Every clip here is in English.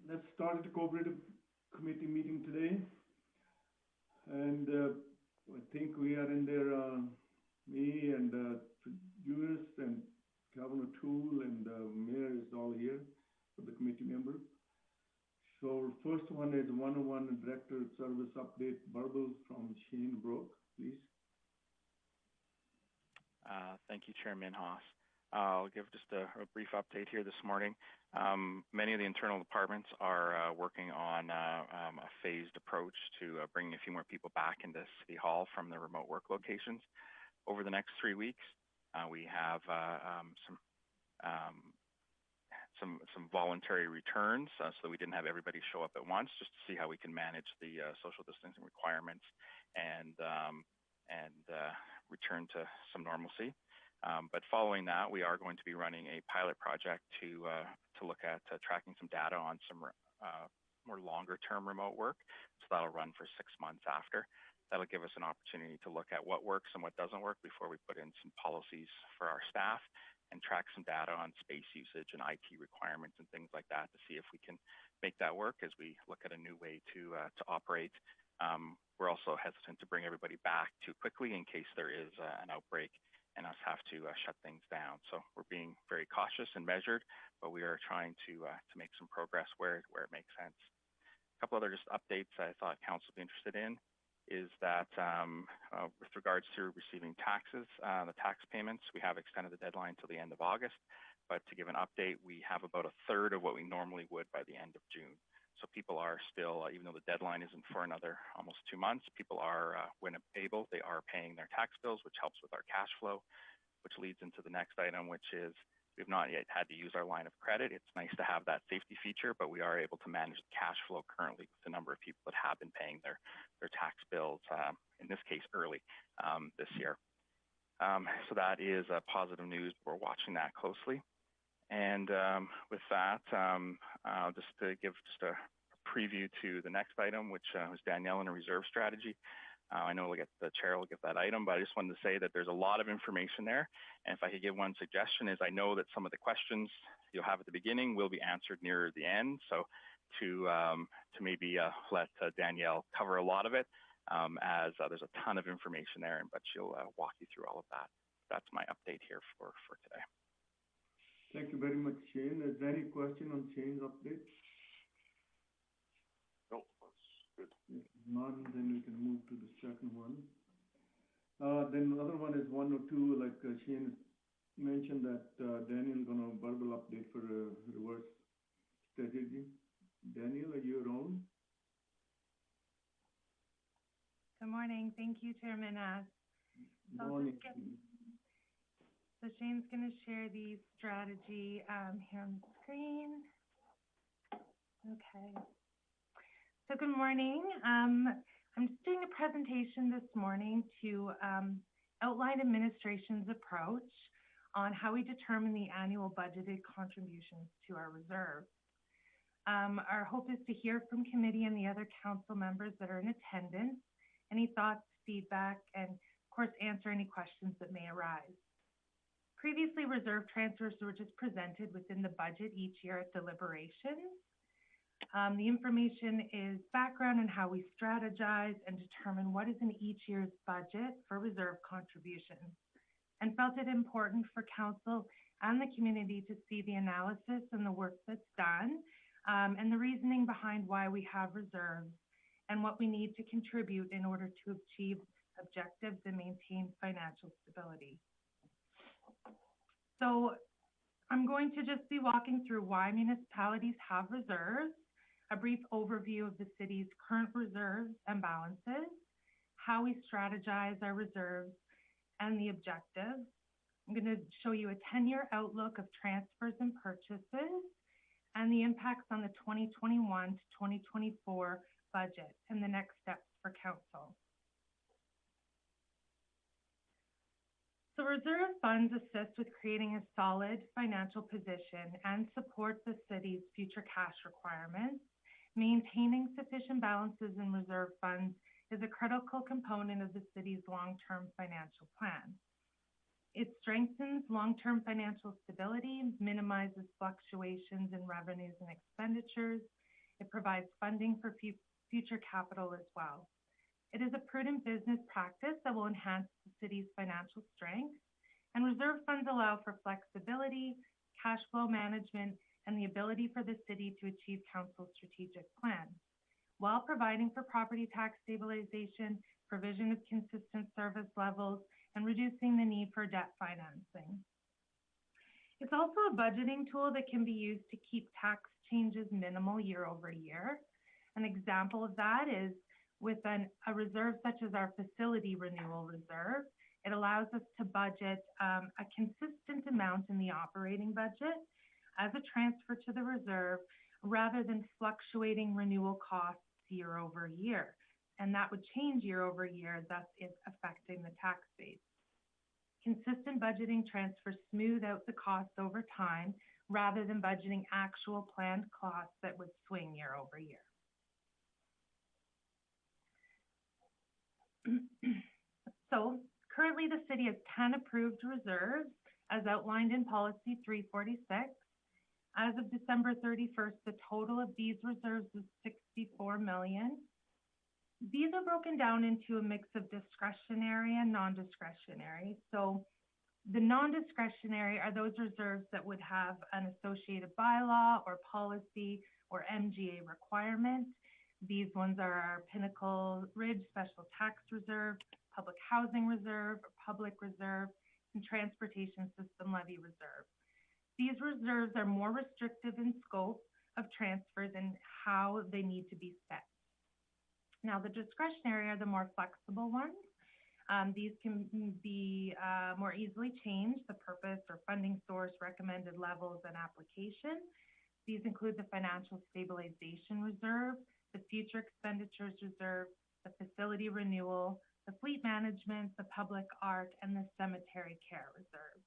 Let's start the cooperative committee meeting today. And I think we are in there, me and Eunice and Calvin O'Toole and Mayor is all here for the committee member. So first one is 101 Director Service Update verbal from Shane Brook, please. Thank you, Chairman Haas. I'll give just a brief update here this morning. Many of the internal departments are working on a phased approach to bringing a few more people back into City Hall from the remote work locations. Over the next 3 weeks, we have some voluntary returns so that we didn't have everybody show up at once, just to see how we can manage the social distancing requirements and return to some normalcy. But following that, we are going to be running a pilot project to look at tracking some data on some more longer-term remote work. So that'll run for 6 months after. That'll give us an opportunity to look at what works and what doesn't work before we put in some policies for our staff and track some data on space usage and IT requirements and things like that to see if we can make that work as we look at a new way to operate. We're also hesitant to bring everybody back too quickly in case there is an outbreak and us have to shut things down. So we're being very cautious and measured, but we are trying to make some progress where it makes sense. A couple other just updates I thought Council would be interested in is that with regards to receiving taxes, the tax payments, we have extended the deadline till the end of August, but to give an update, we have about a third of what we normally would by the end of June. So people are still, even though the deadline isn't for another almost 2 months, people are, when able, they are paying their tax bills, which helps with our cash flow, which leads into the next item, which is we've not yet had to use our line of credit. It's nice to have that safety feature, but we are able to manage the cash flow currently with the number of people that have been paying their tax bills, in this case early this year. So that is positive news. We're watching that closely. And with that, just to give just a preview to the next item, which was Danielle and a reserve strategy. I know the chair will get that item, but I just wanted to say that there's a lot of information there. And if I could give one suggestion is I know that some of the questions you'll have at the beginning will be answered near the end. So to maybe let Danielle cover a lot of it as there's a ton of information there, but she'll walk you through all of that. That's my update here for today. Thank you very much, Shane. Is there any question on Shane's update? No, that's good. If not, then we can move to the second one. Then the other one is 102, like Shane mentioned that Daniel is going to verbal update for a reverse strategy. Daniel, are you around? Good morning. Thank you, Chairman. Good morning. So Shane's going to share the strategy here on the screen. Okay. So good morning. I'm just doing a presentation this morning to outline administration's approach on how we determine the annual budgeted contributions to our reserve. Our hope is to hear from committee and the other council members that are in attendance, any thoughts, feedback, and of course answer any questions that may arise. Previously, reserve transfers were just presented within the budget each year at deliberations. The information is background on how we strategize and determine what is in each year's budget for reserve contributions, and felt it important for council and the community to see the analysis and the work that's done, and the reasoning behind why we have reserves and what we need to contribute in order to achieve objectives and maintain financial stability. So I'm going to just be walking through why municipalities have reserves, a brief overview of the city's current reserves and balances, how we strategize our reserves, and the objectives. I'm going to show you a 10-year outlook of transfers and purchases and the impacts on the 2021 to 2024 budget and the next steps for council. So reserve funds assist with creating a solid financial position and support the city's future cash requirements. Maintaining sufficient balances in reserve funds is a critical component of the city's long-term financial plan. It strengthens long-term financial stability, minimizes fluctuations in revenues and expenditures, It provides funding for future capital as well. It is a prudent business practice that will enhance the city's financial strength, and reserve funds allow for flexibility, cash flow management, and the ability for the city to achieve council's strategic plan, while providing for property tax stabilization, provision of consistent service levels, and reducing the need for debt financing. It's also a budgeting tool that can be used to keep tax changes minimal year over year. An example of that is with a reserve such as our facility renewal reserve. It allows us to budget a consistent amount in the operating budget as a transfer to the reserve rather than fluctuating renewal costs year over year. And that would change year over year, thus affecting the tax base. Consistent budgeting transfers smooth out the costs over time rather than budgeting actual planned costs that would swing year over year. So currently the city has 10 approved reserves as outlined in policy 346. As of December 31st, the total of these reserves is 64 million. These are broken down into a mix of discretionary and non-discretionary. So the non-discretionary are those reserves that would have an associated bylaw or policy or MGA requirement. These ones are our Pinnacle Ridge Special Tax Reserve, Public Housing Reserve, or Public Reserve, and Transportation System Levy Reserve. These reserves are more restrictive in scope of transfers and how they need to be spent. Now, the discretionary are the more flexible ones. These can be more easily changed, the purpose or funding source, recommended levels, and application. These include the Financial Stabilization Reserve, the Future Expenditures Reserve, the Facility Renewal, the Fleet Management, the Public Art, and the Cemetery Care Reserve.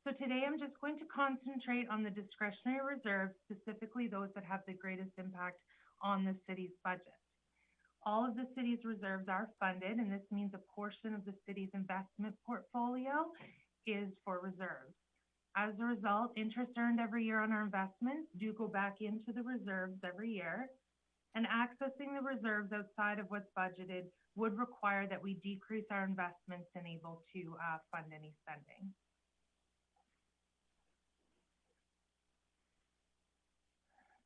So today I'm just going to concentrate on the discretionary reserves, specifically those that have the greatest impact on the city's budget. All of the city's reserves are funded, and this means a portion of the city's investment portfolio is for reserves. As a result, interest earned every year on our investments do go back into the reserves every year, and accessing the reserves outside of what's budgeted would require that we decrease our investments and able to fund any spending.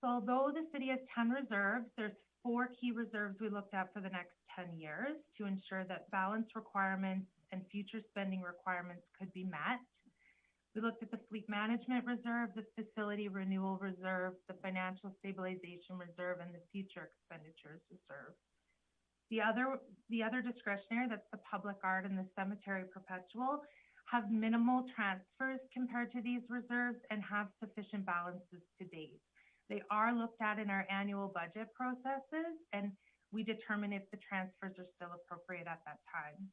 So although the city has 10 reserves, there's 4 key reserves we looked at for the next 10 years to ensure that balance requirements and future spending requirements could be met. We looked at the Fleet Management Reserve, the Facility Renewal Reserve, the Financial Stabilization Reserve, and the Future Expenditures Reserve. The other discretionary, that's the Public Art and the Cemetery Perpetual, have minimal transfers compared to these reserves and have sufficient balances to date. They are looked at in our annual budget processes, and we determine if the transfers are still appropriate at that time.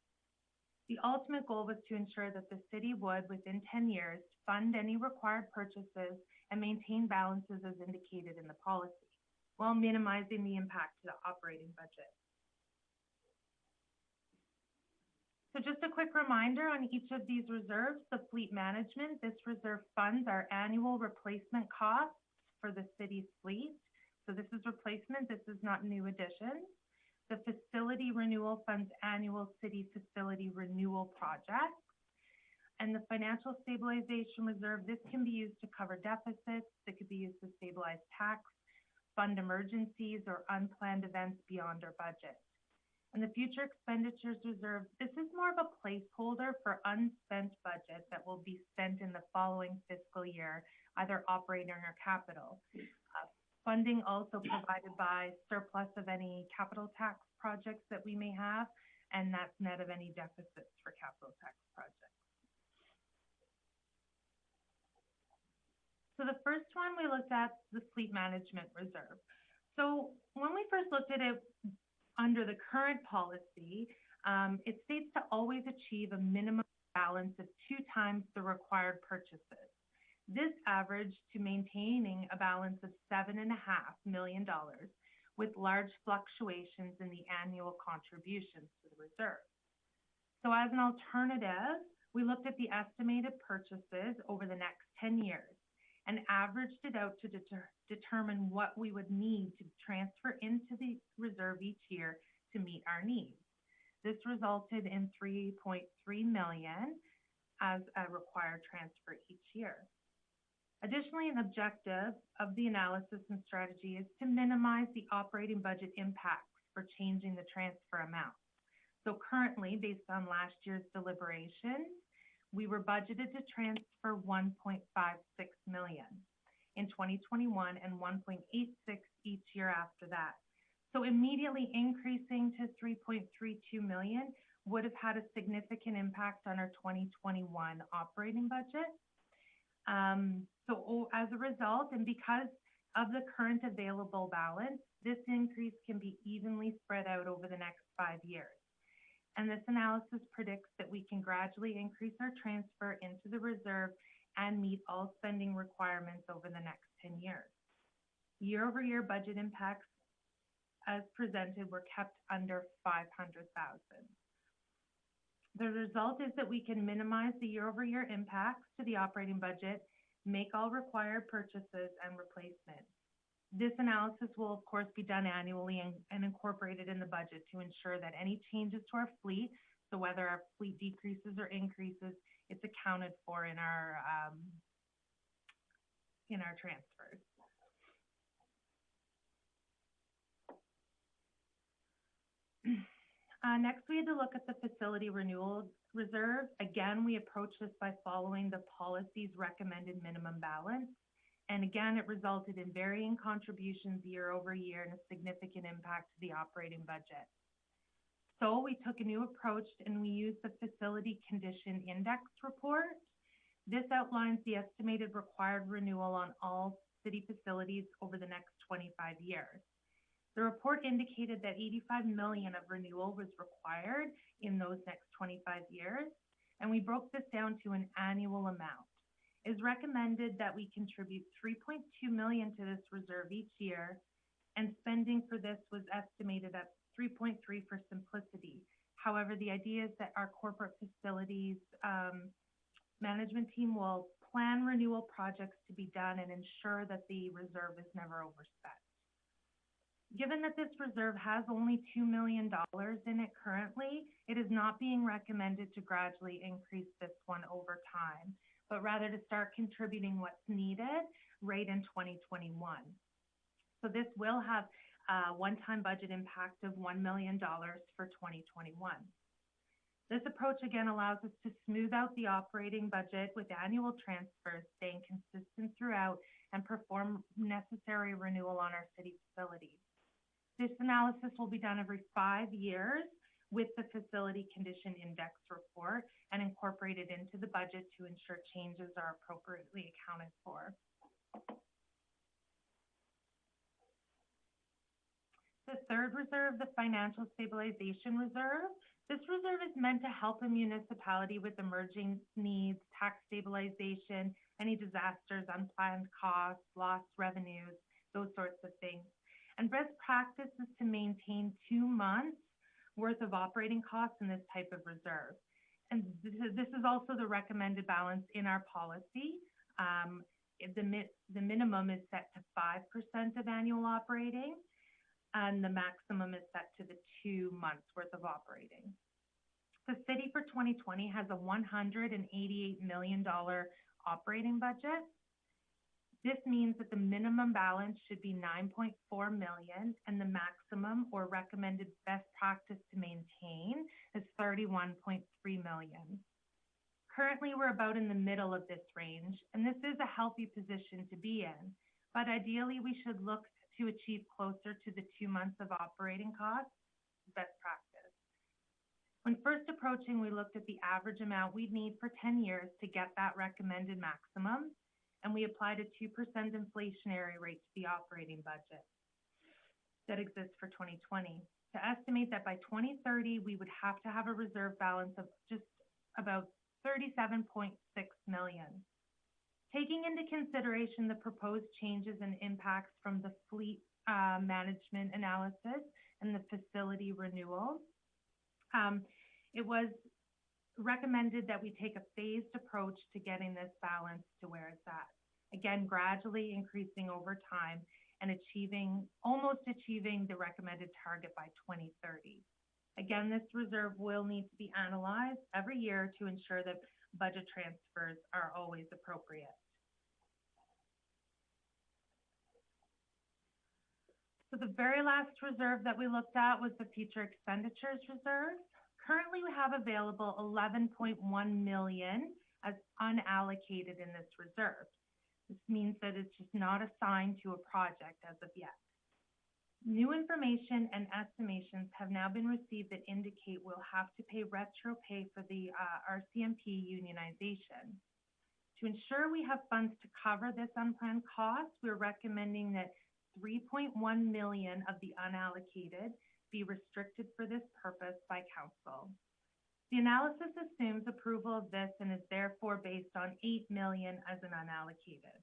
The ultimate goal was to ensure that the city would, within 10 years, fund any required purchases and maintain balances as indicated in the policy, while minimizing the impact to the operating budget. So just a quick reminder on each of these reserves. The Fleet Management, this reserve funds our annual replacement costs for the city's fleet. So this is replacement, this is not new additions. The Facility Renewal funds annual city facility renewal projects. And the Financial Stabilization Reserve, this can be used to cover deficits, it could be used to stabilize tax, fund emergencies, or unplanned events beyond our budget. And the Future Expenditures Reserve, this is more of a placeholder for unspent budget that will be spent in the following fiscal year, either operating or capital. Funding also provided by surplus of any capital tax projects that we may have, and that's net of any deficits for capital tax projects. So the first one we looked at, the Fleet Management Reserve. So when we first looked at it under the current policy, it states to always achieve a minimum balance of 2 times the required purchases. This averaged to maintaining a balance of $7.5 million with large fluctuations in the annual contributions to the reserve. So as an alternative, we looked at the estimated purchases over the next 10 years. and averaged it out to determine what we would need to transfer into the reserve each year to meet our needs. This resulted in $3.3 million as a required transfer each year. Additionally, an objective of the analysis and strategy is to minimize the operating budget impacts for changing the transfer amount. So currently, based on last year's deliberations, we were budgeted to transfer $1.56 million in 2021 and $1.86 each year after that. So immediately increasing to $3.32 million would have had a significant impact on our 2021 operating budget. So as a result, and because of the current available balance, this increase can be evenly spread out over the next 5 years. And this analysis predicts that we can gradually increase our transfer into the reserve and meet all spending requirements over the next 10 years. Year-over-year budget impacts as presented were kept under $500,000. The result is that we can minimize the year-over-year impacts to the operating budget, make all required purchases and replacements. This analysis will, of course, be done annually and incorporated in the budget to ensure that any changes to our fleet, so whether our fleet decreases or increases, it's accounted for in our transfers. Next, we had to look at the facility renewal reserve. Again, we approached this by following the policy's recommended minimum balance. And again, it resulted in varying contributions year over year and a significant impact to the operating budget. So we took a new approach and we used the Facility Condition Index report. This outlines the estimated required renewal on all city facilities over the next 25 years. The report indicated that $85 million of renewal was required in those next 25 years, and we broke this down to an annual amount. It is recommended that we contribute $3.2 million to this reserve each year, and spending for this was estimated at $3.3 for simplicity. However, the idea is that our corporate facilities management team will plan renewal projects to be done and ensure that the reserve is never overspent. Given that this reserve has only $2 million in it currently, it is not being recommended to gradually increase this one over time, but rather to start contributing what's needed right in 2021. So this will have a one-time budget impact of $1 million for 2021. This approach again allows us to smooth out the operating budget with annual transfers, staying consistent throughout, and perform necessary renewal on our city facilities. This analysis will be done every 5 years with the Facility Condition Index report and incorporated into the budget to ensure changes are appropriately accounted for. The third reserve, the Financial Stabilization Reserve. This reserve is meant to help a municipality with emerging needs, tax stabilization, any disasters, unplanned costs, lost revenues, those sorts of things. And best practice is to maintain 2 months worth of operating costs in this type of reserve. And this is also the recommended balance in our policy. The minimum is set to 5% of annual operating, and the maximum is set to the 2 months worth of operating. The city for 2020 has a $188 million operating budget. This means that the minimum balance should be $9.4 million, and the maximum or recommended best practice to maintain is $31.3 million. Currently, we're about in the middle of this range, and this is a healthy position to be in, but ideally we should look to achieve closer to the 2 months of operating costs, best practice. When first approaching, we looked at the average amount we'd need for 10 years to get that recommended maximum, and we applied a 2% inflationary rate to the operating budget that exists for 2020 to estimate that by 2030, we would have to have a reserve balance of just about $37.6 million. Taking into consideration the proposed changes and impacts from the fleet management analysis and the facility renewal, it was recommended that we take a phased approach to getting this balance to where it's at. again, gradually increasing over time and almost achieving the recommended target by 2030. Again, this reserve will need to be analyzed every year to ensure that budget transfers are always appropriate. So the very last reserve that we looked at was the future expenditures reserve. Currently, we have available 11.1 million as unallocated in this reserve. This means that it's just not assigned to a project as of yet. New information and estimations have now been received that indicate we'll have to pay retro pay for the RCMP unionization. To ensure we have funds to cover this unplanned cost, we're recommending that 3.1 million of the unallocated be restricted for this purpose by Council. The analysis assumes approval of this and is therefore based on 8 million as an unallocated.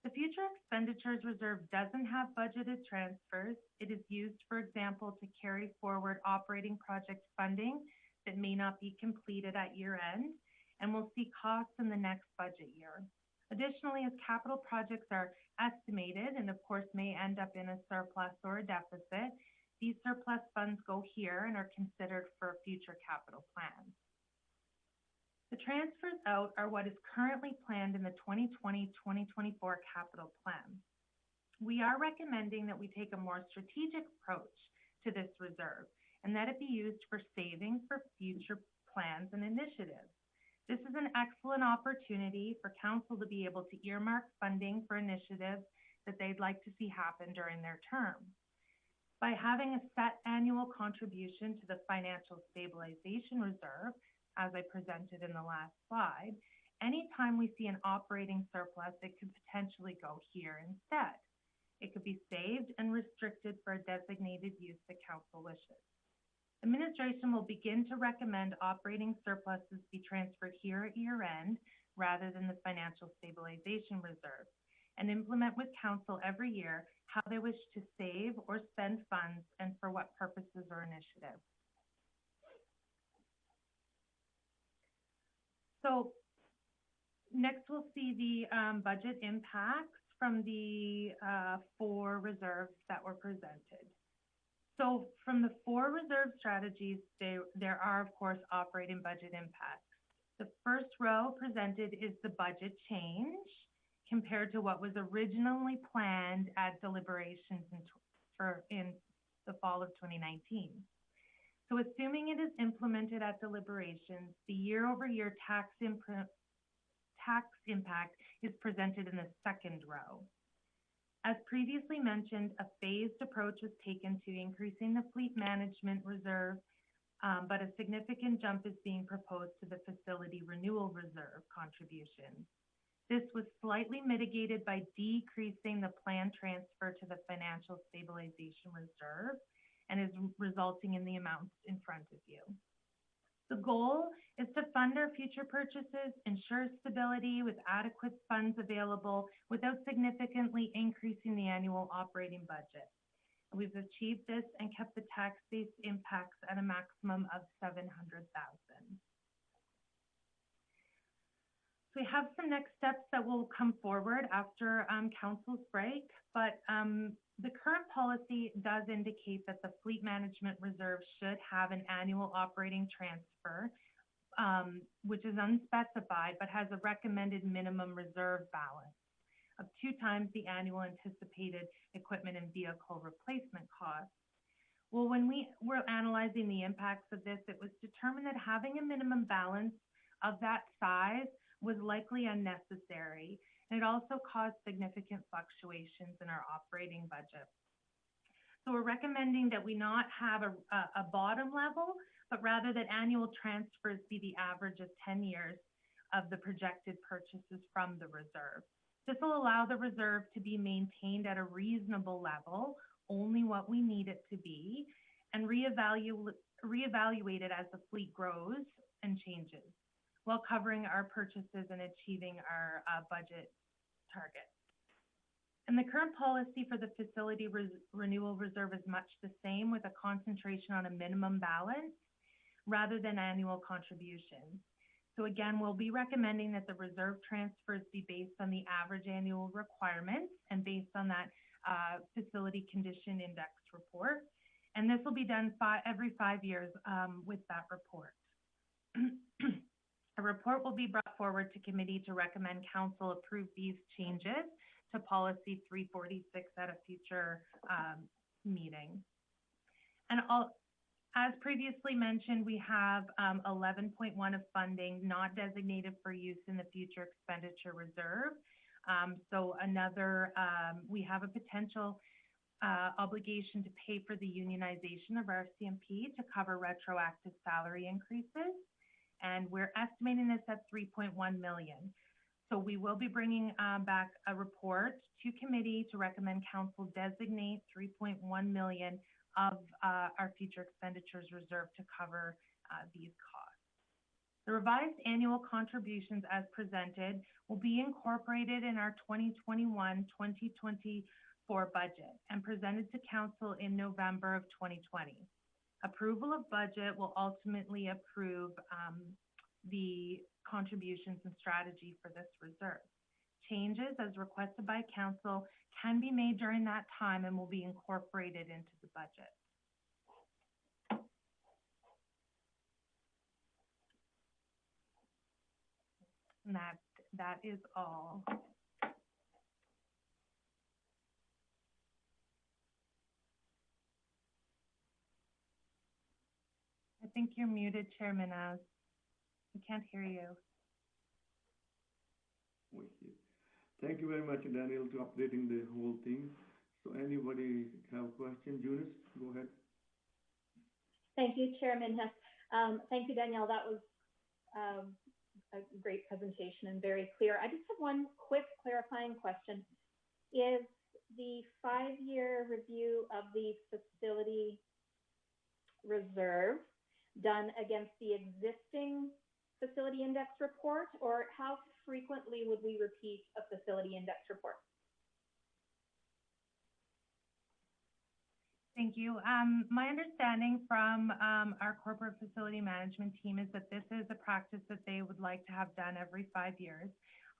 The future expenditures reserve doesn't have budgeted transfers. It is used, for example, to carry forward operating project funding that may not be completed at year end and will see costs in the next budget year. Additionally, as capital projects are estimated and of course may end up in a surplus or a deficit, these surplus funds go here and are considered for future capital plans. The transfers out are what is currently planned in the 2020-2024 capital plan. We are recommending that we take a more strategic approach to this reserve and that it be used for savings for future plans and initiatives. This is an excellent opportunity for Council to be able to earmark funding for initiatives that they'd like to see happen during their term. By having a set annual contribution to the Financial Stabilization Reserve, as I presented in the last slide, anytime we see an operating surplus, it could potentially go here instead. It could be saved and restricted for a designated use that Council wishes. Administration will begin to recommend operating surpluses be transferred here at year end rather than the Financial Stabilization Reserve, and implement with Council every year how they wish to save or spend funds and for what purposes or initiatives. So next we'll see the budget impacts from the 4 reserves that were presented. So from the 4 reserve strategies, there are of course operating budget impacts. The first row presented is the budget change compared to what was originally planned at deliberations in the fall of 2019. So assuming it is implemented at deliberations, the year-over-year tax impact is presented in the second row. As previously mentioned, a phased approach was taken to increasing the fleet management reserve, but a significant jump is being proposed to the facility renewal reserve contribution. This was slightly mitigated by decreasing the planned transfer to the Financial Stabilization Reserve and is resulting in the amounts in front of you. The goal is to fund our future purchases, ensure stability with adequate funds available without significantly increasing the annual operating budget. We've achieved this and kept the tax-based impacts at a maximum of $700,000. So we have some next steps that will come forward after Council's break, but the current policy does indicate that the Fleet Management Reserve should have an annual operating transfer, which is unspecified, but has a recommended minimum reserve balance of 2 times the annual anticipated equipment and vehicle replacement costs. Well, when we were analyzing the impacts of this, it was determined that having a minimum balance of that size was likely unnecessary, and it also caused significant fluctuations in our operating budget. So we're recommending that we not have a bottom level, but rather that annual transfers be the average of 10 years of the projected purchases from the reserve. This will allow the reserve to be maintained at a reasonable level, only what we need it to be, and reevaluated as the fleet grows and changes, while covering our purchases and achieving our budget targets. And the current policy for the facility renewal reserve is much the same, with a concentration on a minimum balance rather than annual contributions. So again, we'll be recommending that the reserve transfers be based on the average annual requirements and based on that facility condition index report. And this will be done every 5 years with that report. A report will be brought forward to committee to recommend council approve these changes to policy 346 at a future meeting. And as previously mentioned, we have 11.1 of funding not designated for use in the future expenditure reserve. So we have a potential obligation to pay for the unionization of our CMP to cover retroactive salary increases. And we're estimating this at 3.1 million. So we will be bringing back a report to committee to recommend council designate 3.1 million of our future expenditures reserve to cover these costs. The revised annual contributions as presented will be incorporated in our 2021-2024 budget and presented to council in November of 2020. Approval of budget will ultimately approve the contributions and strategy for this reserve. Changes as requested by council can be made during that time and will be incorporated into the budget. And that is all. I think you're muted, Chairman Az. We can't hear you. Thank you very much, Daniel, to updating the whole thing. So anybody have a question? Eunice, go ahead. Thank you, Chairman Hess. Thank you, Danielle. That was a great presentation and very clear. I just have one quick clarifying question. Is the 5-year review of the facility reserve done against the existing facility index report, or how frequently would we repeat a facility index report? Thank you. My understanding from our corporate facility management team is that this is a practice that they would like to have done every 5 years.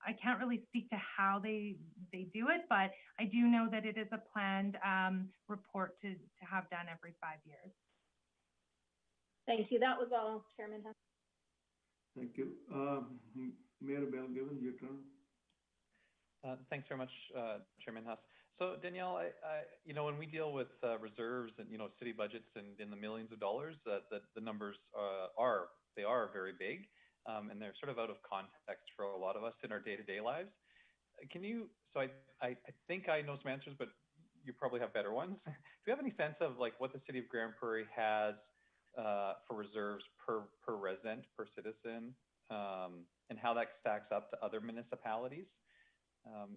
I can't really speak to how they do it, but I do know that it is a planned report to have done every 5 years. Thank you. That was all, Chairman Hess. Thank you. Mayor Bell-Gibbons, your turn. Thanks very much, Chairman Huss. So Danielle, when we deal with reserves and city budgets in the millions of dollars, the numbers are very big, and they're sort of out of context for a lot of us in our day-to-day lives. Can you? So I think I know some answers, but you probably have better ones. Do you have any sense of like what the city of Grande Prairie has for reserves per resident, per citizen, and how that stacks up to other municipalities?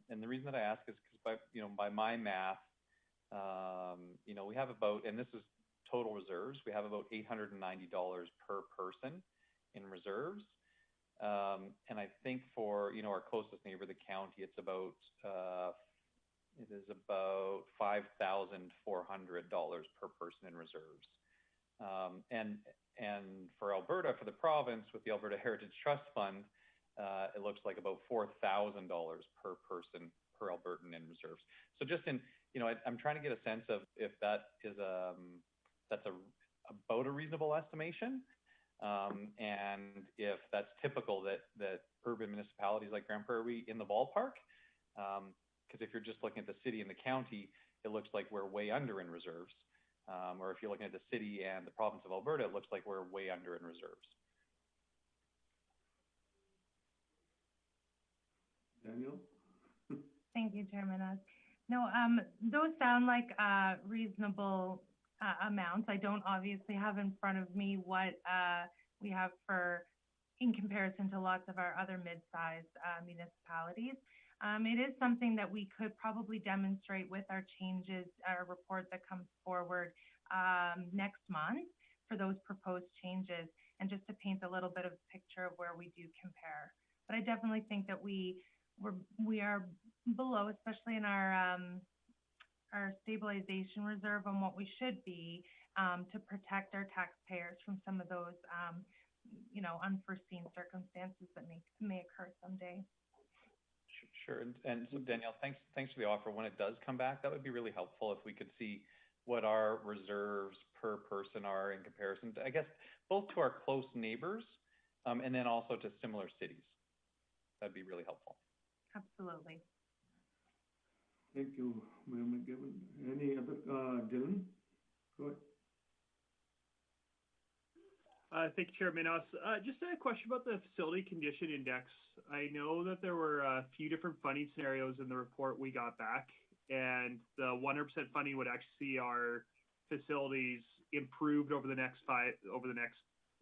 And the reason that I ask is because by my math, we have about, and this is total reserves, we have about $890 per person in reserves. And I think for, our closest neighbor, the county, it's about, it is about $5,400 per person in reserves. And for Alberta, for the province, with the Alberta Heritage Trust Fund, it looks like about $4,000 per person per Albertan in reserves. So just I'm trying to get a sense of if that is that's about a reasonable estimation, and if that's typical that urban municipalities like Grande Prairie in the ballpark. Because if you're just looking at the city and the county, it looks like we're way under in reserves. Or if you're looking at the city and the province of Alberta, it looks like we're way under in reserves. Daniel? Thank you, Chairman. No, those sound like reasonable amounts. I don't obviously have in front of me what we have in comparison to lots of our other mid-sized municipalities. It is something that we could probably demonstrate with our changes, our report that comes forward next month for those proposed changes, and just to paint a little bit of a picture of where we do compare. But I definitely think that we are below, especially in our stabilization reserve, on what we should be to protect our taxpayers from some of those unforeseen circumstances so Danielle, thanks for the offer. When it does come back, that would be really helpful if we could see what our reserves per person are in comparison to, I guess, both to our close neighbors and then also to similar cities. That'd be really helpful. Absolutely. Thank you, Mayor McGibbon. Any other, Dylan? Go ahead. Thank you, Chair Minos. Just a question about the facility condition index. I know that there were a few different funding scenarios in the report we got back, and the 100% funding would actually see our facilities improved over the next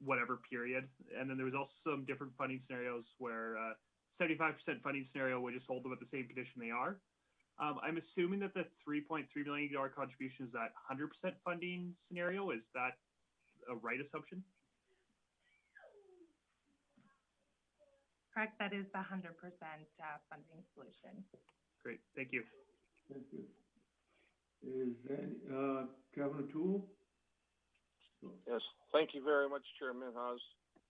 whatever period. And then there was also some different funding scenarios where 75% funding scenario would just hold them at the same condition they are. I'm assuming that the $3.3 million contribution is that 100% funding scenario. Is that a right assumption? Correct, that is the 100% funding solution. Great, thank you. Thank you. Is that Kevin O'Toole? Yes, thank you very much, Chairman Haas.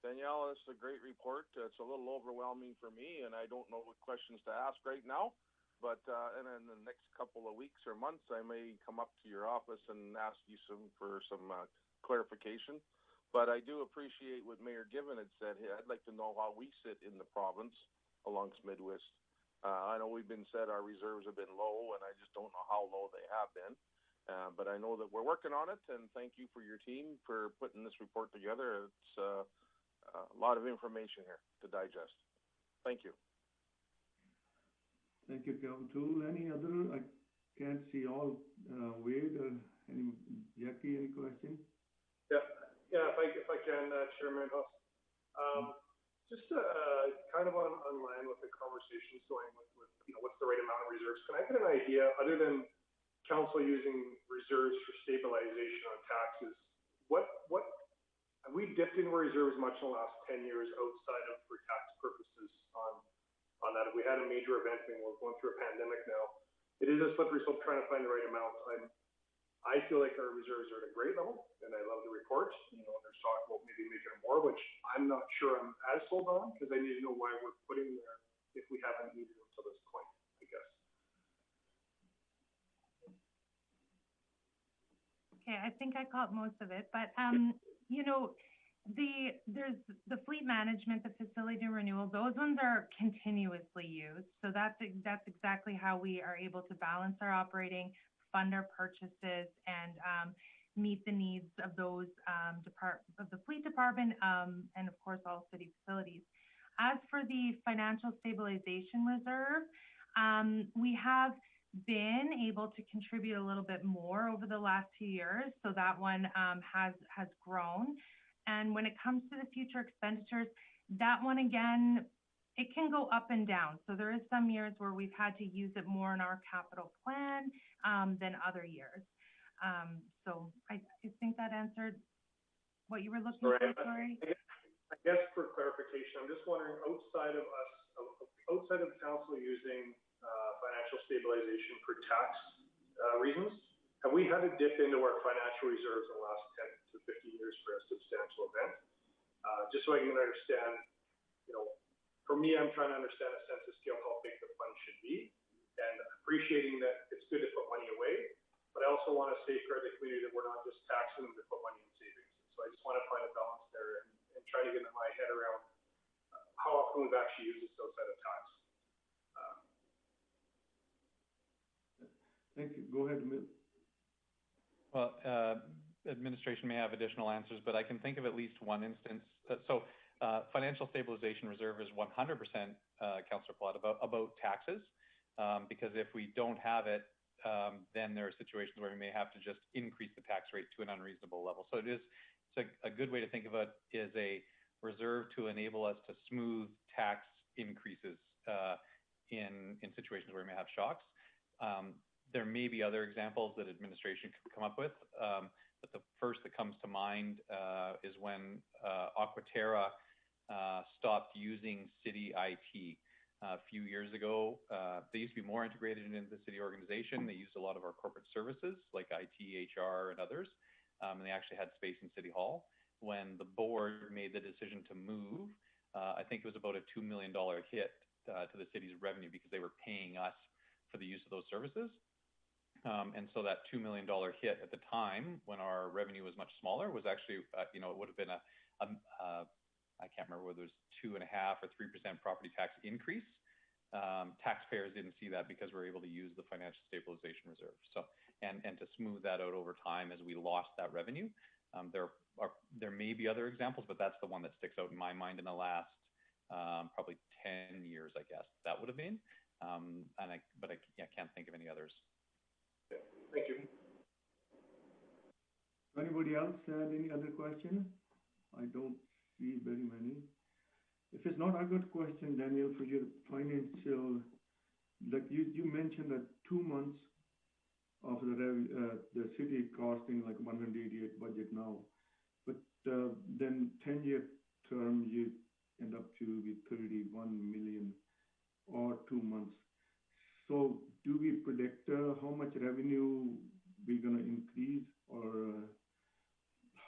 Danielle, this is a great report. It's a little overwhelming for me, and I don't know what questions to ask right now. But and in the next couple of weeks or months, I may come up to your office and ask you for some clarification. But I do appreciate what Mayor Given had said here. I'd like to know how we sit in the province alongst Midwest. I know we've been said our reserves have been low, and I just don't know how low they have been. But I know that we're working on it, and thank you for your team for putting this report together. It's a lot of information here to digest. Thank you. Thank you, Kevin O'Toole. Any other? I can't see all. Wade or any Jackie? Any question? Yeah. If I can, Chairman Huss. Just kind of on line with the conversations going with what's the right amount of reserves. Can I get an idea, other than council using reserves for stabilization on taxes, what have we dipped into reserves much in the last 10 years outside of for tax purposes on that? If we had a major event, and we're going through a pandemic now, it is a slippery slope trying to find the right amount. I feel like our reserves are at a great level, and I love the report. There's talk about maybe making more, which I'm not sure I'm as sold on, because I need to know why we're putting them there if we haven't needed them to this point, I guess. Okay, I think I caught most of it, but there's the fleet management, the facility renewal, those ones are continuously used. So that's exactly how we are able to balance our operating, fund our purchases, and meet the needs of those of the fleet department and of course all city facilities. As for the financial stabilization reserve, we have been able to contribute a little bit more over the last 2 years, so that one has grown. And when it comes to the future expenditures, that one again, it can go up and down. So there is some years where we've had to use it more in our capital plan than other years. So I think that answered what you were looking for, sorry. I guess for clarification, I'm just wondering, outside of council using financial stabilization for tax reasons, have we had to dip into our financial reserves in the last 10 to 15 years for a substantial event? Just so I can understand, for me, I'm trying to understand a sense of scale how big the fund should be, and appreciating that it's good to put money away, but I also want to safeguard the community that we're not just taxing them to put money in savings. So I just want to find a balance there and try to get my head around how often we've actually used this outside of tax. Thank you. Go ahead, Mill. Well, administration may have additional answers, but I can think of at least one instance. Financial stabilization reserve is 100%, Councillor Plott, about taxes, because if we don't have it, then there are situations where we may have to just increase the tax rate to an unreasonable level. So it's a good way to think of it is a reserve to enable us to smooth tax increases in situations where we may have shocks. There may be other examples that administration could come up with, but the first that comes to mind is when Aquaterra stopped using city IT. A few years ago, they used to be more integrated into the city organization. They used a lot of our corporate services like IT, HR, and others, and they actually had space in City Hall. When the board made the decision to move, I think it was about a $2 million hit to the city's revenue because they were paying us for the use of those services. And so that $2 million hit at the time when our revenue was much smaller was actually, it would have been I can't remember whether it was 2.5 or 3% property tax increase. Taxpayers didn't see that because we're able to use the financial stabilization reserve. So, and to smooth that out over time as we lost that revenue. There may be other examples, but that's the one that sticks out in my mind in the last probably 10 years, I guess that would have been. But I can't think of any others. Thank you. Anybody else had any other question? I don't see very many. If it's not a good question, Daniel, for your financial, like you mentioned that 2 months of the city costing like 188 budget now, but then 10-year term you end up to be 31 million or 2 months. So do we predict how much revenue we're going to increase, or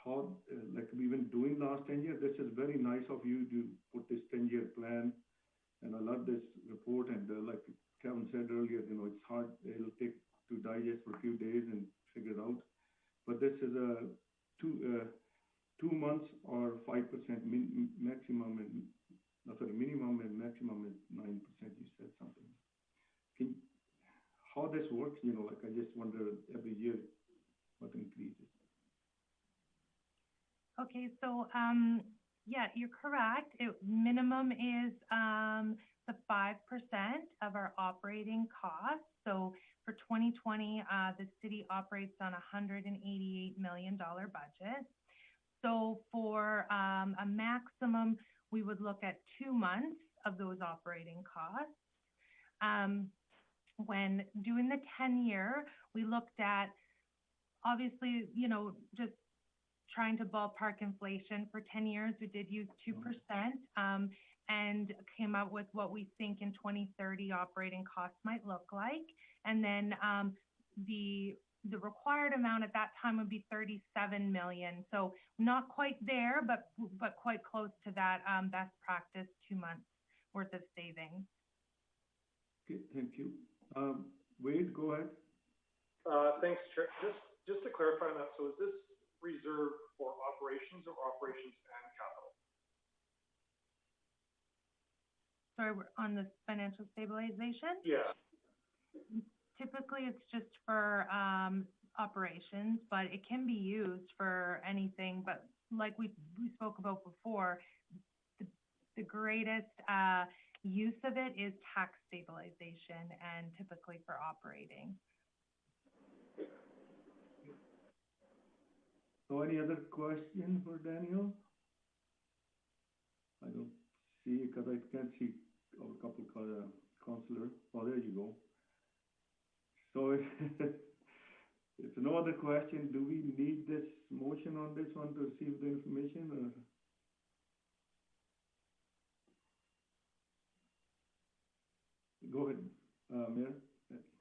how, like we've been doing last 10 years? This is very nice of you to put this 10-year plan, and I love this report. And like Kevin said earlier, it's hard, it'll take to digest for a few days and figure it out. But this is a 2 months or 5% maximum, and minimum and maximum is 9%. You said something. How this works, like I just wonder every year what increases. Okay, so yeah, you're correct. Minimum is the 5% of our operating costs. So for 2020, the city operates on a $188 million budget. So for a maximum, we would look at 2 months of those operating costs. When doing the 10-year, we looked at, obviously, just trying to ballpark inflation for 10 years. We did use 2% and came up with what we think in 2030 operating costs might look like. And then the required amount at that time would be 37 million. So not quite there, but quite close to that best practice 2 months worth of savings. Okay, thank you. Wade, go ahead. Thanks, Chair. Just to clarify on that, so is this reserved for operations or operations and capital? Sorry, we're on the financial stabilization? Yeah. Typically, it's just for operations, but it can be used for anything. But like we spoke about before, the greatest use of it is tax stabilization and typically for operating. So any other question for Daniel? I don't see, because I can't see a couple of counselor. Oh, there you go. So if no other question, do we need this motion on this one to receive the information? Or? Go ahead, Mayor.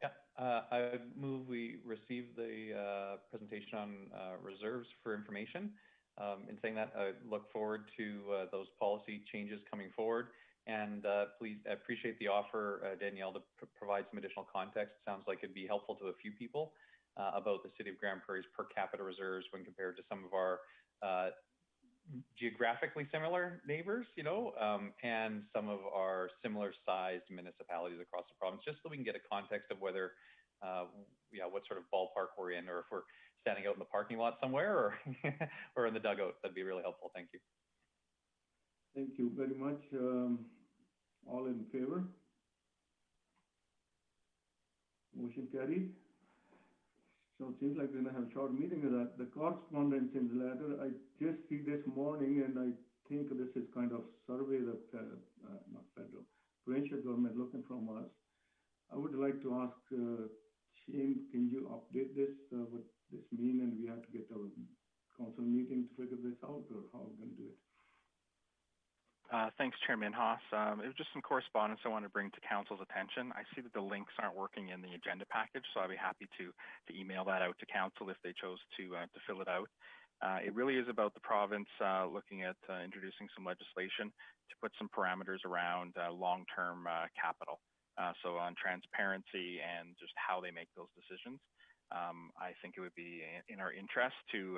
Yeah, I move we receive the presentation on reserves for information. In saying that, I look forward to those policy changes coming forward. And please appreciate the offer, Danielle, to provide some additional context. Sounds like it'd be helpful to a few people about the City of Grande Prairie's per capita reserves when compared to some of our geographically similar neighbors, and some of our similar sized municipalities across the province, just so we can get a context of whether, what sort of ballpark we're in, or if we're standing out in the parking lot somewhere or, or in the dugout. That'd be really helpful. Thank you. Thank you very much. All in favor? Motion carried. So it seems like we're going to have a short meeting of that. The correspondence in the letter, I just see this morning, and I think this is kind of survey that, not federal, provincial government looking from us. I would like to ask Shane, can you update this, what this mean, and we have to get a council meeting to figure this out, or how we're going to do it? Thanks, Chairman Haas. It was just some correspondence I want to bring to Council's attention. I see that the links aren't working in the agenda package, so I'd be happy to email that out to Council if they chose to fill it out. It really is about the province looking at introducing some legislation to put some parameters around long-term capital. So on transparency and just how they make those decisions. I think it would be in our interest to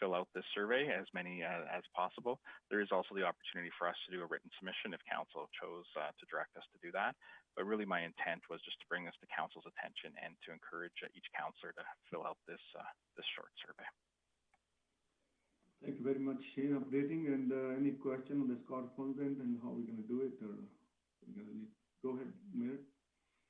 fill out this survey, as many as possible. There is also the opportunity for us to do a written submission if council chose to direct us to do that. But really my intent was just to bring this to council's attention and to encourage each councillor to fill out this short survey. Thank you very much, Shane, updating. And any question on this correspondence and how we're going to do it, or we're going to go ahead, Mayor?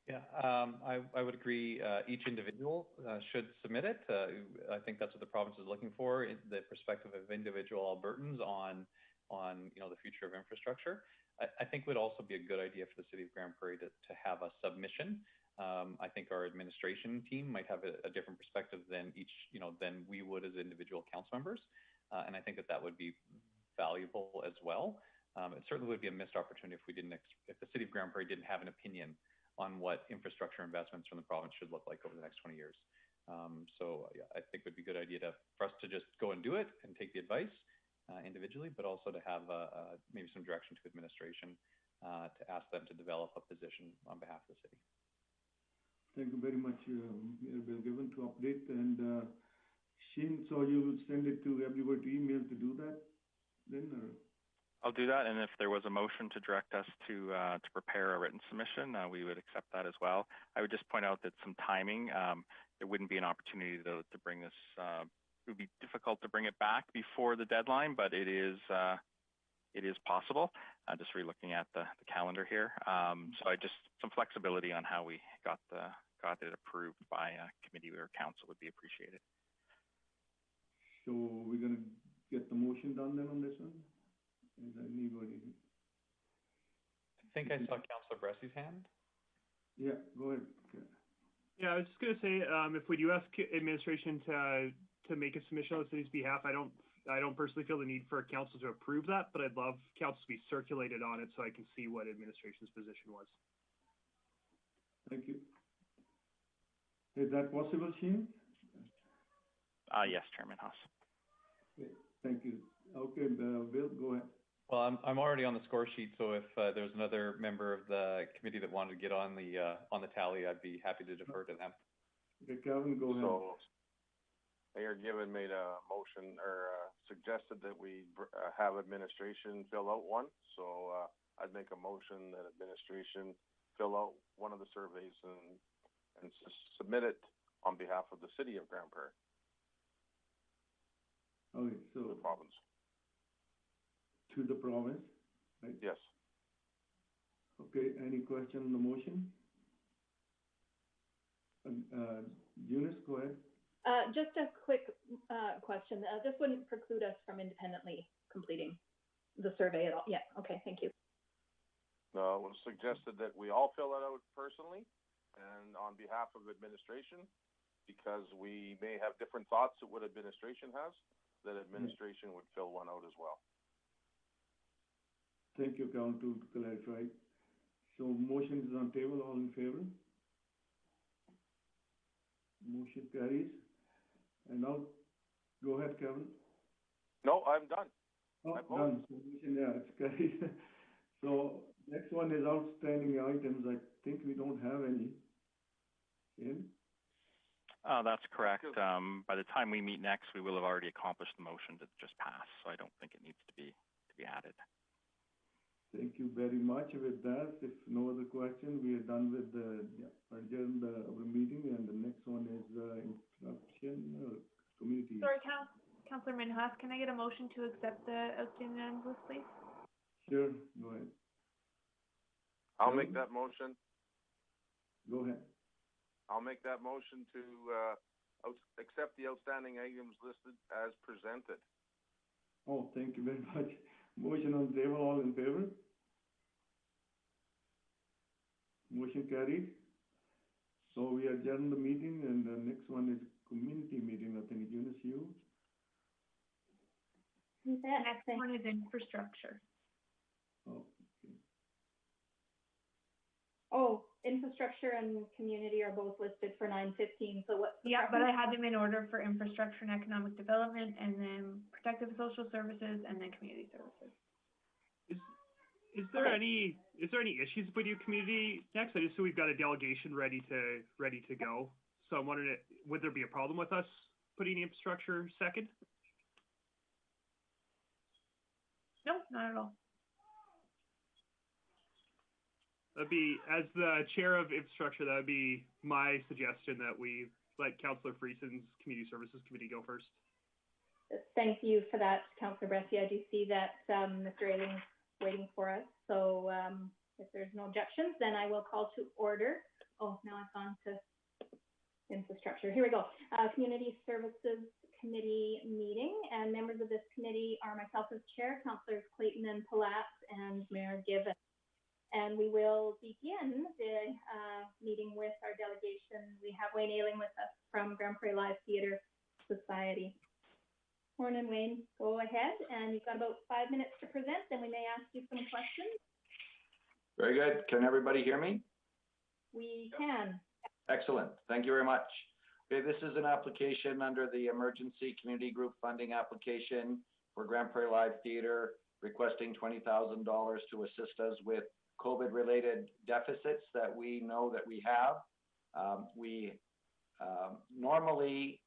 Yeah, I would agree. Each individual should submit it. I think that's what the province is looking for, the perspective of individual Albertans on the future of infrastructure. I think it would also be a good idea for the city of Grande Prairie to have a submission. I think our administration team might have a different perspective than than we would as individual council members. And I think that would be valuable as well. It certainly would be a missed opportunity if the city of Grande Prairie didn't have an opinion on what infrastructure investments from the province should look like over the next 20 years. So yeah, I think it would be a good idea for us to just go and do it and take the advice individually, but also to have maybe some direction to administration to ask them to develop a position on behalf of the city. Thank you very much, Mayor Bill Given, to update. And Shane, so you will send it to everybody to email to do that then, or? I'll do that, and if there was a motion to direct us to prepare a written submission, we would accept that as well. I would just point out that some timing, there wouldn't be an opportunity to bring this. It would be difficult to bring it back before the deadline, but it is possible. Just re-looking at the calendar here, so some flexibility on how we got it approved by committee or council would be appreciated. So we're going to get the motion done then on this one? Is there anybody? I think I saw Councillor Bressy's hand. Yeah, go ahead. Okay. Yeah, I was just going to say, if we do ask administration to make a submission on the city's behalf, I don't personally feel the need for council to approve that, but I'd love council to be circulated on it so I can see what administration's position was. Thank you. Is that possible, Shane? Yes, Chairman Haas. Okay, thank you. Okay, Bill, go ahead. Well, I'm already on the score sheet, so if there's another member of the committee that wanted to get on the tally, I'd be happy to defer to them. Okay, Calvin, go ahead. So, Mayor Given made a motion or suggested that we have administration fill out one. So I'd make a motion that administration fill out one of the surveys and submit it on behalf of the city of Grande Prairie. Okay, so the province. To the province, right? Yes. Okay, any question on the motion? Eunice, go ahead. Just a quick question. This wouldn't preclude us from independently completing the survey at all. Yeah, okay, thank you. No, it was suggested that we all fill it out personally and on behalf of administration, because we may have different thoughts of what administration has, that administration would fill one out as well. Thank you, Council, to clarify. So motion is on table. All in favor? Motion carries. And now, go ahead, Kevin. No, I'm done. Oh, done. So motion, yeah, it's carried. So next one is outstanding items. I think we don't have any. In? That's correct. By the time we meet next, we will have already accomplished the motion to just pass. So I don't think it needs to be added. Thank you very much. With that, if no other question, we are done with the adjourn our meeting, and the next one is introduction community. Sorry, Councillor Minhas, can I get a motion to accept the outstanding items list, please? Sure, go ahead. I'll make that motion. Go ahead. I'll make that motion to accept the outstanding items listed as presented. Oh, thank you very much. Motion on the table, all in favor? Motion carried. So we adjourn the meeting, and the next one is community meeting. I think Eunice, you? The next one is infrastructure. Oh, okay. Oh, infrastructure. infrastructure and community are both listed for 9:15. So what's the Yeah, but I preference? had them in order for infrastructure and economic development, and then protective social services, and then community services. Is there Okay. any issues if we do community next? I just so we've got a delegation ready to go. So I'm wondering, would there be a problem with us putting infrastructure second? No, not at all. That'd be, as the chair of infrastructure, that would be my suggestion that we let Councillor Frieson's Community Services Committee go first. Thank you for that, Councillor Bressie. I do see that Mr. Ailing's waiting for us. So if there's no objections, then I will call to order. Oh, now I've gone to infrastructure. Here we go. Community Services Committee meeting, and members of this committee are myself as chair, Councillors Clayton and Palat, and Mayor Given. And we will begin the meeting with our delegation. We have Wayne Ailing with us from Grande Prairie Live Theatre Society. Morning, Wayne. Go ahead, and you've got about 5 minutes to present, then we may ask you some questions. Very good. Can everybody hear me? We can. Excellent. Thank you very much. Okay, this is an application under the Emergency Community Group Funding application for Grande Prairie Live Theatre, requesting $20,000 to assist us with COVID-related deficits that we know that we have. Normally,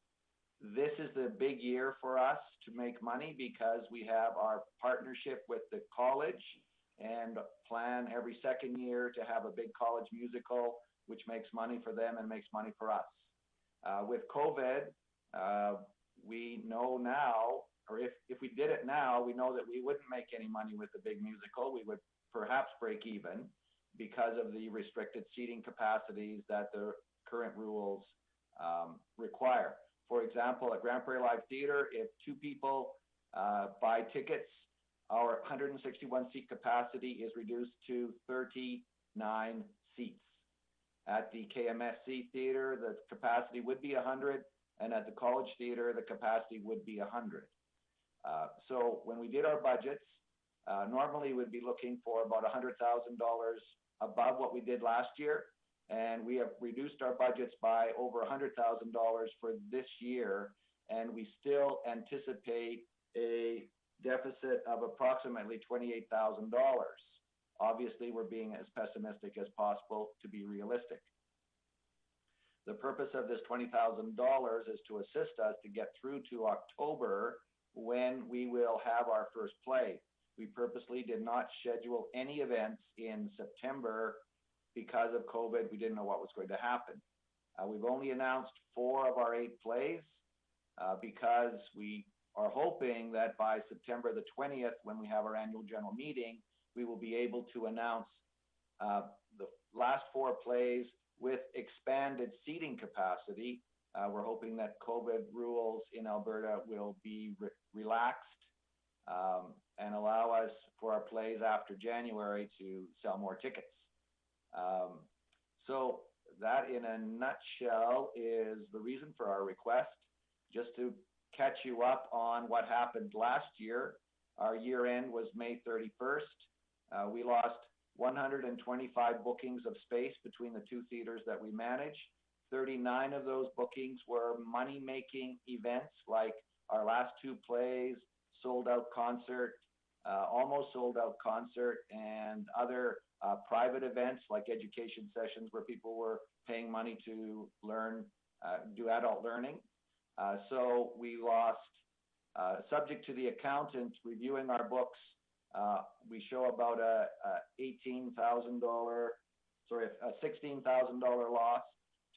this is the big year for us to make money because we have our partnership with the college and plan every second year to have a big college musical, which makes money for them and makes money for us. With COVID, we know now, or if we did it now, we know that we wouldn't make any money with the big musical. We would perhaps break even because of the restricted seating capacities that the current rules require. For example, at Grande Prairie Live Theatre, if 2 people buy tickets, our 161 seat capacity is reduced to 39 seats. At the KMSC Theatre, the capacity would be 100, and at the College Theatre, the capacity would be 100. So when we did our budgets, normally we'd be looking for about $100,000 above what we did last year, and we have reduced our budgets by over $100,000 for this year, and we still anticipate a deficit of approximately $28,000. Obviously, we're being as pessimistic as possible to be realistic. The purpose of this $20,000 is to assist us to get through to October, when we will have our first play. We purposely did not schedule any events in September because of COVID. We didn't know what was going to happen. We've only announced 4 of our 8 plays because we are hoping that by September the 20th, when we have our annual general meeting, we will be able to announce the last 4 plays with expanded seating capacity. We're hoping that COVID rules in Alberta will be relaxed and allow us for our plays after January to sell more tickets. So that in a nutshell is the reason for our request. Just to catch you up on what happened last year, our year end was May 31st. We lost 125 bookings of space between the 2 theaters that we manage. 39 of those bookings were money-making events, like our last 2 plays, sold-out concert, almost sold-out concert, and other private events like education sessions where people were paying money to learn, do adult learning. So we lost, subject to the accountant reviewing our books, we show about a $16,000 loss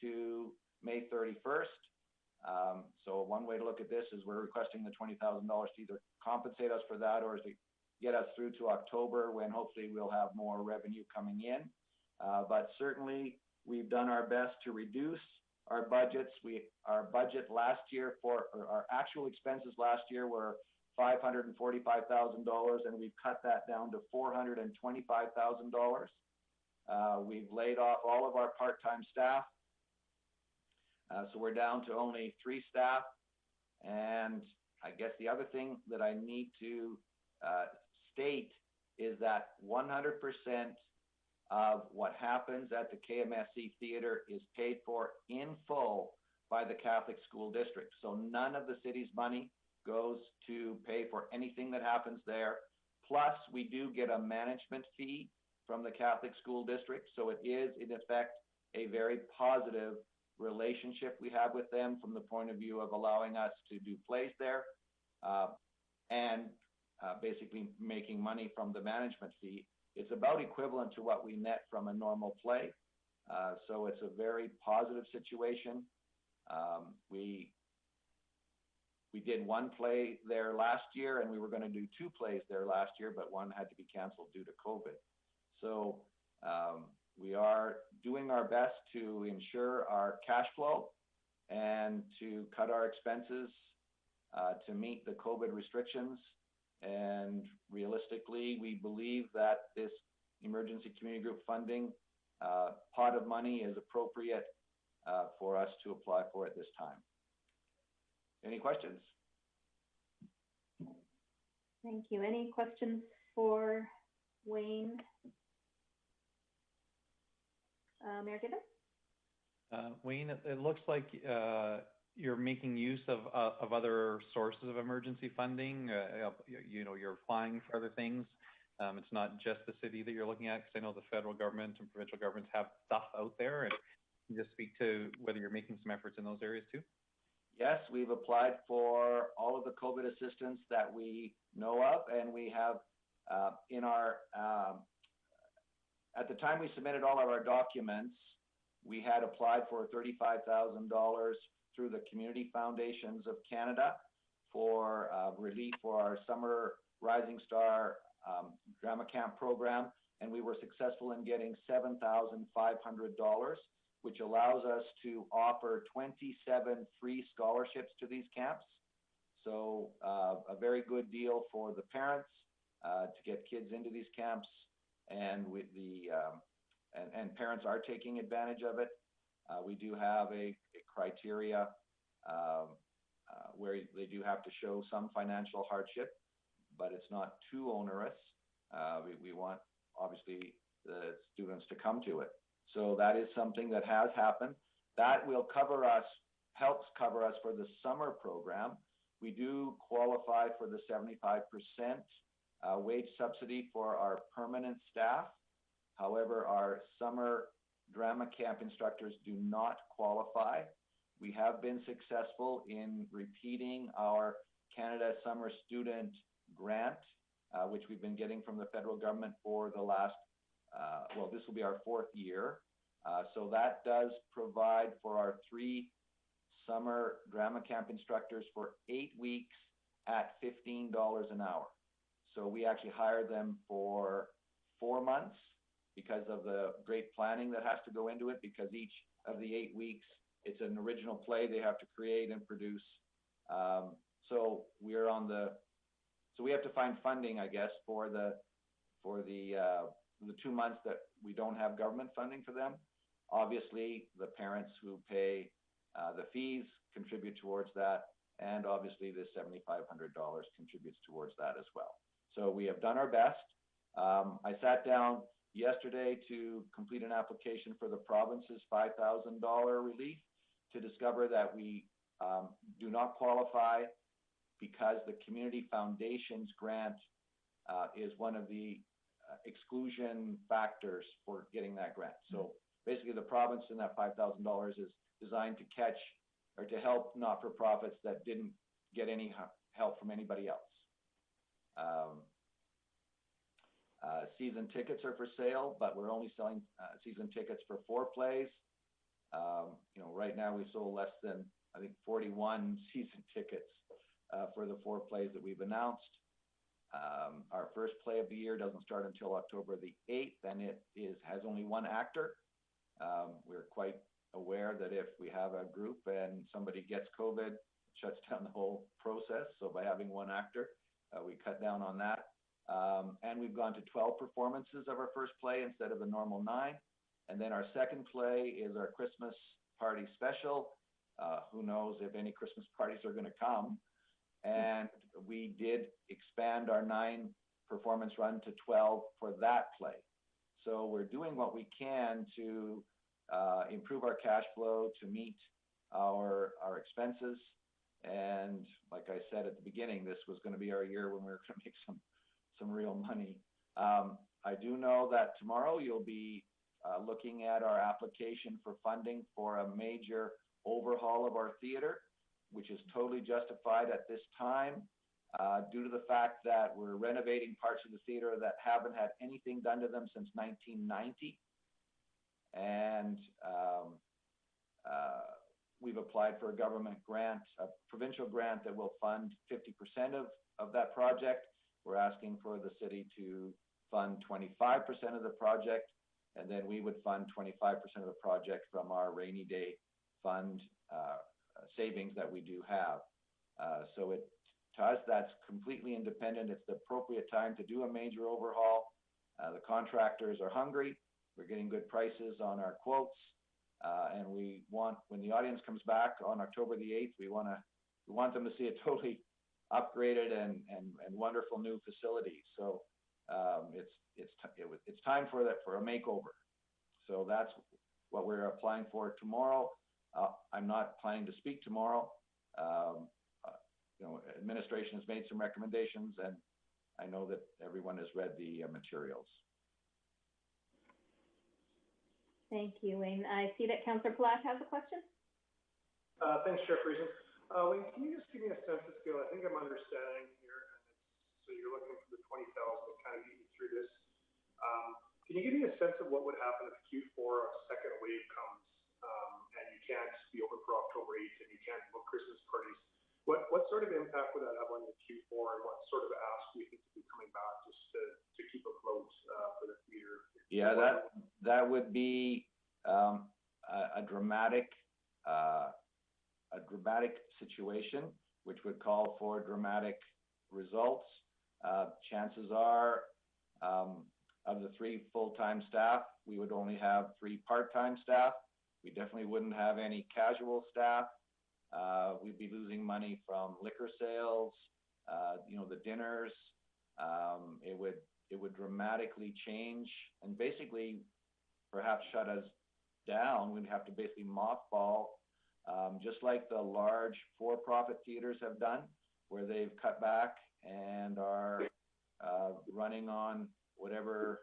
to May 31st. So one way to look at this is we're requesting the $20,000 to either compensate us for that or to get us through to October, when hopefully we'll have more revenue coming in. But certainly we've done our best to reduce our budgets. Our budget last year our actual expenses last year were $545,000, and we've cut that down to $425,000. We've laid off all of our part-time staff. So we're down to only 3 staff. And I guess the other thing that I need to state is that 100% of what happens at the KMSC Theater is paid for in full by the Catholic School District. So none of the city's money goes to pay for anything that happens there. Plus, we do get a management fee from the Catholic School District. So it is, in effect, a very positive relationship we have with them from the point of view of allowing us to do plays there and basically making money from the management fee. It's about equivalent to what we net from a normal play. So it's a very positive situation. We did one play there last year, and we were going to do 2 plays there last year, but one had to be canceled due to COVID. So we are doing our best to ensure our cash flow and to cut our expenses to meet the COVID restrictions. And realistically, we believe that this emergency community group funding pot of money is appropriate for us to apply for at this time. Any questions? Thank you. Any questions for Wayne? Mayor Gibbons? Wayne, it looks like you're making use of other sources of emergency funding. You know, you're applying for other things. It's not just the city that you're looking at, because I know the federal government and provincial governments have stuff out there. And can you just speak to whether you're making some efforts in those areas too? Yes, we've applied for all of the COVID assistance that we know of, and we have in our, at the time we submitted all of our documents, we had applied for $35,000 through the Community Foundations of Canada for relief for our Summer Rising Star Drama Camp program, and we were successful in getting $7,500, which allows us to offer 27 free scholarships to these camps. So a very good deal for the parents to get kids into these camps, and with the and parents are taking advantage of it. We do have a criteria where they do have to show some financial hardship, but it's not too onerous. We want, obviously, the students to come to it. So that is something that has happened. That will cover us, helps cover us for the summer program. We do qualify for the 75% wage subsidy for our permanent staff. However, our summer drama camp instructors do not qualify. We have been successful in repeating our Canada Summer Student Grant, which we've been getting from the federal government for the last, well, this will be our 4th year. So that does provide for our 3 summer drama camp instructors for 8 weeks at $15 an hour. So we actually hire them for 4 months because of the great planning that has to go into it, because each of the 8 weeks, it's an original play they have to create and produce. So we're on the, so we have to find funding, I guess, for the 2 months that we don't have government funding for them. Obviously, the parents who pay the fees contribute towards that, and obviously the $7,500 contributes towards that as well. So we have done our best. I sat down yesterday to complete an application for the province's $5,000 relief to discover that we do not qualify because the Community Foundations grant is one of the exclusion factors for getting that grant. So basically the province in that $5,000 is designed to catch or to help not-for-profits that didn't get any help from anybody else. Season tickets are for sale, but we're only selling season tickets for 4 plays. You know, right now we've sold less than, I think, 41 season tickets for the 4 plays that we've announced. Our first play of the year doesn't start until October the 8th, and it has only 1 actor. We're quite aware that if we have a group and somebody gets COVID, it shuts down the whole process. So by having 1 actor, we cut down on that. And we've gone to 12 performances of our first play instead of the normal 9. And then our second play is our Christmas party special. Who knows if any Christmas parties are going to come. And we did expand our 9 performance run to 12 for that play. So we're doing what we can to improve our cash flow to meet our expenses. And like I said at the beginning, this was going to be our year when we were going to make some real money. I do know that tomorrow you'll be looking at our application for funding for a major overhaul of our theater, which is totally justified at this time due to the fact that we're renovating parts of the theater that haven't had anything done to them since 1990. And we've applied for a government grant, a provincial grant that will fund 50% of that project. We're asking for the city to fund 25% of the project, and then we would fund 25% of the project from our rainy day fund savings that we do have. So to us, that's completely independent. It's the appropriate time to do a major overhaul. The contractors are hungry. We're getting good prices on our quotes. And we want, when the audience comes back on October the 8th, we want them to see a totally upgraded and wonderful new facility. So it's time for a makeover. So that's what we're applying for tomorrow. I'm not planning to speak tomorrow. Administration has made some recommendations, and I know that everyone has read the materials. Thank you, Wayne. I see that Councillor Platt has a question. Thanks, Chair Friesen. Wayne, can you just give me a sense of scale? I think I'm understanding here, and so you're looking for the 20,000 to kind of get you through this. Can you give me a sense of what would happen if Q4 a second wave comes and you can't be open for October 8th and you can't book Christmas parties? What sort of impact would that have on your Q4, and what sort of ask do you think to be coming back just to keep afloat for the theater? Yeah, that would be a dramatic situation, which would call for dramatic results. Chances are, of the 3 full-time staff, we would only have 3 part-time staff. We definitely wouldn't have any casual staff. We'd be losing money from liquor sales, the dinners. It would dramatically change and basically perhaps shut us down. We'd have to basically mothball, just like the large for-profit theaters have done, where they've cut back and are running on whatever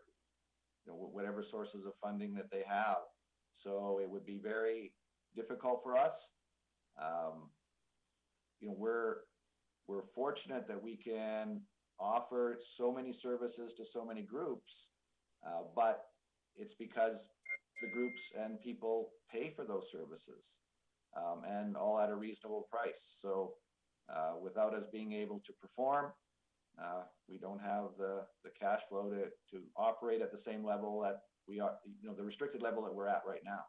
sources of funding that they have. So it would be very difficult for us. We're fortunate that we can offer so many services to so many groups, but it's because the groups and people pay for those services, and all at a reasonable price. So without us being able to perform, we don't have the cash flow to operate at the same level that we are, the restricted level that we're at right now.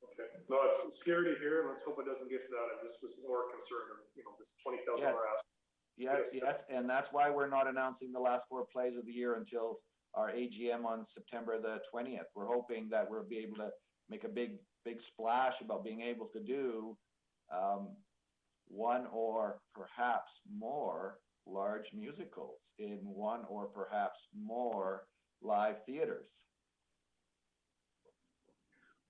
Okay. No, it's scary to hear, and let's hope it doesn't get to that. I just was more concerned of, this 20,000 we're asking. Yes, and that's why we're not announcing the last 4 plays of the year until our AGM on September the 20th. We're hoping that we'll be able to make a big splash about being able to do 1 or perhaps more large musicals in 1 or perhaps more live theaters.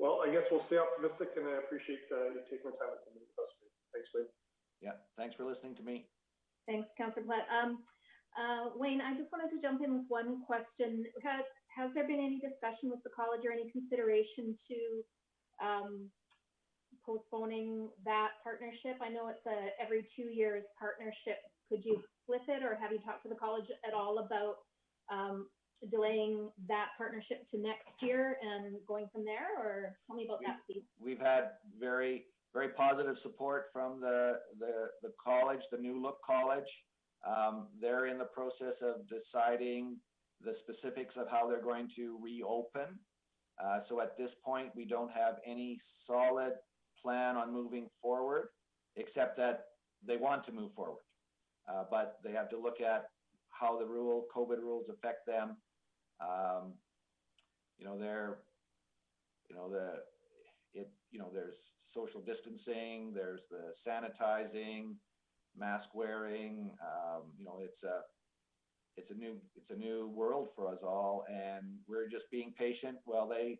Well, I guess we'll stay optimistic, and I appreciate you taking the time to meet with us. Thanks, Wayne. Yeah, thanks for listening to me. Thanks, Councillor Platt. Wayne, I just wanted to jump in with one question. Has there been any discussion with the college or any consideration to postponing that partnership? I know it's a every 2 years partnership. Could you flip it, or have you talked to the college at all about delaying that partnership to next year and going from there? Or tell me about that, please. We've had very, very positive support from the college, the New Look College. They're in the process of deciding the specifics of how they're going to reopen. So at this point, we don't have any solid plan on moving forward, except that they want to move forward. But they have to look at how the COVID rules affect them. There's social distancing, there's the sanitizing, mask wearing. it's a new world for us all, and we're just being patient while they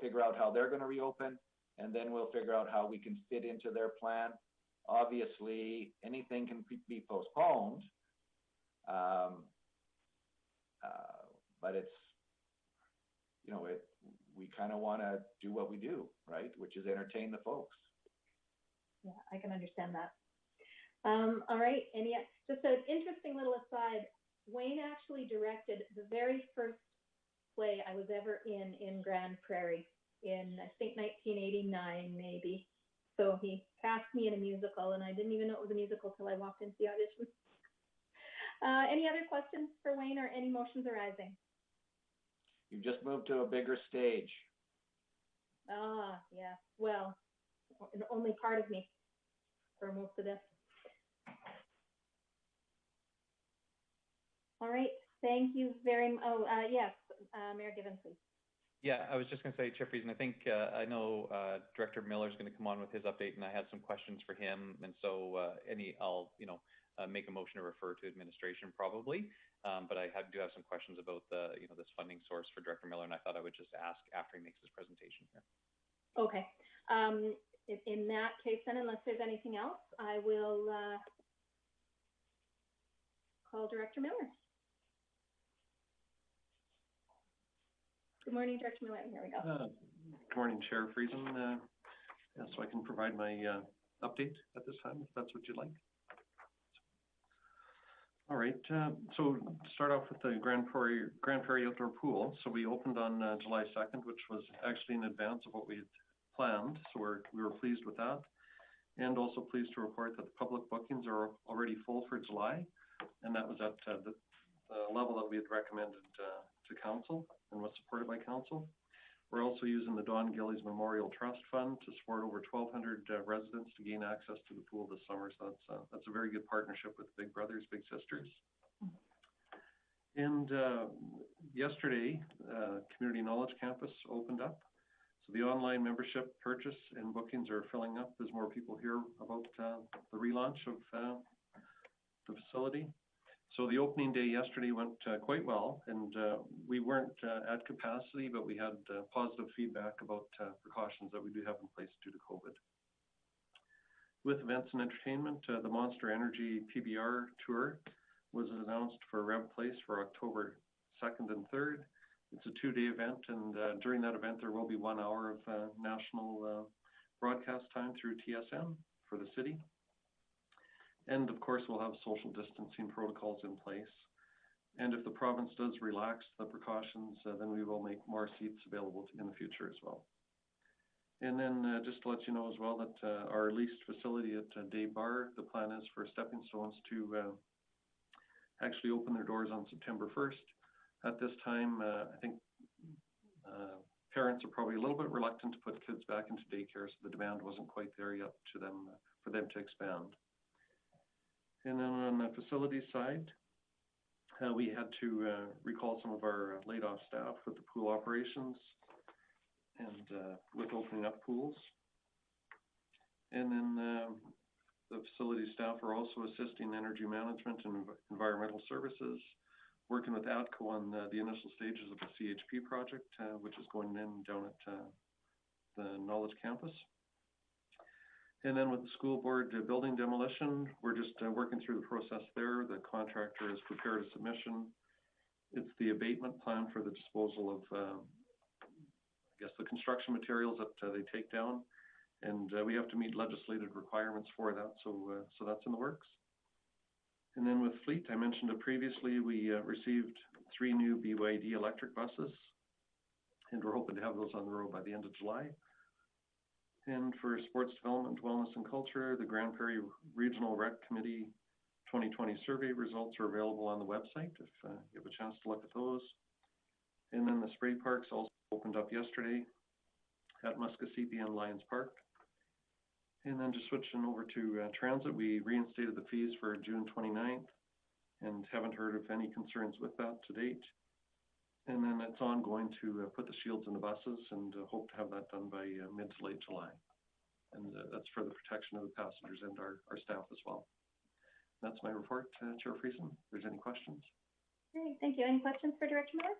figure out how they're going to reopen, and then we'll figure out how we can fit into their plan. Obviously, anything can be postponed, but it's, we kind of want to do what we do, right? Which is entertain the folks. Yeah, I can understand that. All right, just an interesting little aside, Wayne actually directed the very first play I was ever in Grande Prairie in, I think, 1989, maybe. So he cast me in a musical, and I didn't even know it was a musical till I walked into the audition. Any other questions for Wayne or any motions arising? You just moved to a bigger stage. Ah, yeah. Well, only part of me for most of this. All right. Thank you very much. Oh, yes. Mayor Gibbons, please. Yeah, I was just going to say, Chair Friesen, I think I know Director Miller is going to come on with his update, and I had some questions for him, and so I'll make a motion to refer to administration probably, but I do have some questions about the this funding source for Director Miller, and I thought I would just ask after he makes his presentation here. Okay. In that case, then, unless there's anything else, I will call Director Miller. Good morning, Director Miller. Here we go. Good morning, Chair Friesen. So I can provide my update at this time, if that's what you'd like. All right. So to start off with the Grande Prairie Outdoor Pool. So we opened on July 2nd, which was actually in advance of what we had planned. So we were pleased with that, and also pleased to report that the public bookings are already full for July, and that was at the level that we had recommended to Council and was supported by Council. We're also using the Don Gillies Memorial Trust Fund to support over 1,200 residents to gain access to the pool this summer. So that's a very good partnership with Big Brothers Big Sisters. And yesterday, Community Knowledge Campus opened up. So the online membership purchase and bookings are filling up as more people hear about the relaunch of the facility. So the opening day yesterday went quite well, and we weren't at capacity, but we had positive feedback about precautions that we do have in place due to COVID. With events and entertainment, the Monster Energy PBR tour was announced for Rev Place for October 2nd and 3rd. It's a 2-day event, and during that event, there will be 1 hour of national broadcast time through TSN for the city. And of course, we'll have social distancing protocols in place. And if the province does relax the precautions, then we will make more seats available in the future as well. And then just to let you know as well that our leased facility at Day Bar, the plan is for Stepping Stones to actually open their doors on September 1st. At this time, I think parents are probably a little bit reluctant to put kids back into daycare, so the demand wasn't quite there yet to them for them to expand. And then on the facility side, we had to recall some of our laid off staff with the pool operations and with opening up pools. And then the facility staff are also assisting energy management and environmental services, working with ATCO on the initial stages of the CHP project, which is going in down at the Knowledge Campus. And then with the school board building demolition, we're just working through the process there. The contractor has prepared a submission. It's the abatement plan for the disposal of, I guess, the construction materials that they take down. And we have to meet legislative requirements for that. So that's in the works. And then with fleet, I mentioned it previously, we received 3 new BYD electric buses, and we're hoping to have those on the road by the end of July. And for sports development, wellness, and culture, the Grande Prairie Regional Rec Committee 2020 survey results are available on the website if you have a chance to look at those. And then the spray parks also opened up yesterday at Muskasepia and Lions Park. And then just switching over to transit, we reinstated the fees for June 29th and haven't heard of any concerns with that to date. And then it's ongoing to put the shields in the buses and hope to have that done by mid to late July. And that's for the protection of the passengers and our staff as well. That's my report, Chair Friesen. If there's any questions. Great, thank you. Any questions for Director Miller?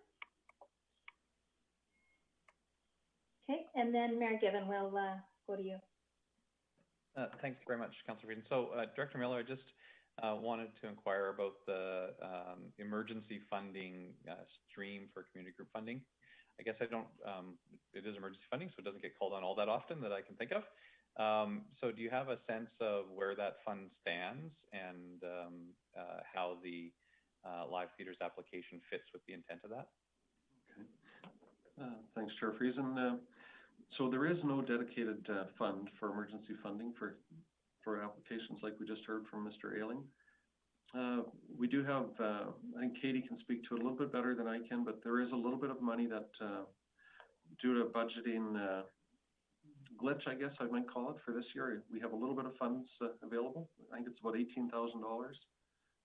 Okay, and then Mayor Given, we'll go to you. Thanks very much, Councillor Frieden. So, Director Miller, I just wanted to inquire about the emergency funding stream for community group funding. I guess I don't, it is emergency funding, so it doesn't get called on all that often that I can think of. So do you have a sense of where that fund stands and how the live theaters application fits with the intent of that? Okay. Thanks, Chair Friesen. So there is no dedicated fund for emergency funding for applications like we just heard from Mr. Ailing. We do have, I think Katie can speak to it a little bit better than I can, but there is a little bit of money that, due to budgeting glitch, I guess I might call it, for this year, we have a little bit of funds available. I think it's about $18,000,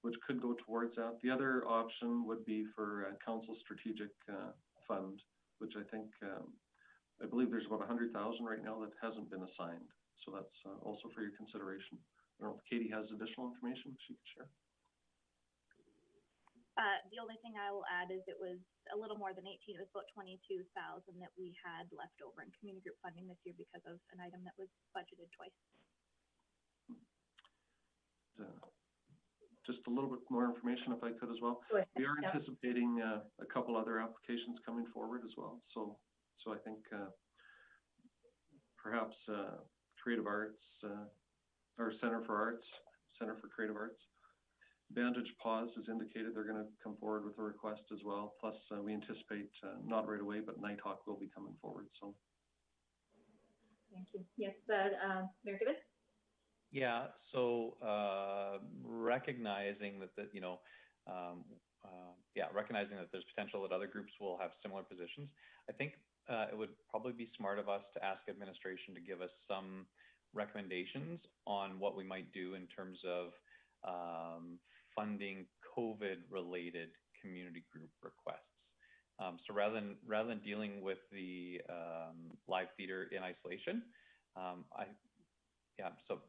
which could go towards that. The other option would be for Council Strategic Fund, which I think, I believe there's about 100,000 right now that hasn't been assigned. So that's also for your consideration. I don't know if Katie has additional information she could share. The only thing I will add is it was a little more than 18. It was about 22,000 that we had left over in community group funding this year because of an item that was budgeted twice. Just a little bit more information if I could as well. Sure. We are anticipating a couple other applications coming forward as well. So I think perhaps Creative Arts or Center for Creative Arts. Bandage Pause has indicated they're going to come forward with a request as well. Plus, we anticipate not right away, but Nighthawk will be coming forward. So, thank you. Yes, Mayor Gibbons? Yeah. So, recognizing that recognizing that there's potential that other groups will have similar positions, I think it would probably be smart of us to ask administration to give us some recommendations on what we might do in terms of funding COVID-related community group requests. So rather than dealing with the live theater in isolation, so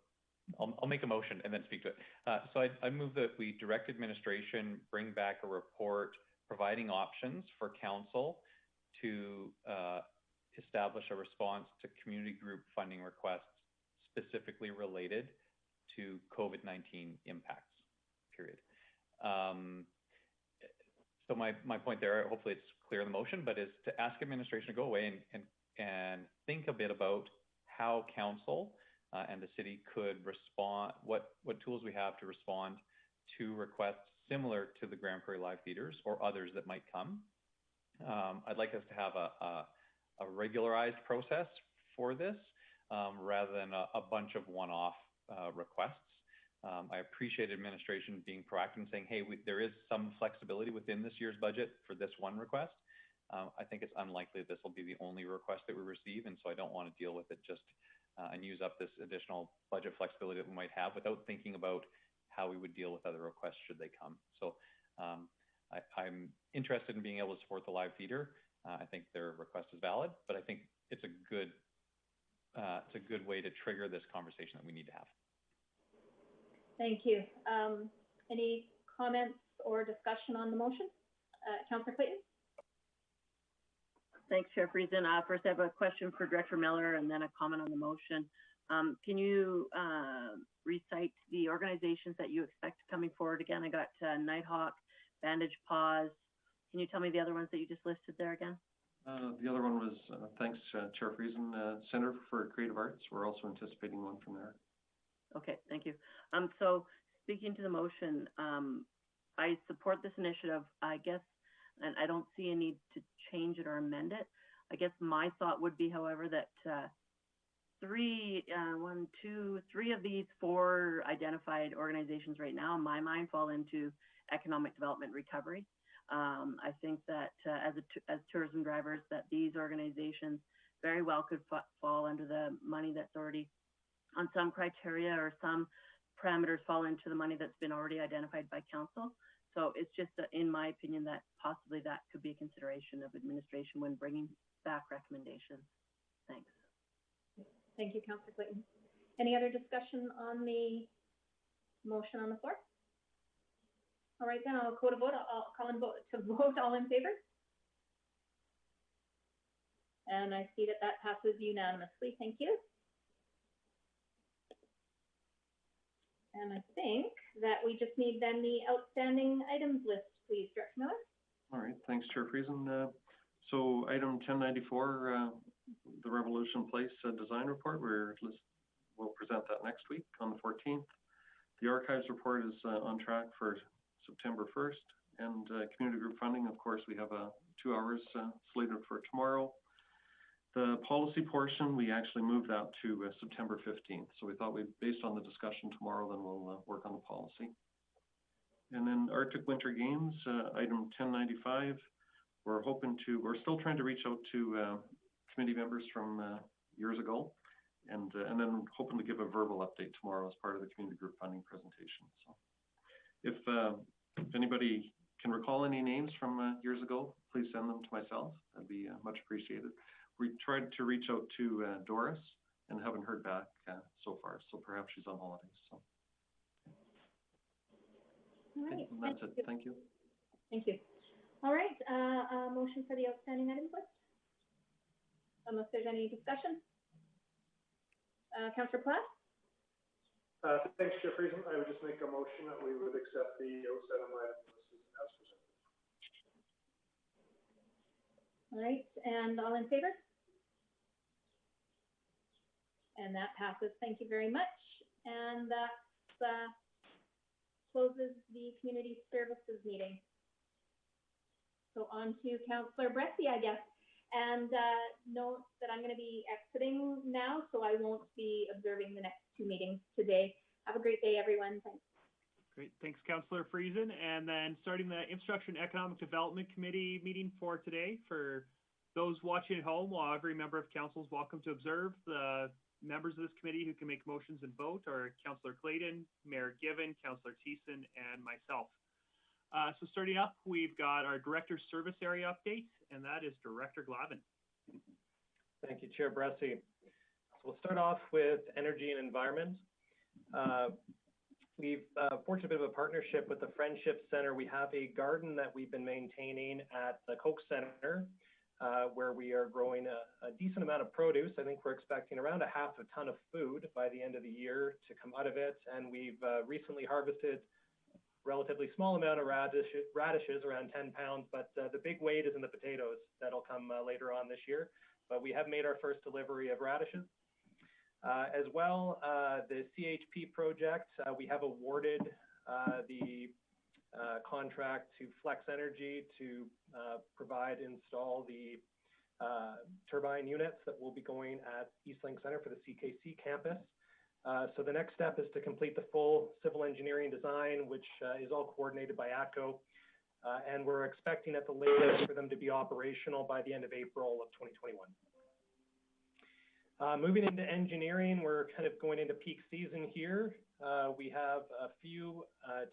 I'll make a motion and then speak to it. So I move that we direct administration bring back a report providing options for council to establish a response to community group funding requests specifically related to COVID-19 impacts. Period. So my point there, hopefully it's clear in the motion, but is to ask administration to go away and think a bit about how council and the city could respond, what tools we have to respond to requests similar to the Grande Prairie Live Theaters or others that might come. I'd like us to have a regularized process for this rather than a bunch of one-off requests. I appreciate administration being proactive and saying, hey, there is some flexibility within this year's budget for this one request. I think it's unlikely that this will be the only request that we receive, and so I don't want to deal with it just and use up this additional budget flexibility that we might have without thinking about how we would deal with other requests should they come. So I'm interested in being able to support the live theater. I think their request is valid, but I think it's a good way to trigger this conversation that we need to have. Thank you. Any comments or discussion on the motion? Councillor Clayton? Thanks, Chair Friesen. First, I have a question for Director Miller and then a comment on the motion. Can you recite the organizations that you expect coming forward again? I got Nighthawk, Bandage Pause. Can you tell me the other ones that you just listed there again? The other one was, thanks, Chair Friesen, Center for Creative Arts. We're also anticipating one from there. Okay, thank you. So speaking to the motion, I support this initiative, I guess, and I don't see a need to change it or amend it. I guess my thought would be, however, that three of these four identified organizations right now, in my mind, fall into economic development recovery. I think that as tourism drivers, that these organizations very well could fall under the money that's already on some criteria or some parameters fall into the money that's been already identified by council. So it's just, in my opinion, that possibly that could be a consideration of administration when bringing back recommendations. Thanks. Thank you, Councillor Clayton. Any other discussion on the motion on the floor? All right, then I'll call to vote. I'll call and vote to vote. All in favor? And I see that that passes unanimously. Thank you. And I think that we just need then the outstanding items list, please, Director Miller. All right, thanks, Chair Friesen. So item 1094, the Revolution Place design report, we'll present that next week on the 14th. The archives report is on track for September 1st, and community group funding, of course, we have 2 hours slated for tomorrow. The policy portion, we actually moved that to September 15th. So we thought based on the discussion tomorrow, then we'll work on the policy. And then Arctic Winter Games, item 1095, we're still trying to reach out to committee members from years ago, and then hoping to give a verbal update tomorrow as part of the community group funding presentation. So if anybody can recall any names from years ago, please send them to myself. That'd be much appreciated. We tried to reach out to Doris and haven't heard back so far, so perhaps she's on holidays. So. All right. That's it. Thank you. Thank you. All right. Motion for the outstanding items list. Unless there's any discussion. Councillor Platt? Thanks, Chair Friesen. I would just make a motion that we would accept the outstanding items list as presented. All right. And all in favor? And that passes. Thank you very much. And that closes the community services meeting. So on to Councillor Bressie, I guess. And note that I'm going to be exiting now, so I won't be observing the next 2 meetings today. Have a great day, everyone. Thanks. Great. Thanks, Councillor Friesen. And then starting the Infrastructure and Economic Development Committee meeting for today. For those watching at home, while every member of council is welcome to observe, the members of this committee who can make motions and vote are Councillor Clayton, Mayor Given, Councillor Thiessen, and myself. So starting up, we've got our Director Service Area update, and that is Director Glavin. Thank you, Chair Bressie. So we'll start off with energy and environment. We've forged a bit of a partnership with the Friendship Center. We have a garden that we've been maintaining at the Coke Center, where we are growing a decent amount of produce. I think we're expecting around a half a ton of food by the end of the year to come out of it. And we've recently harvested relatively small amount of radishes, around 10 pounds, but the big weight is in the potatoes. That'll come later on this year. But we have made our first delivery of radishes. As well, the CHP project, we have awarded the contract to Flex Energy to install the turbine units that will be going at Eastlink Center for the CKC campus. So the next step is to complete the full civil engineering design, which is all coordinated by ATCO. And we're expecting at the latest for them to be operational by the end of April of 2021. Moving into engineering, we're kind of going into peak season here. We have a few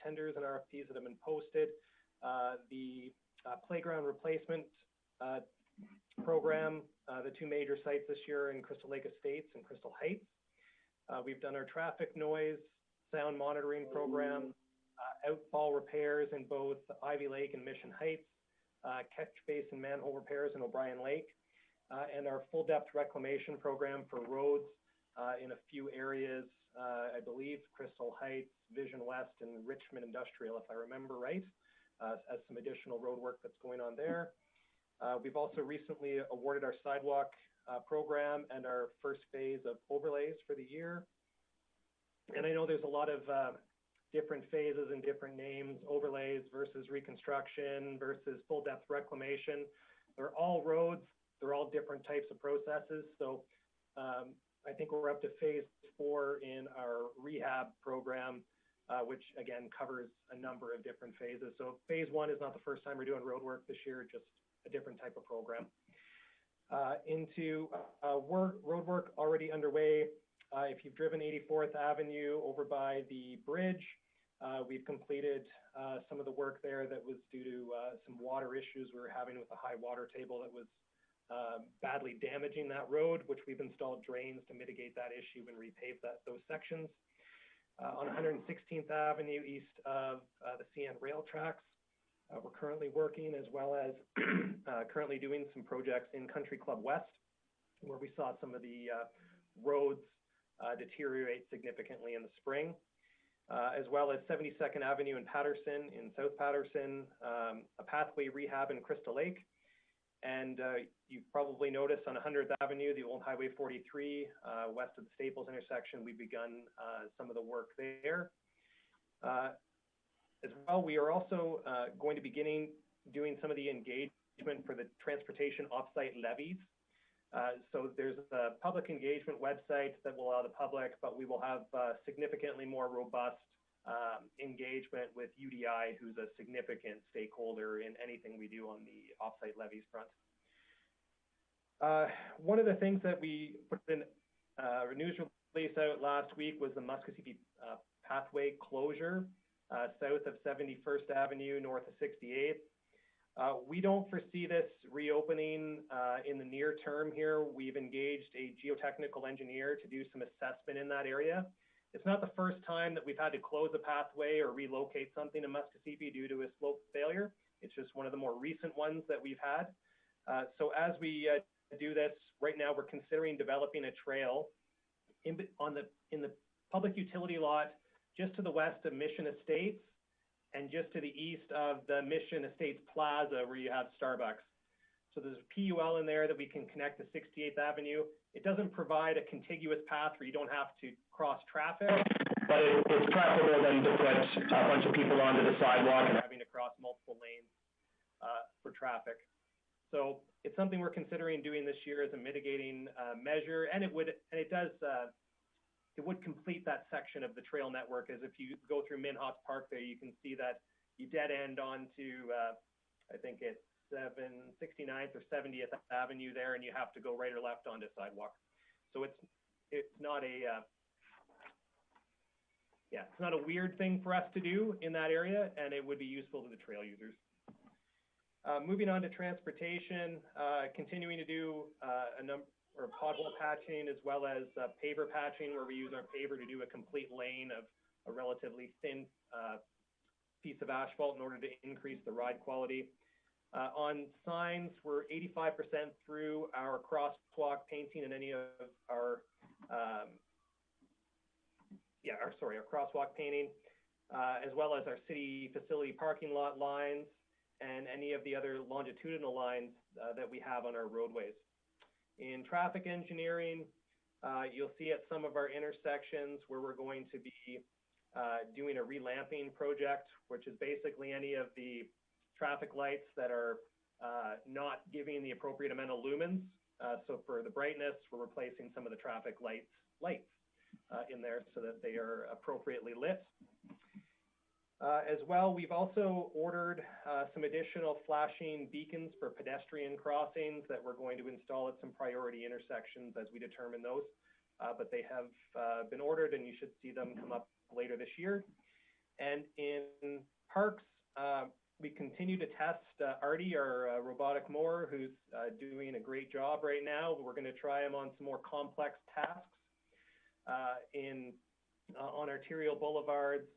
tenders and RFPs that have been posted. The playground replacement program, the 2 major sites this year in Crystal Lake Estates and Crystal Heights. We've done our traffic noise sound monitoring program, outfall repairs in both Ivy Lake and Mission Heights, catch basin manhole repairs in O'Brien Lake, and our full depth reclamation program for roads in a few areas, I believe Crystal Heights, Vision West, and Richmond Industrial, if I remember right, as some additional road work that's going on there. We've also recently awarded our sidewalk program and our first phase of overlays for the year. And I know there's a lot of different phases and different names, overlays versus reconstruction versus full depth reclamation. They're all roads, they're all different types of processes. So I think we're up to phase 4 in our rehab program, which again covers a number of different phases. So phase 1 is not the first time we're doing road work this year, just a different type of program. Into road work already underway. If you've driven 84th Avenue over by the bridge, we've completed some of the work there that was due to some water issues we were having with a high water table that was badly damaging that road, which we've installed drains to mitigate that issue and repave those sections. On 116th Avenue, east of the CN rail tracks, we're currently working, as well as currently doing some projects in Country Club West, where we saw some of the roads deteriorate significantly in the spring, as well as 72nd Avenue in Patterson, in South Patterson, a pathway rehab in Crystal Lake. And you've probably noticed on 100th Avenue, the old Highway 43, west of the Staples intersection, we've begun some of the work there. As well, we are also going to begin doing some of the engagement for the transportation offsite levies. So there's a public engagement website that will allow the public, but we will have significantly more robust engagement with UDI, who's a significant stakeholder in anything we do on the offsite levies front. One of the things that we put in a news release out last week was the Muskogee pathway closure south of 71st Avenue, north of 68th. We don't foresee this reopening in the near term here. We've engaged a geotechnical engineer to do some assessment in that area. It's not the first time that we've had to close a pathway or relocate something in Muskogee due to a slope failure. It's just one of the more recent ones that we've had. So as we do this, right now we're considering developing a trail in the public utility lot just to the west of Mission Estates, and just to the east of the Mission Estates Plaza where you have Starbucks. So there's a PUL in there that we can connect to 68th Avenue. It doesn't provide a contiguous path where you don't have to cross traffic, but it's preferable than to put a bunch of people onto the sidewalk and having to cross multiple lanes for traffic. So it's something we're considering doing this year as a mitigating measure, and it would complete that section of the trail network. As if you go through Minhas Park there, you can see that you dead end onto, I think it's 69th or 70th Avenue there, and you have to go right or left onto sidewalk. So it's not a, it's not a weird thing for us to do in that area, and it would be useful to the trail users. Moving on to transportation, continuing to do or pothole patching, as well as paver patching, where we use our paver to do a complete lane of a relatively thin piece of asphalt in order to increase the ride quality. On signs, we're 85% through our crosswalk painting and any of our, our crosswalk painting, as well as our city facility parking lot lines and any of the other longitudinal lines that we have on our roadways. In traffic engineering, you'll see at some of our intersections where we're going to be doing a relamping project, which is basically any of the traffic lights that are not giving the appropriate amount of lumens. So for the brightness, we're replacing some of the traffic lights in there so that they are appropriately lit. As well, we've also ordered some additional flashing beacons for pedestrian crossings that we're going to install at some priority intersections as we determine those. But they have been ordered, and you should see them come up later this year. And in parks, we continue to test Artie, our robotic mower, who's doing a great job right now. We're going to try him on some more complex tasks on arterial boulevards,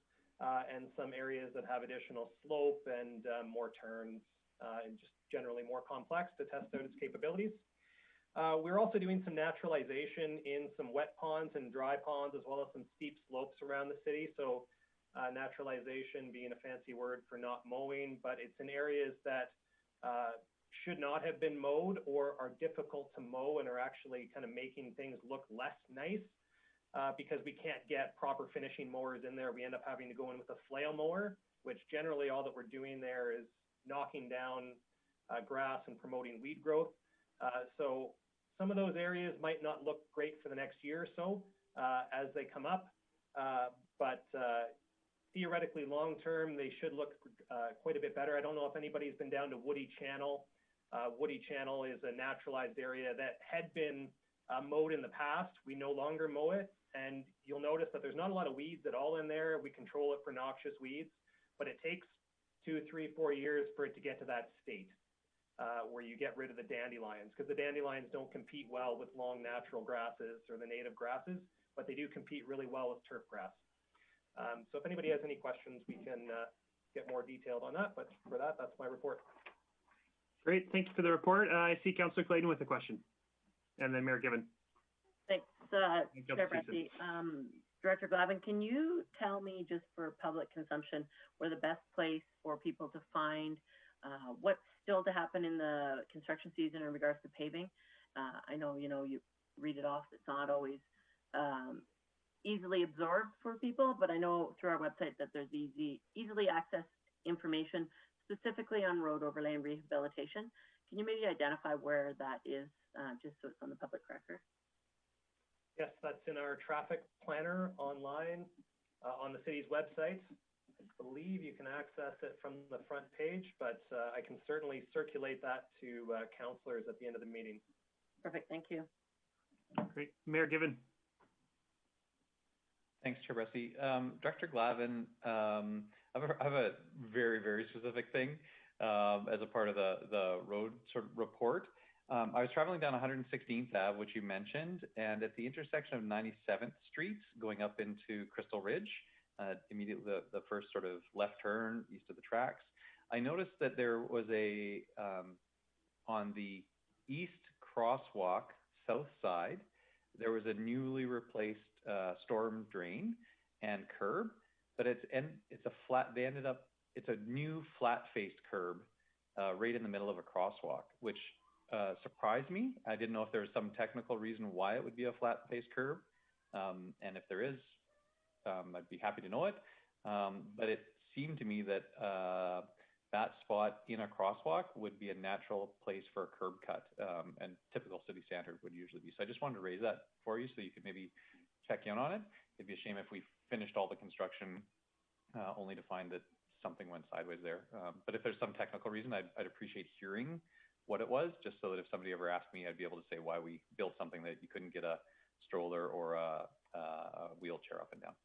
and some areas that have additional slope and more turns, and just generally more complex to test out its capabilities. We're also doing some naturalization in some wet ponds and dry ponds, as well as some steep slopes around the city. So naturalization being a fancy word for not mowing, but it's in areas that should not have been mowed or are difficult to mow and are actually kind of making things look less nice. Because we can't get proper finishing mowers in there. We end up having to go in with a flail mower, which generally all that we're doing there is knocking down grass and promoting weed growth. So some of those areas might not look great for the next year or so as they come up, but theoretically long term, they should look quite a bit better. I don't know if anybody's been down to Woody Channel. Woody Channel is a naturalized area that had been mowed in the past. We no longer mow it, and you'll notice that there's not a lot of weeds at all in there. We control it for noxious weeds, but it takes 2, 3, 4 years for it to get to that state where you get rid of the dandelions, because the dandelions don't compete well with long natural grasses or the native grasses, but they do compete really well with turf grass. So if anybody has any questions, we can get more detailed on that. But for that, that's my report. Great. Thank you for the report. I see Councillor Clayton with a question, and then Mayor Given. Thanks, Chair Bressie. Director Glavin, can you tell me, just for public consumption, where the best place for people to find what's still to happen in the construction season in regards to paving? I know, you read it off. It's not always easily absorbed for people, but I know through our website that there's easily accessed information specifically on road overlay and rehabilitation. Can you maybe identify where that is, just so it's on the public record? Yes, that's in our traffic planner online on the city's website. I believe you can access it from the front page, but I can certainly circulate that to councillors at the end of the meeting. Perfect, thank you. Great. Mayor Given. Thanks, Chair Bressie. Director Glavin, I have a very, very specific thing as a part of the road sort of report. I was traveling down 116th Ave, which you mentioned, and at the intersection of 97th Street, going up into Crystal Ridge, immediately the first sort of left turn east of the tracks, I noticed that there was on the east crosswalk, south side, there was a newly replaced storm drain and curb, but it's a new flat-faced curb right in the middle of a crosswalk, which surprised me. I didn't know if there was some technical reason why it would be a flat-faced curb, and if there is, I'd be happy to know it. But it seemed to me that that spot in a crosswalk would be a natural place for a curb cut, and typical city standard would usually be. So I just wanted to raise that for you so you could maybe check in on it. It'd be a shame if we finished all the construction only to find that something went sideways there. But if there's some technical reason, I'd appreciate hearing what it was, just so that if somebody ever asked me, I'd be able to say why we built something that you couldn't get a stroller or a wheelchair up and down.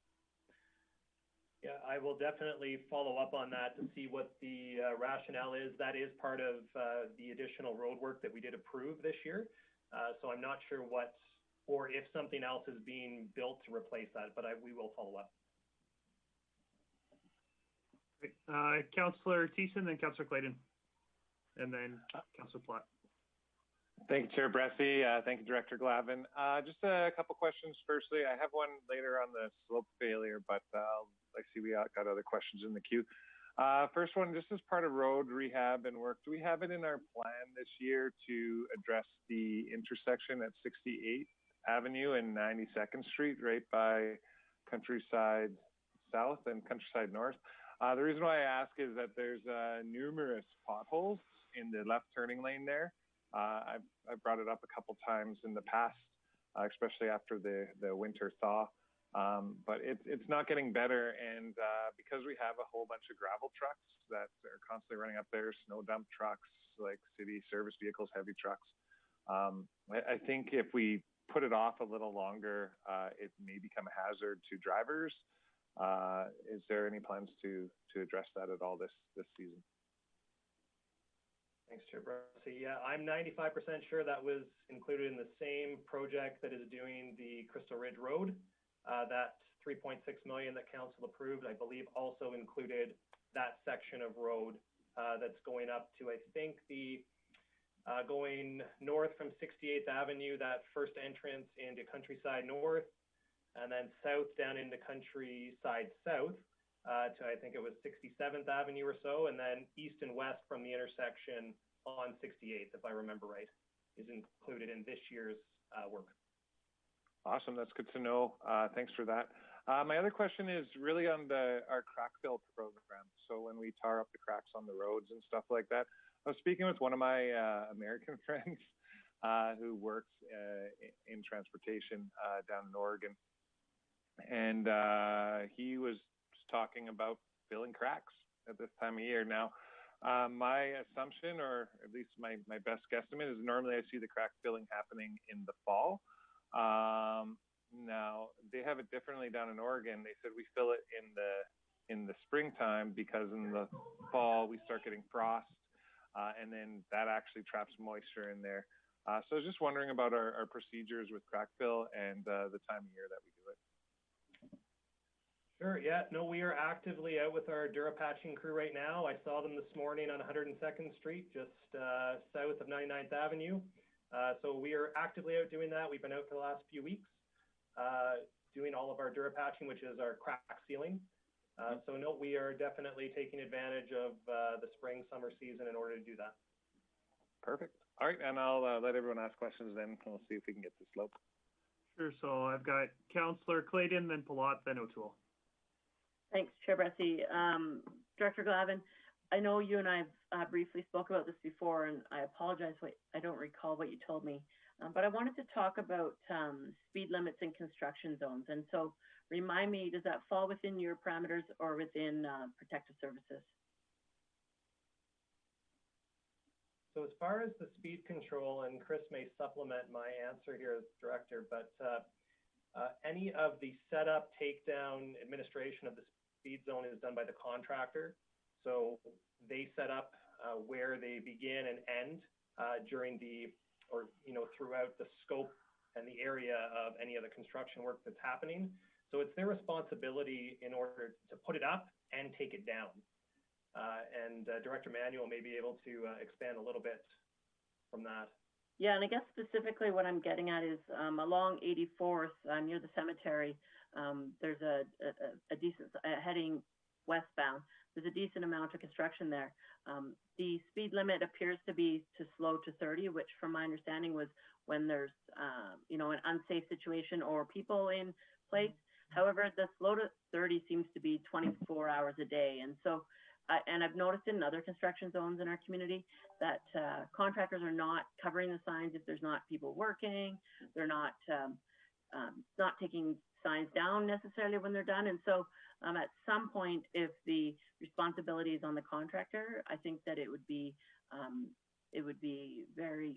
Yeah, I will definitely follow up on that to see what the rationale is. That is part of the additional road work that we did approve this year. So I'm not sure what, or if something else is being built to replace that, but we will follow up. Councillor Thiessen, then Councillor Clayton, and then Councillor Platt. Thank you, Chair Bressie. Thank you, Director Glavin. Just a couple questions. Firstly, I have one later on the slope failure, but I see we got other questions in the queue. First one, just as part of road rehab and work, do we have it in our plan this year to address the intersection at 68th Avenue and 92nd Street, right by Countryside South and Countryside North? The reason why I ask is that there's numerous potholes in the left turning lane there. I've brought it up a couple times in the past, especially after the winter thaw. But it's not getting better, and because we have a whole bunch of gravel trucks that are constantly running up there, snow dump trucks, like city service vehicles, heavy trucks, I think if we put it off a little longer, it may become a hazard to drivers. Is there any plans to address that at all this season? Thanks, Chair Bressie. Yeah, I'm 95% sure that was included in the same project that is doing the Crystal Ridge Road. That $3.6 million that council approved, I believe, also included that section of road that's going up to, I think, the going north from 68th Avenue, that first entrance into Countryside North, and then south down into Countryside South to, I think it was 67th Avenue or so, and then east and west from the intersection on 68th, if I remember right, is included in this year's work. Awesome, that's good to know. Thanks for that. My other question is really on our crack fill program. So when we tar up the cracks on the roads and stuff like that, I was speaking with one of my American friends who works in transportation down in Oregon. And he was talking about filling cracks at this time of year. Now, my assumption, or at least my best guesstimate, is normally I see the crack filling happening in the fall. Now they have it differently down in Oregon. They said we fill it in the springtime because in the fall we start getting frost, and then that actually traps moisture in there. So I was just wondering about our procedures with crack fill and the time of year that we do it. Sure, yeah. No, we are actively out with our Durapatching crew right now. I saw them this morning on 102nd Street, just south of 99th Avenue. So we are actively out doing that. We've been out for the last few weeks doing all of our Durapatching, which is our crack sealing. So no, we are definitely taking advantage of the spring, summer season in order to do that. Perfect. All right, and I'll let everyone ask questions then. We'll see if we can get the slope. Sure, so I've got Councillor Clayton, then Palat, then O'Toole. Thanks, Chair Bressie. Director Glavin, I know you and I briefly spoke about this before, and I apologize, I don't recall what you told me, but I wanted to talk about speed limits in construction zones. And so remind me, does that fall within your parameters or within protective services? So as far as the speed control, and Chris may supplement my answer here as director, but any of the setup, takedown, administration of the speed zone is done by the contractor. So they set up where they begin and end during throughout the scope and the area of any of the construction work that's happening. So it's their responsibility in order to put it up and take it down. And Director Manuel may be able to expand a little bit from that. Yeah, and I guess specifically what I'm getting at is along 84th near the cemetery, there's a decent, heading westbound, there's a decent amount of construction there. The speed limit appears to be to slow to 30, which from my understanding was when there's, an unsafe situation or people in place. However, the slow to 30 seems to be 24 hours a day. And so, and I've noticed in other construction zones in our community that contractors are not covering the signs if there's not people working. They're not taking signs down necessarily when they're done. And so at some point, if the responsibility is on the contractor, I think that it would be very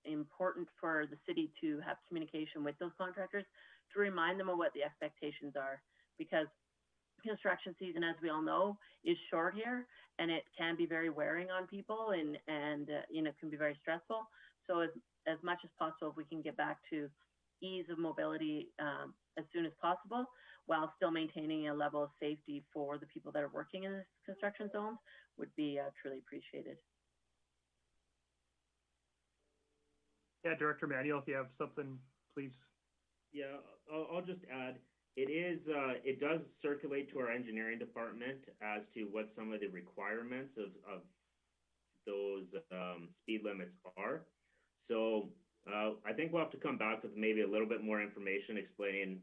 important for the city to have communication with those contractors to remind them of what the expectations are, because construction season, as we all know, is short here, and it can be very wearing on people, and it can be very stressful. So as much as possible, if we can get back to ease of mobility as soon as possible, while still maintaining a level of safety for the people that are working in the construction zones, would be truly appreciated. Yeah, Director Manuel, if you have something, please. Yeah, I'll just add, it does circulate to our engineering department as to what some of the requirements of those speed limits are. So I think we'll have to come back with maybe a little bit more information explaining.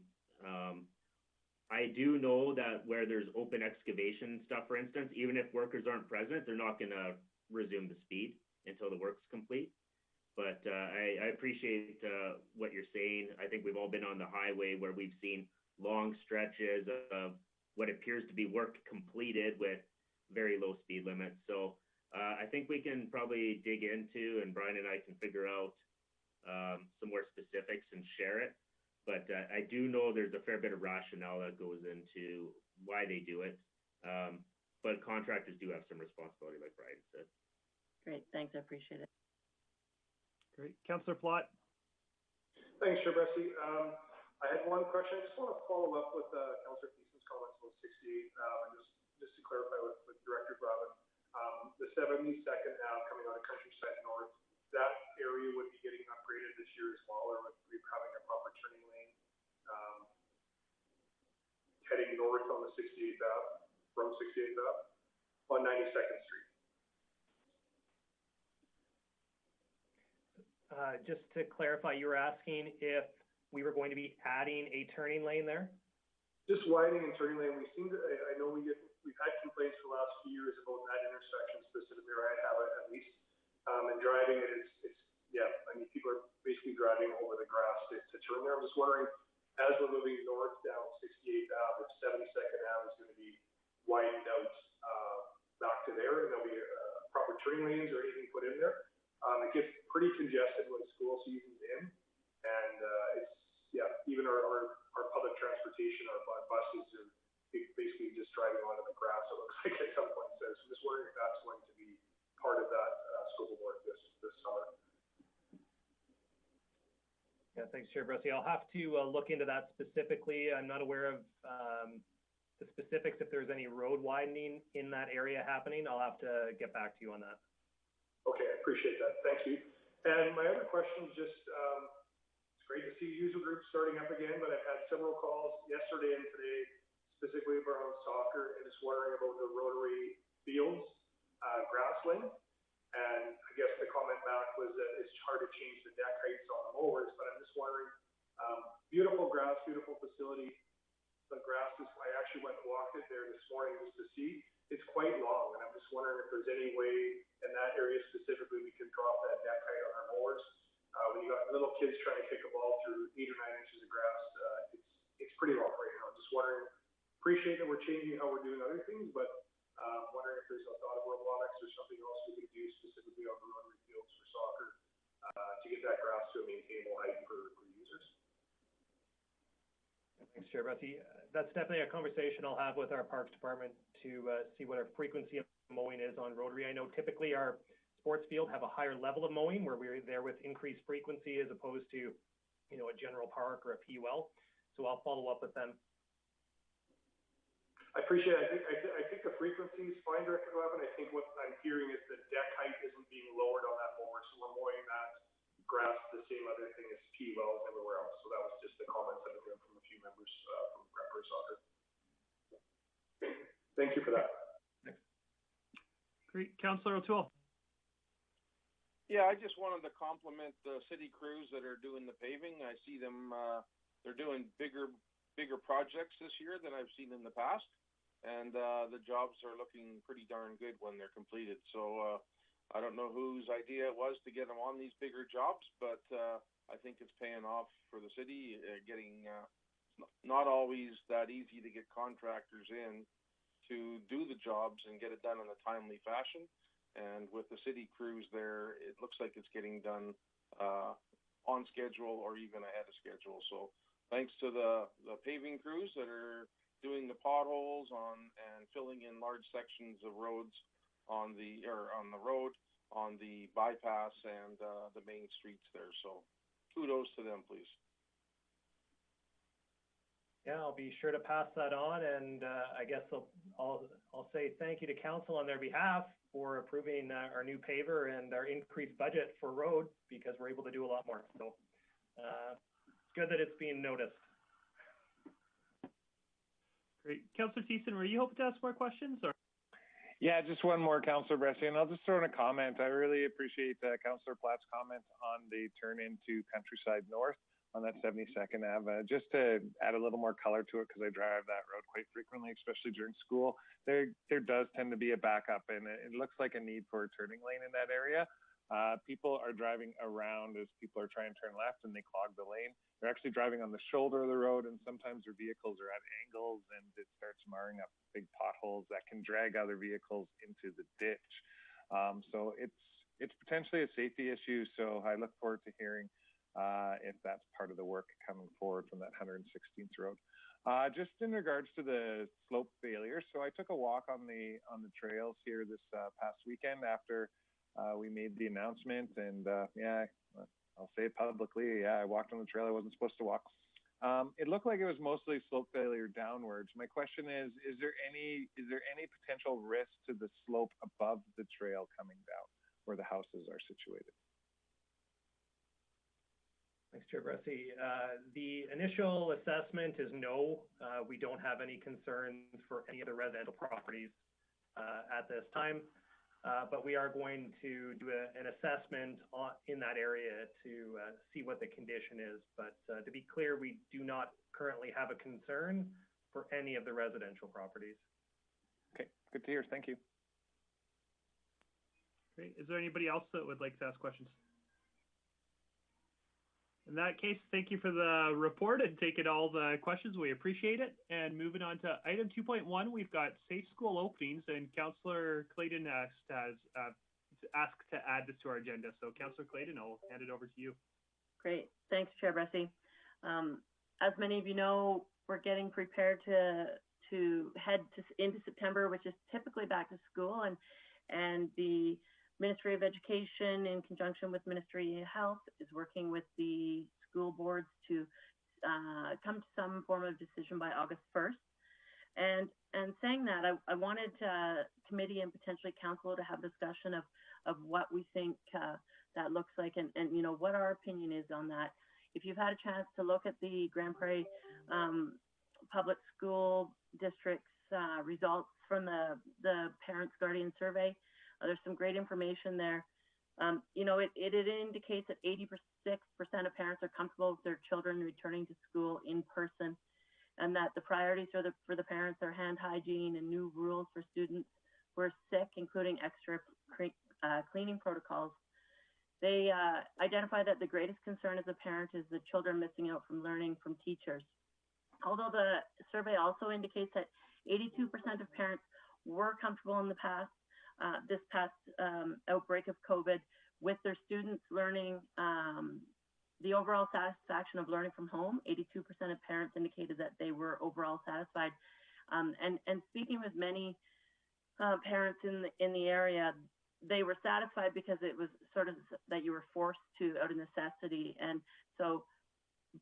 I do know that where there's open excavation stuff, for instance, even if workers aren't present, they're not going to resume the speed until the work's complete. But I appreciate what you're saying. I think we've all been on the highway where we've seen long stretches of what appears to be work completed with very low speed limits. So I think we can probably dig into, and Brian and I can figure out some more specifics and share it. But I do know there's a fair bit of rationale that goes into why they do it. But contractors do have some responsibility, like Brian said. Great, thanks, I appreciate it. Great. Councillor Plott. Thanks, Chair Bressie. I had one question. I just want to follow up with Councillor Thiesen's comments about 68, and just to clarify with Director Glavin. The 72nd Ave coming out of Countryside North, that area would be getting upgraded this year as well, or would we be having a proper turning lane heading north on the 68th Ave, from 68th Ave on 92nd Street? Just to clarify, you were asking if we were going to be adding a turning lane there? Just widening and turning lane. I know we've had complaints for the last few years about that intersection specifically, or I have it at least. And driving it, people are basically driving over the grass to turn there. I'm just wondering, as we're moving north down 68th Ave, if 72nd Ave is going to be widened out back to there, and there'll be proper turning lanes or anything put in there. It gets pretty congested when school season's in, and even our public transportation, our buses are basically just driving onto the grass, it looks like at some point. So I'm just wondering if that's going to be part of that scope of work this summer. Yeah, thanks, Chair Bressie. I'll have to look into that specifically. I'm not aware of the specifics, if there's any road widening in that area happening, I'll have to get back to you on that. Okay, I appreciate that. Thank you. And my other question is just, it's great to see user groups starting up again, but I've had several calls yesterday and today, specifically around soccer, and just wondering about the Rotary Fields grassland. And I guess the comment back was that it's hard to change the deck heights on the mowers, but I'm just wondering, beautiful grass, beautiful facility. The grass is, I actually went and walked it there this morning just to see. It's quite long, and I'm just wondering if there's any way in that area specifically we could drop that deck height on our mowers. When you got little kids trying to kick a ball through 8 or 9 inches of grass, it's pretty long right now. Just wondering, appreciate that we're changing how we're doing other things, but wondering if there's a thought of robotics or something else we could do specifically on the Rotary Fields for soccer to get that grass to a maintainable height for users. Thanks, Chair Bessie. That's definitely a conversation I'll have with our Parks Department to see what our frequency of mowing is on Rotary. I know typically our sports field have a higher level of mowing where we're there with increased frequency as opposed to, you know, a general park or a P well. So I'll follow up with them. I appreciate it. I think the frequency is fine, Director Glavin. I think what I'm hearing is the deck height isn't being lowered on that mower, so we're mowing that grass the same other thing as P wells everywhere else. So that was just the comments I've heard from a few members from Grande Prairie Soccer. Thank you for that. Great. Councillor O'Toole. Yeah, I just wanted to compliment the city crews that are doing the paving. I see them, they're doing bigger projects this year than I've seen in the past. And the jobs are looking pretty darn good when they're completed. So I don't know whose idea it was to get them on these bigger jobs, but I think it's paying off for the city, getting not always that easy to get contractors in to do the jobs and get it done in a timely fashion. And with the city crews there, it looks like it's getting done on schedule or even ahead of schedule. So thanks to the paving crews that are doing the potholes and filling in large sections of roads on the road, on the bypass and the main streets there. So kudos to them, please. Yeah, I'll be sure to pass that on, and I guess I'll say thank you to council on their behalf for approving our new paver and our increased budget for road, because we're able to do a lot more. So it's good that it's being noticed. Great. Councillor Thiessen, were you hoping to ask more questions? Or? Yeah, just one more, Councillor Bressie, and I'll just throw in a comment. I really appreciate Councillor Platt's comment on the turn into Countryside North on that 72nd Ave. Just to add a little more color to it, because I drive that road quite frequently, especially during school, there does tend to be a backup, and it looks like a need for a turning lane in that area. People are driving around as people are trying to turn left and they clog the lane. They're actually driving on the shoulder of the road, and sometimes their vehicles are at angles and it starts marring up big potholes that can drag other vehicles into the ditch. So it's potentially a safety issue. So I look forward to hearing if that's part of the work coming forward from that 116th road. Just in regards to the slope failure, so I took a walk on the trails here this past weekend after we made the announcement, and yeah, I'll say it publicly. Yeah, I walked on the trail I wasn't supposed to walk. It looked like it was mostly slope failure downwards. My question is there any potential risk to the slope above the trail coming down where the houses are situated? Thanks, Chair Bressie. The initial assessment is no. We don't have any concerns for any of the residential properties at this time. But we are going to do an assessment in that area to see what the condition is. But to be clear, we do not currently have a concern for any of the residential properties. Okay, good to hear. Thank you. Great. Is there anybody else that would like to ask questions? In that case, thank you for the report and taking all the questions. We appreciate it. And moving on to item 2.1, we've got safe school openings, and Councillor Clayton has asked to add this to our agenda. So Councillor Clayton, I'll hand it over to you. Great. Thanks, Chair Bressie. As many of you know, we're getting prepared to head into September, which is typically back to school, and the Ministry of Education, in conjunction with Ministry of Health, is working with the school boards to come to some form of decision by August 1st. And saying that, I wanted committee and potentially council to have discussion of what we think that looks like, and you know what our opinion is on that. If you've had a chance to look at the Grande Prairie Public School District's results from the Parents Guardian Survey, there's some great information there. You know, it indicates that 86% of parents are comfortable with their children returning to school in person, and that the priorities for the parents are hand hygiene and new rules for students who are sick, including extra cleaning protocols. They identify that the greatest concern as a parent is the children missing out from learning from teachers. Although the survey also indicates that 82% of parents were comfortable in the past, this past outbreak of COVID, with their students learning, the overall satisfaction of learning from home. 82% of parents indicated that they were overall satisfied. And speaking with many parents in the area, they were satisfied because it was sort of that you were forced to out of necessity. And so,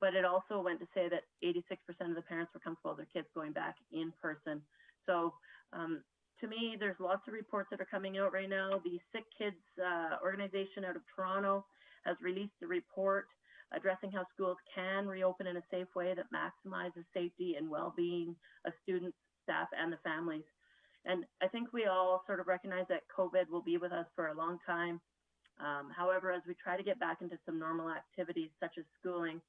but it also went to say that 86% of the parents were comfortable with their kids going back in person. So to me, there's lots of reports that are coming out right now. The Sick Kids organization out of Toronto has released a report addressing how schools can reopen in a safe way that maximizes safety and well-being of students, staff, and the families. And I think we all sort of recognize that COVID will be with us for a long time. However, as we try to get back into some normal activities such as schooling,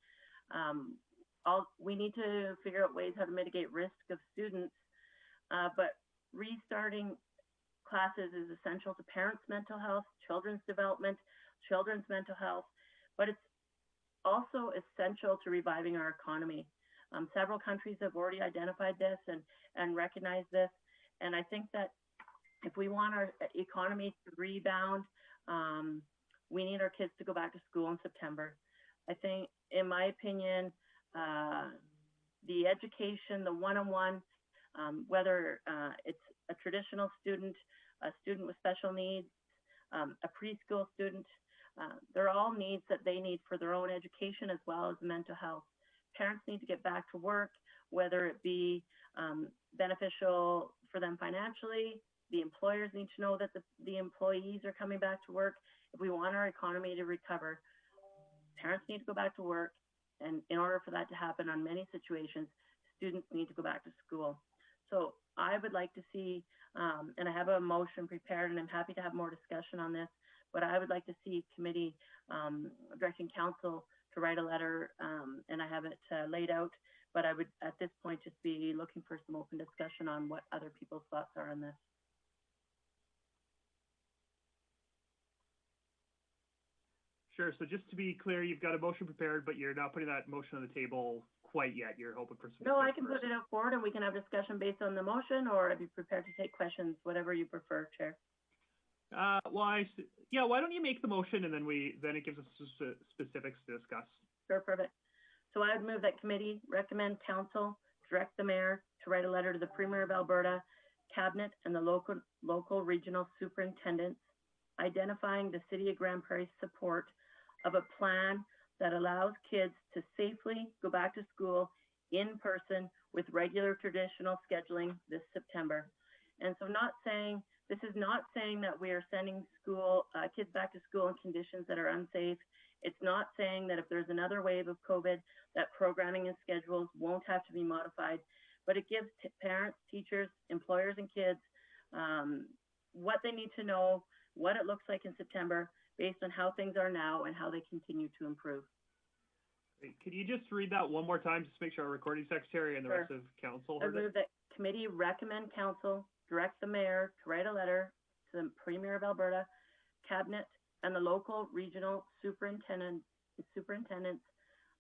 we need to figure out ways how to mitigate risk of students, but restarting classes is essential to parents' mental health, children's development, children's mental health, but it's also essential to reviving our economy. Several countries have already identified this and recognized this. And I think that if we want our economy to rebound, we need our kids to go back to school in September. I think, in my opinion, the education, the one-on-one, whether it's a traditional student, a student with special needs, a preschool student, they're all needs that they need for their own education as well as mental health. Parents need to get back to work, whether it be beneficial for them financially. The employers need to know that the employees are coming back to work. If we want our economy to recover, parents need to go back to work. And in order for that to happen on many situations, students need to go back to school. So I would like to see, and I have a motion prepared, and I'm happy to have more discussion on this, but I would like to see committee directing council to write a letter, and I have it laid out, but I would at this point just be looking for some open discussion on what other people's thoughts are on this. Sure, so just to be clear, you've got a motion prepared, but you're not putting that motion on the table quite yet. You're hoping for some. No, I can put it out forward and we can have discussion based on the motion, or I'd be prepared to take questions, whatever you prefer, Chair. Yeah, why don't you make the motion and then it gives us specifics to discuss. Sure, perfect. So I would move that committee recommend council direct the mayor to write a letter to the Premier of Alberta, cabinet, and the local regional superintendents, identifying the City of Grande Prairie's support of a plan that allows kids to safely go back to school in person with regular traditional scheduling this September. And so this is not saying that we are sending kids back to school in conditions that are unsafe. It's not saying that if there's another wave of COVID, that programming and schedules won't have to be modified, but it gives parents, teachers, employers, and kids what they need to know, what it looks like in September, based on how things are now and how they continue to improve. Great. Could you just read that one more time, just to make sure our recording secretary and the rest of council heard it? I move that committee recommend council direct the mayor to write a letter to the Premier of Alberta, cabinet, and the local regional superintendents,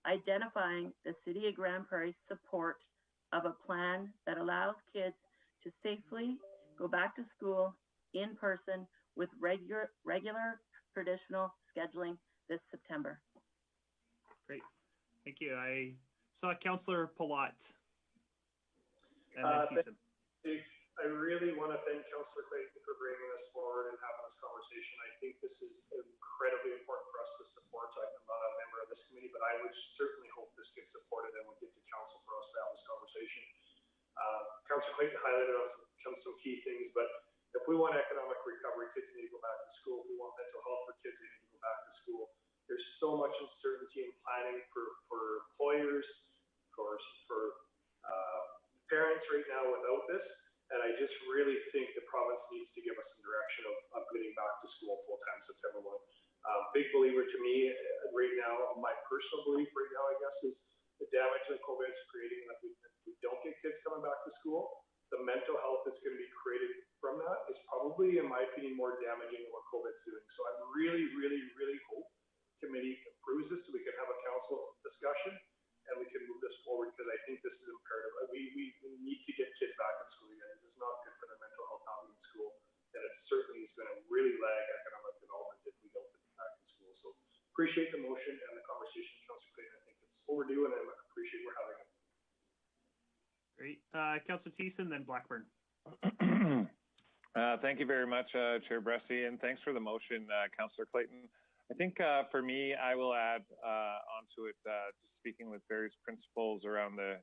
identifying the City of Grande Prairie's support of a plan that allows kids to safely go back to school in person with regular traditional scheduling this September. Great, thank you. I saw Councillor Palat. I really want to thank Councillor Clayton for bringing this forward and having this conversation. I think this is incredibly important for us to support. I'm not a member of this committee, but I would certainly hope this gets supported and we get to council for us to have this conversation. Councillor Clayton highlighted on some key things, but if we want economic recovery, kids need to go back to school. If we want mental health for kids, they need to go back to school. There's so much uncertainty in planning for employers, for parents right now without this. And I just really think the province needs to give us some direction of getting back to school full-time September 1. Big believer to me right now, my personal belief right now, I guess, is the damage that COVID is creating, that we don't get kids coming back to school. The mental health that's going to be created from that is probably, in my opinion, more damaging than what COVID's doing. So I really, really, really hope committee approves this so we can have a council discussion and we can move this forward, because I think this is imperative. We need to get kids back in school again. It's not good for their mental health not being in school, and it certainly is going to really lag economic development if we don't get them back in school. So appreciate the motion and the conversation, Councillor Clayton. I think it's overdue, and I appreciate we're having it. Great. Councillor Thiessen, then Blackburn. Thank you very much, Chair Bressie, and thanks for the motion, Councillor Clayton. I think for me, I will add onto it, just speaking with various principals around the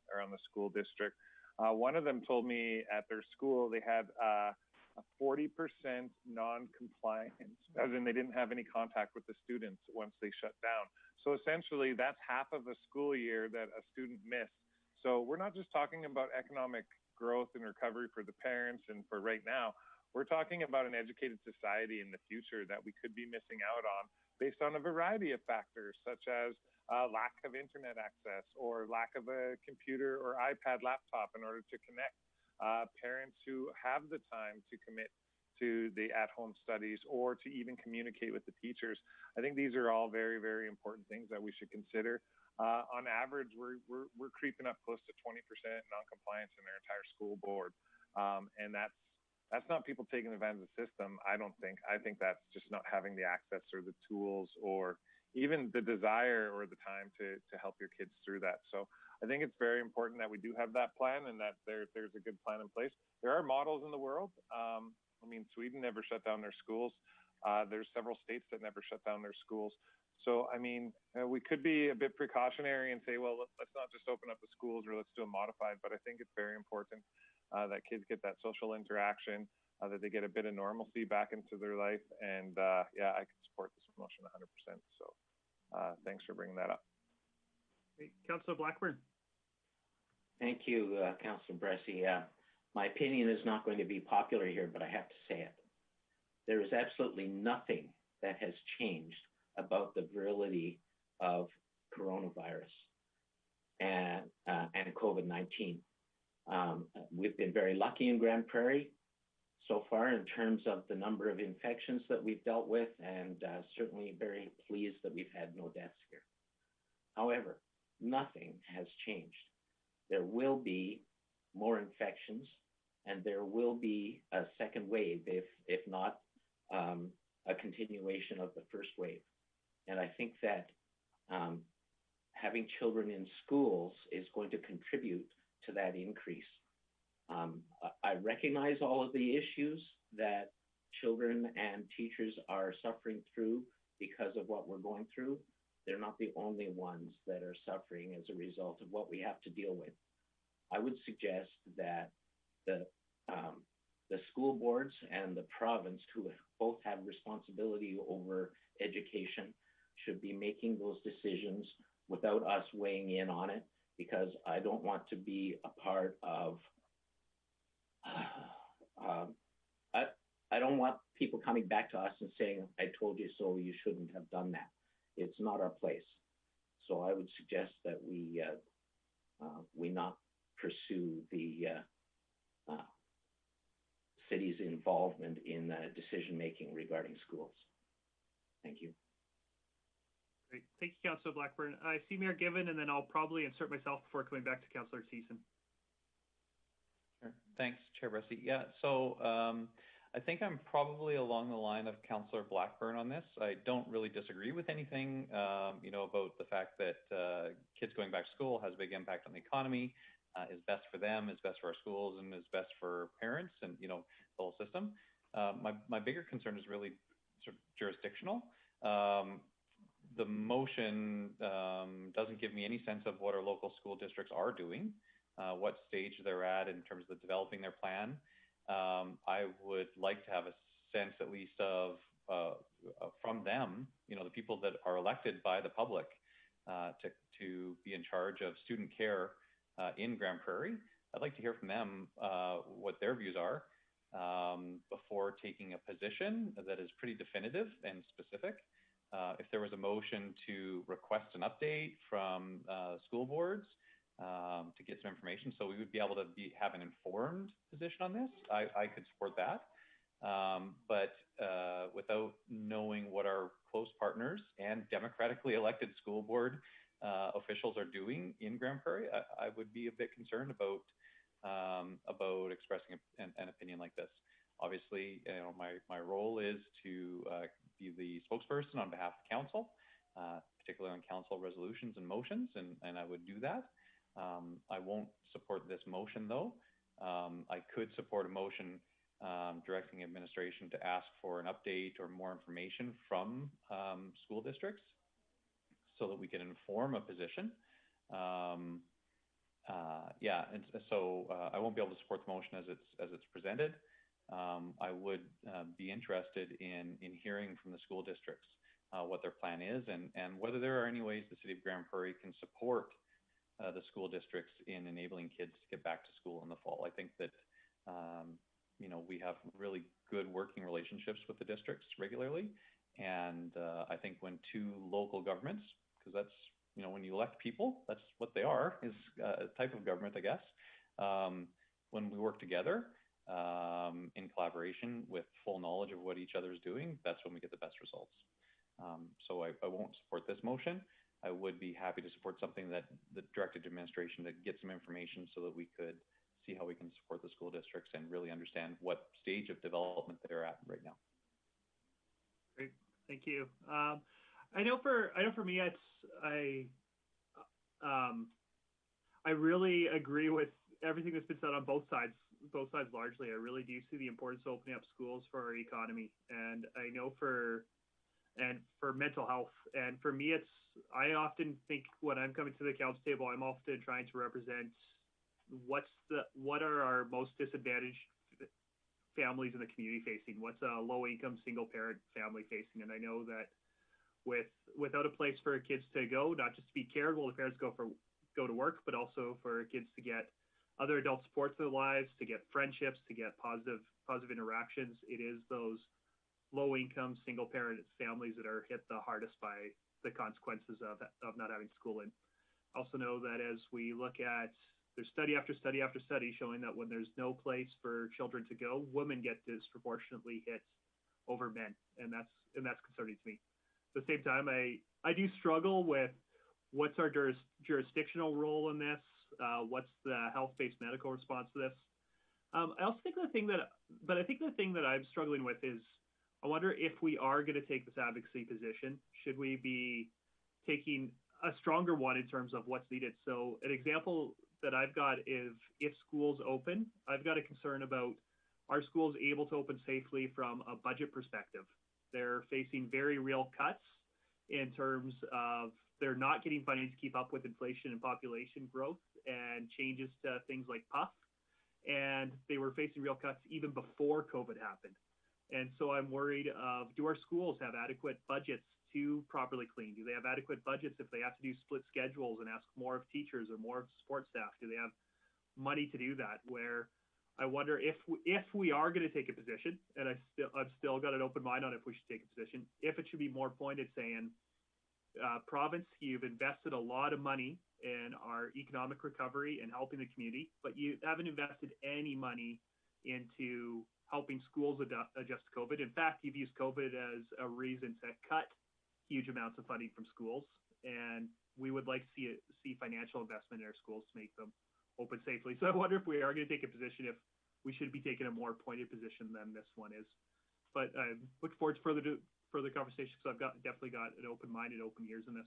school district. One of them told me at their school they had a 40% non-compliance, as in they didn't have any contact with the students once they shut down. So essentially, that's half of a school year that a student missed. So we're not just talking about economic growth and recovery for the parents and for right now. We're talking about an educated society in the future that we could be missing out on based on a variety of factors, such as lack of internet access or lack of a computer or iPad laptop in order to connect. Parents who have the time to commit to the at-home studies or to even communicate with the teachers. I think these are all very, very important things that we should consider. On average, we're creeping up close to 20% non-compliance in their entire school board, and that's not people taking advantage of the system, I don't think. I think that's just not having the access or the tools or even the desire or the time to help your kids through that. So I think it's very important that we do have that plan and that there's a good plan in place. There are models in the world. I mean, Sweden never shut down their schools. There's several states that never shut down their schools. So, I mean, we could be a bit precautionary and say, well, let's not just open up the schools or let's do a modified, but I think it's very important that kids get that social interaction, that they get a bit of normalcy back into their life. And yeah, I can support this motion 100%. So thanks for bringing that up. Great. Councillor Blackburn. Thank you, Councillor Bressie. My opinion is not going to be popular here, but I have to say it. There is absolutely nothing that has changed about the virility of coronavirus and COVID-19. We've been very lucky in Grande Prairie so far in terms of the number of infections that we've dealt with, and certainly very pleased that we've had no deaths here. However, nothing has changed. There will be more infections, and there will be a second wave, if not a continuation of the first wave. And I think that having children in schools is going to contribute to that increase. I recognize all of the issues that children and teachers are suffering through because of what we're going through. They're not the only ones that are suffering as a result of what we have to deal with. I would suggest that the school boards and the province, who both have responsibility over education, should be making those decisions without us weighing in on it, because I don't want to be a part of, I don't want people coming back to us and saying, I told you so, you shouldn't have done that. It's not our place. So I would suggest that we not pursue the city's involvement in decision-making regarding schools. Thank you. Great. Thank you, Councillor Blackburn. I see Mayor Given, and then I'll probably insert myself before coming back to Councillor Thiessen. Sure. Thanks, Chair Bressie. Yeah, so I think I'm probably along the line of Councillor Blackburn on this. I don't really disagree with anything, about the fact that kids going back to school has a big impact on the economy, is best for them, is best for our schools, and is best for parents and, the whole system. My bigger concern is really sort of jurisdictional. The motion doesn't give me any sense of what our local school districts are doing. what stage they're at in terms of developing their plan. I would like to have a sense at least of from them, you know, the people that are elected by the public to be in charge of student care in Grande Prairie. I'd like to hear from them what their views are before taking a position that is pretty definitive and specific. If there was a motion to request an update from school boards to get some information, so we would be able to have an informed position on this, I could support that. But without knowing what our close partners and democratically elected school board officials are doing in Grande Prairie, I would be a bit concerned about expressing an opinion like this. Obviously, you know, my role is to be the spokesperson on behalf of council, particularly on council resolutions and motions, and I would do that. I won't support this motion though. I could support a motion directing administration to ask for an update or more information from school districts so that we can inform a position. Yeah, and so I won't be able to support the motion as it's presented. I would be interested in hearing from the school districts what their plan is and whether there are any ways the City of Grande Prairie can support the school districts in enabling kids to get back to school in the fall. I think that you know, we have really good working relationships with the districts regularly, and I think when two local governments, because that's, you know, when you elect people, that's what they are, is a type of government, I guess. When we work together in collaboration with full knowledge of what each other is doing, that's when we get the best results. So I won't support this motion. I would be happy to support something that directed to administration to get some information so that we could see how we can support the school districts and really understand what stage of development they're at right now. Great, thank you. I know for me, I really agree with everything that's been said on both sides largely. I really do see the importance of opening up schools for our economy, and I know for mental health. And for me, I often think when I'm coming to the council table, I'm often trying to represent what are our most disadvantaged families in the community facing? What's a low-income single-parent family facing? And I know that without a place for kids to go, not just to be cared while the parents go to work, but also for kids to get other adult supports in their lives, to get friendships, to get positive interactions. It is those low-income single-parent families that are hit the hardest by the consequences of not having school in. Also know that as we look at, there's study after study after study showing that when there's no place for children to go, women get disproportionately hit over men, and that's concerning to me. At the same time, I do struggle with what's our jurisdictional role in this, what's the health-based medical response to this. I also think the thing that I'm struggling with is, I wonder if we are going to take this advocacy position, should we be taking a stronger one in terms of what's needed? So an example that I've got is, if schools open, I've got a concern about, are schools able to open safely from a budget perspective? They're facing very real cuts in terms of they're not getting funding to keep up with inflation and population growth and changes to things like PUF. And they were facing real cuts even before COVID happened. And so I'm worried of, do our schools have adequate budgets to properly clean? Do they have adequate budgets if they have to do split schedules and ask more of teachers or more of support staff? Do they have money to do that? Where I wonder if we are going to take a position, and I've still got an open mind on if we should take a position, if it should be more pointed saying, province, you've invested a lot of money in our economic recovery and helping the community, but you haven't invested any money into helping schools adjust to COVID. In fact, you've used COVID as a reason to cut huge amounts of funding from schools, and we would like to see financial investment in our schools to make them open safely. So I wonder if we are going to take a position, if we should be taking a more pointed position than this one is. But I look forward to further conversations, because I've definitely got an open mind and open ears in this.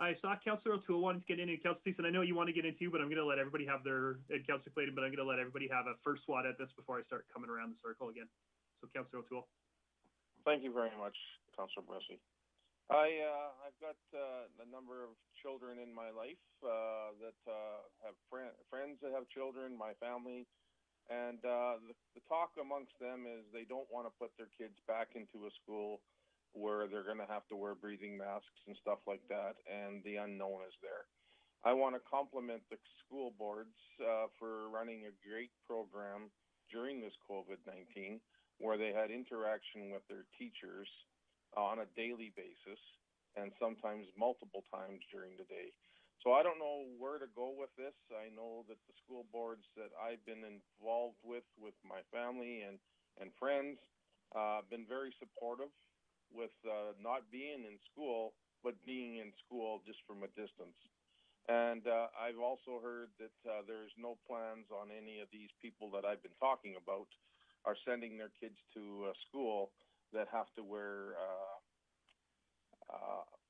I saw Councillor O'Toole wanted to get in, and Councillor Thiessen, I know you want to get in too, but I'm going to let everybody have and Councillor Clayton, but I'm going to let everybody have a first swat at this before I start coming around the circle again. So Councillor O'Toole. Thank you very much, Councillor Bressie. I've got a number of children in my life that have friends that have children, my family, and the talk amongst them is they don't want to put their kids back into a school where they're going to have to wear breathing masks and stuff like that, and the unknown is there. I want to compliment the school boards for running a great program during this COVID-19 where they had interaction with their teachers on a daily basis and sometimes multiple times during the day. So I don't know where to go with this. I know that the school boards that I've been involved with my family and friends, been very supportive with not being in school, but being in school just from a distance. And I've also heard that there's no plans on any of these people that I've been talking about are sending their kids to school that have to wear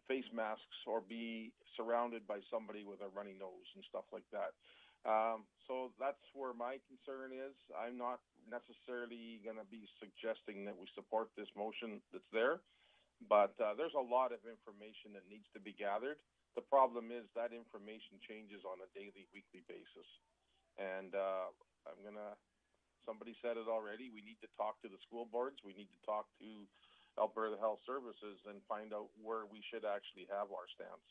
face masks or be surrounded by somebody with a runny nose and stuff like that. So that's where my concern is. I'm not necessarily going to be suggesting that we support this motion that's there, but there's a lot of information that needs to be gathered. The problem is that information changes on a daily, weekly basis. And somebody said it already, we need to talk to the school boards, we need to talk to Alberta Health Services and find out where we should actually have our stance.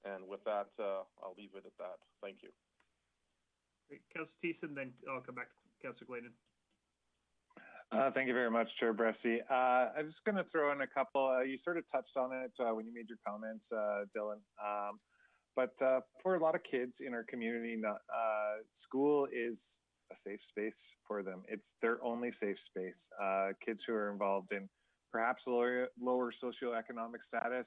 And with that, I'll leave it at that. Thank you. Great. Councillor Thiessen, then I'll come back to Councillor Glayton. Thank you very much, Chair Bressie. I'm just going to throw in a couple. You sort of touched on it when you made your comments, Dylan. But for a lot of kids in our community, school is a safe space for them. It's their only safe space. Kids who are involved in perhaps lower socioeconomic status,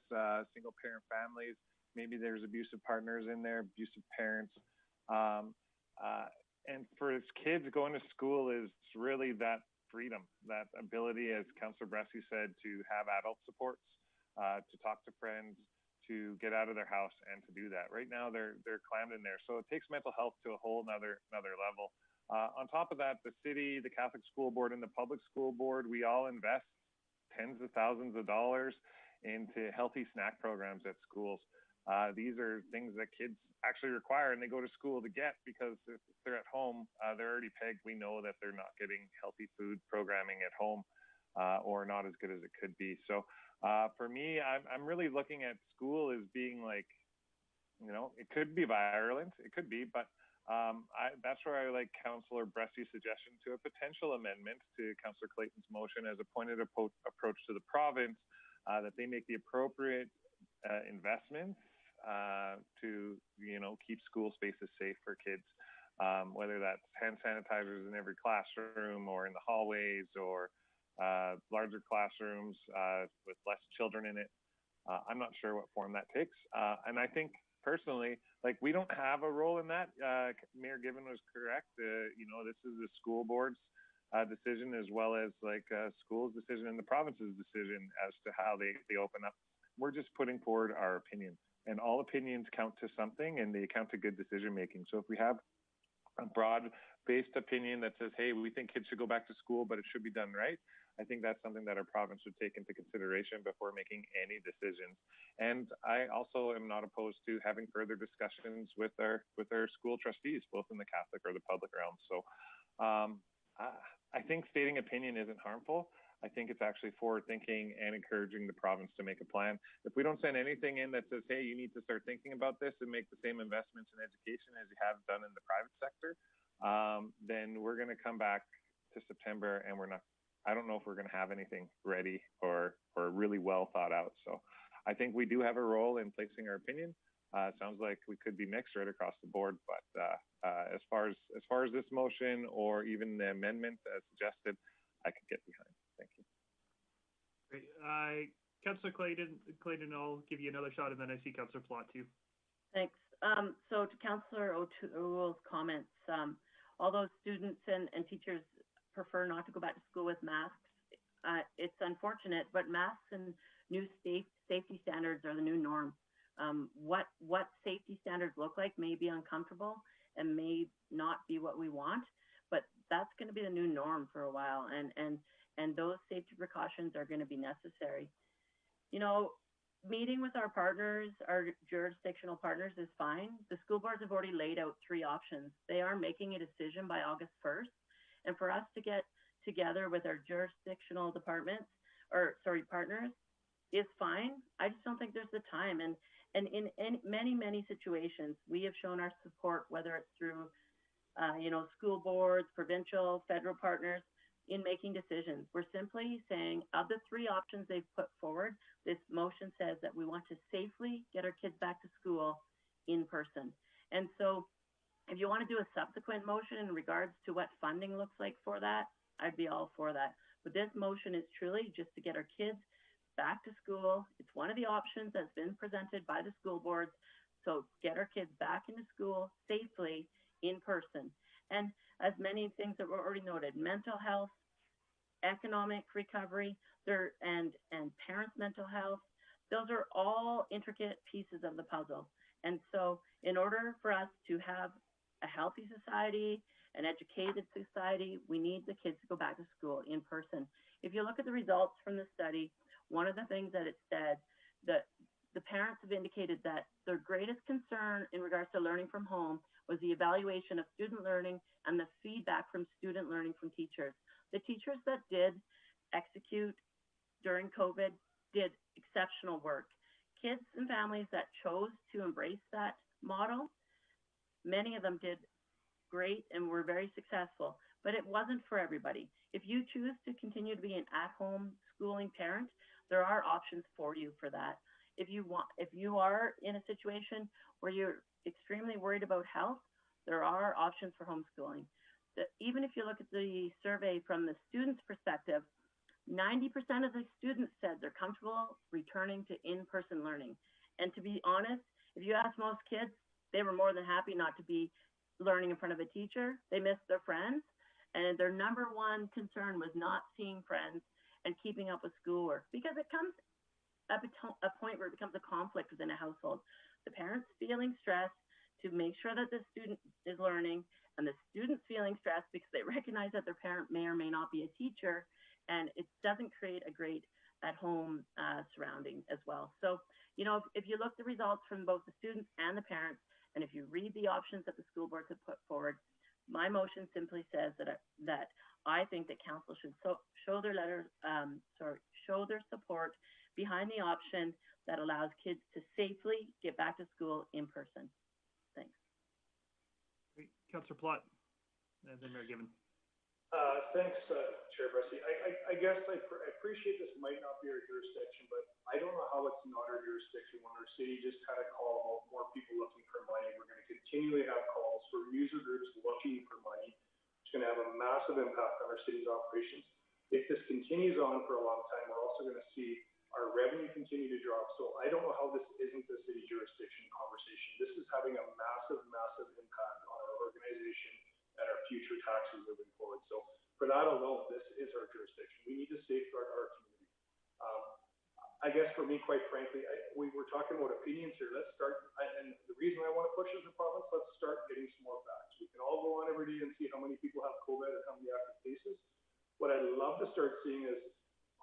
single parent families, maybe there's abusive partners in there, abusive parents. And for kids, going to school is really that freedom, that ability, as Councillor Bressie said, to have adult supports, to talk to friends, to get out of their house and to do that. Right now, they're clammed in there. So it takes mental health to a whole another level. On top of that, the city, the Catholic School Board, and the Public School Board, we all invest tens of thousands of dollars into healthy snack programs at schools. These are things that kids actually require and they go to school to get, because if they're at home, they're already pegged. We know that they're not getting healthy food programming at home, or not as good as it could be. So for me, I'm really looking at school as being like, it could be violent, it could be, but that's where I like Councillor Bressie's suggestion to a potential amendment to Councillor Clayton's motion as a pointed approach to the province, that they make the appropriate investments to keep school spaces safe for kids, whether that's hand sanitizers in every classroom or in the hallways, or larger classrooms with less children in it. I'm not sure what form that takes, and I think personally, we don't have a role in that. Mayor Given was correct. This is the school board's decision, as well as school's decision and the province's decision as to how they open up. We're just putting forward our opinion, and all opinions count to something, and they count to good decision making. So if we have a broad-based opinion that says, hey, we think kids should go back to school, but it should be done right, I think that's something that our province should take into consideration before making any decisions. And I also am not opposed to having further discussions with our school trustees, both in the Catholic or the public realm. So I think stating opinion isn't harmful. I think it's actually forward-thinking and encouraging the province to make a plan. If we don't send anything in that says, hey, you need to start thinking about this and make the same investments in education as you have done in the private sector, then we're going to come back to September and I don't know if we're going to have anything ready or really well thought out. So I think we do have a role in placing our opinion. It sounds like we could be mixed right across the board, but as far as this motion or even the amendment as suggested, I could get behind. Thank you. Great. Councillor Clayton, I'll give you another shot, and then I see Councillor Plot too. Thanks. So to Councillor O'Toole's comments, although students and teachers prefer not to go back to school with masks, it's unfortunate, but masks and new safety standards are the new norm. What safety standards look like may be uncomfortable and may not be what we want, but that's going to be the new norm for a while, and those safety precautions are going to be necessary. meeting with our partners, our jurisdictional partners, is fine. The school boards have already laid out 3 options. They are making a decision by August 1st. And for us to get together with our jurisdictional departments, partners, is fine. I just don't think there's the time. And in many, many situations, we have shown our support, whether it's through, school boards, provincial, federal partners, in making decisions. We're simply saying, of the 3 options they've put forward, this motion says that we want to safely get our kids back to school in person. And so if you want to do a subsequent motion in regards to what funding looks like for that, I'd be all for that. But this motion is truly just to get our kids back to school. It's one of the options that's been presented by the school boards. So get our kids back into school safely in person. And as many things that were already noted, mental health, economic recovery, and parents' mental health, those are all intricate pieces of the puzzle. And so in order for us to have a healthy society, an educated society, we need the kids to go back to school in person. If you look at the results from the study, one of the things that it said, that the parents have indicated that their greatest concern in regards to learning from home was the evaluation of student learning and the feedback from student learning from teachers. The teachers that did execute during COVID did exceptional work. Kids and families that chose to embrace that model, many of them did great and were very successful, but it wasn't for everybody. If you choose to continue to be an at-home schooling parent, there are options for you for that. If you are in a situation where you're extremely worried about health, there are options for homeschooling. Even if you look at the survey from the students' perspective, 90% of the students said they're comfortable returning to in-person learning. And to be honest, if you ask most kids, they were more than happy not to be learning in front of a teacher. They missed their friends, and their number one concern was not seeing friends and keeping up with schoolwork, because it comes at a point where it becomes a conflict within a household. The parents feeling stressed to make sure that the student is learning, and the students feeling stressed because they recognize that their parent may or may not be a teacher, and it doesn't create a great at-home surrounding as well. So, if you look at the results from both the students and the parents, and if you read the options that the school boards have put forward, my motion simply says that I think that council should show their support behind the option that allows kids to safely get back to school in person. Thanks. Great. Councillor Plott, and then Mayor Gibbon. Thanks, Chair Bressy. I guess I appreciate this might not be our jurisdiction, but I don't know how it's not our jurisdiction when our city just had a call about more people looking for money. We're going to continually have calls for user groups looking for money. It's going to have a massive impact on our city's operations. If this continues on for a long time, we're also going to see our revenue continue to drop. So I don't know how this isn't a city jurisdiction conversation. This is having a massive, massive impact on our organization and our future taxes moving forward. So for that alone, this is our jurisdiction. We need to safeguard our community. I guess for me, quite frankly, we were talking about opinions here. Let's start, and the reason I want to push as a province, let's start getting some more facts. We can all go on every day and see how many people have COVID and how many active cases. What I'd love to start seeing is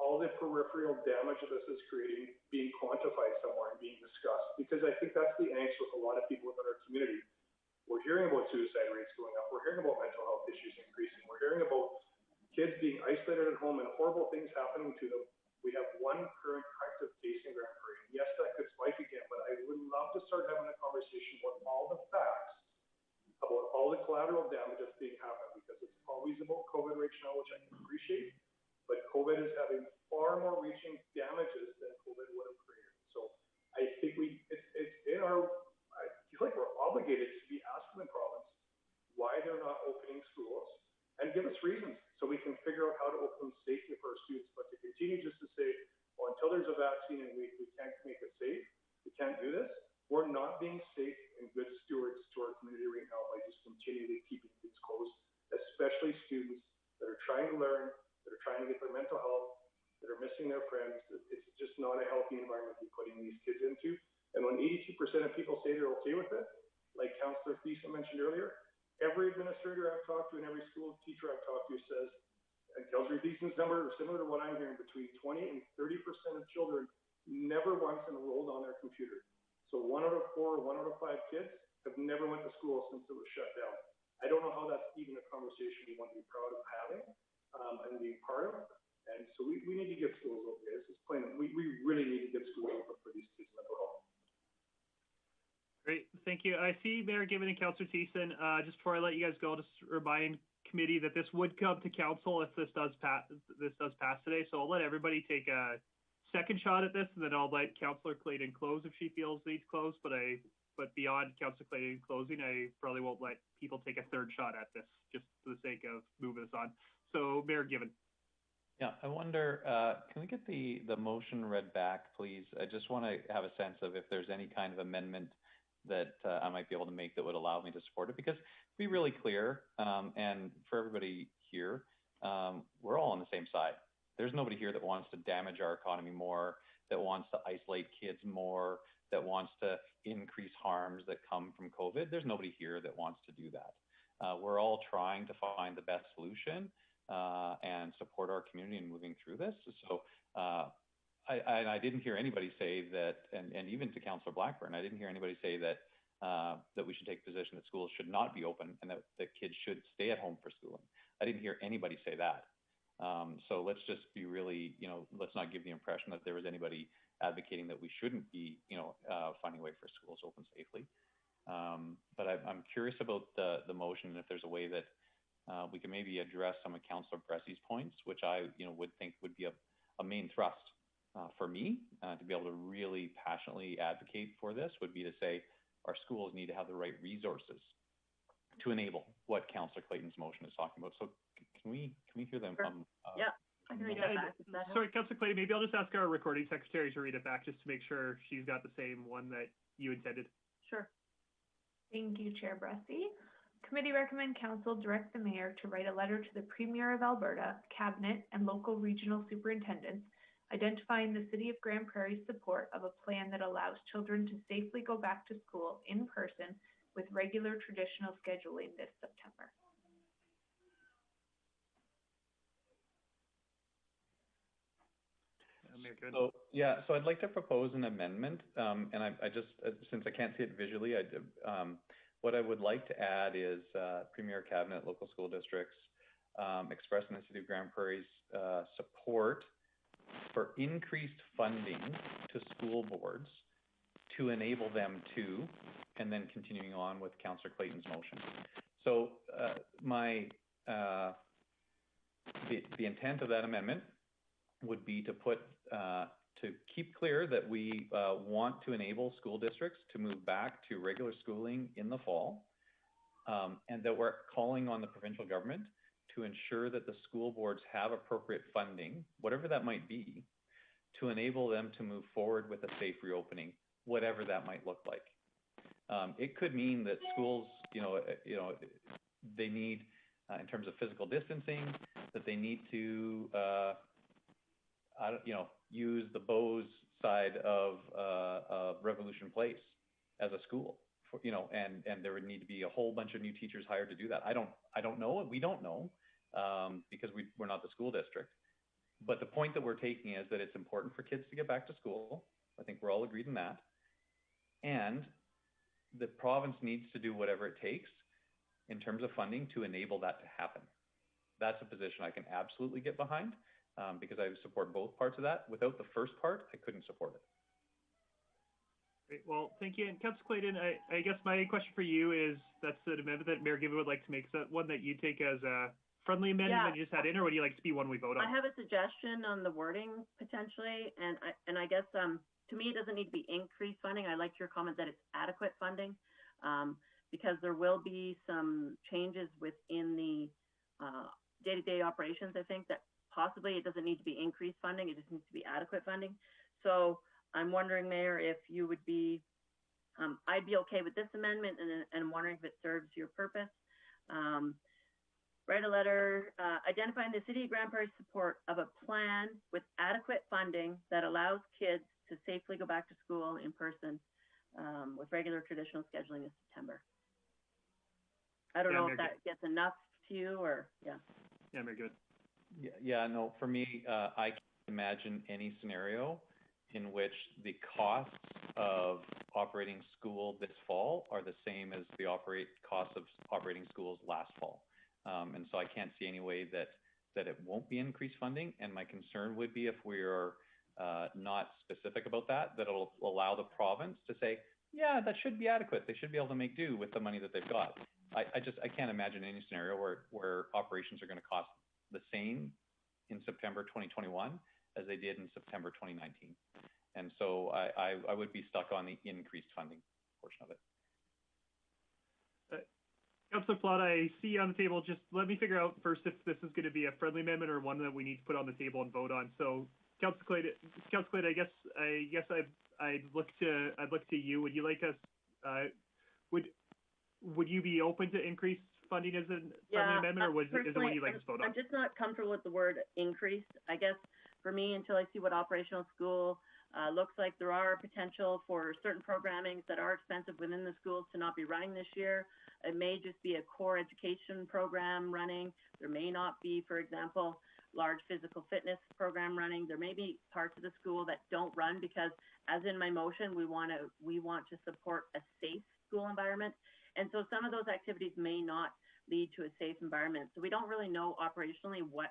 all the peripheral damage that this is creating being quantified somewhere and being discussed, because I think that's the angst with a lot of people within our community. We're hearing about suicide rates going up. We're hearing about mental health issues increasing. We're hearing about kids being isolated at home and horrible things happening to them. We have one current active case in Grande Prairie. Yes, that could spike again, but I would love to start having a conversation about all the facts, about all the collateral damage that's being happened, because it's always about COVID right now, which I can appreciate, but COVID is having far more reaching damages than COVID would have created. So I think it's in our, I feel like we're obligated to be asking the province why they're not opening schools and give us reasons so we can figure out how to open them safely for our students. But to continue just to say, well, until there's a vaccine and we can't make it safe, we can't do this, we're not being safe and good stewards to our community right now by just continually keeping things closed, especially students that are trying to learn, that are trying to get their mental health, that are missing their friends. It's just not a healthy environment to be putting these kids into. And when 82% of people say they're okay with it, like Councillor Thiessen mentioned earlier, every administrator I've talked to and every school teacher I've talked to says, and Councillor Thiessen's number is similar to what I'm hearing, between 20 and 30% of children never once enrolled on their computer. So 1 out of 4, 1 out of 5 kids have never went to school since it was shut down. I don't know how that's even a conversation we want to be proud of having and being part of. And so we need to get schools open, guys. It's plain. We really need to get schools open for these kids' mental health. Great, thank you. I see Mayor Gibbon and Councillor Thiessen. Just before I let you guys go, just remind committee that this would come to council if this does pass. Today. So I'll let everybody take a second shot at this, and then I'll let Councillor Clayton close if she feels needs close. But beyond Councillor Clayton closing, I probably won't let people take a third shot at this, just for the sake of moving this on. So Mayor Gibbon. Yeah, I wonder, can we get the motion read back, please? I just want to have a sense of if there's any kind of amendment that I might be able to make that would allow me to support it. Because to be really clear, and for everybody here, we're all on the same side. There's nobody here that wants to damage our economy more, that wants to isolate kids more, that wants to increase harms that come from COVID. There's nobody here that wants to do that. We're all trying to find the best solution and support our community in moving through this. So I didn't hear anybody say that, and even to Councillor Blackburn, I didn't hear anybody say that that we should take a position that schools should not be open and that kids should stay at home for schooling. I didn't hear anybody say that. So let's just be really, let's not give the impression that there was anybody advocating that we shouldn't be, finding a way for schools open safely. But I'm curious about the motion, and if there's a way that we can maybe address some of Councillor Bressy's points, which I, would think would be a main thrust for me to be able to really passionately advocate for this would be to say our schools need to have the right resources to enable what Councillor Clayton's motion is talking about. So can we hear them? Sure. Yeah, I can read that back. Sorry, Councillor Clayton, maybe I'll just ask our recording secretary to read it back just to make sure she's got the same one that you intended. Sure. Thank you, Chair Bressy. Committee recommend Council direct the Mayor to write a letter to the Premier of Alberta, Cabinet, and local regional superintendents identifying the City of Grande Prairie's support of a plan that allows children to safely go back to school in person with regular traditional scheduling this September. So I'd like to propose an amendment, and I just, since I can't see it visually, what I would like to add is Premier, Cabinet, local school districts expressing the City of Grande Prairie's support for increased funding to school boards to enable them to, and then continuing on with Councillor Clayton's motion. So the intent of that amendment would be to put to keep clear that we want to enable school districts to move back to regular schooling in the fall, and that we're calling on the provincial government to ensure that the school boards have appropriate funding, whatever that might be, to enable them to move forward with a safe reopening, whatever that might look like. It could mean that schools, they need, in terms of physical distancing, that they need to, use the Bose side of Revolution Place as a school, and there would need to be a whole bunch of new teachers hired to do that. I don't know. We don't know because we're not the school district. But the point that we're taking is that it's important for kids to get back to school. I think we're all agreed on that. And the province needs to do whatever it takes in terms of funding to enable that to happen. That's a position I can absolutely get behind because I support both parts of that. Without the first part, I couldn't support it. Great. Well, thank you. And Councillor Clayton, I guess my question for you is, that's the amendment that Mayor Gibbon would like to make. Is that one that you take as a friendly amendment that you just had in, or would you like to be one we vote on? I have a suggestion on the wording potentially, and I guess to me it doesn't need to be increased funding. I like your comment that it's adequate funding, because there will be some changes within the day-to-day operations. I think that possibly it doesn't need to be increased funding; it just needs to be adequate funding. So I'm wondering, Mayor, if you would be, I'd be okay with this amendment, and I'm wondering if it serves your purpose. Write a letter identifying the City of Grande Prairie's support of a plan with adequate funding that allows kids to safely go back to school in person with regular traditional scheduling in September. I don't know if that gets enough to you, or yeah. Yeah, very good. Yeah, no, for me, I can't imagine any scenario in which the costs of operating school this fall are the same as the costs of operating schools last fall. And so I can't see any way that it won't be increased funding. And my concern would be if we are not specific about that it'll allow the province to say, yeah, that should be adequate. They should be able to make do with the money that they've got. I can't imagine any scenario where operations are going to cost the same in September 2021 as they did in September 2019. And so I would be stuck on the increased funding portion of it. Councillor Plott, I see you on the table. Just let me figure out first if this is going to be a friendly amendment or one that we need to put on the table and vote on. So, Councillor Clay, I guess I'd look to you. Would you like us? Would you be open to increased funding as a friendly amendment, or is it one you'd like to vote on? I'm just not comfortable with the word increased. I guess for me, until I see what operational school looks like, there are potential for certain programmings that are expensive within the schools to not be running this year. It may just be a core education program running. There may not be, for example, large physical fitness program running. There may be parts of the school that don't run because, as in my motion, we want to support a safe school environment. And so some of those activities may not lead to a safe environment. So we don't really know operationally what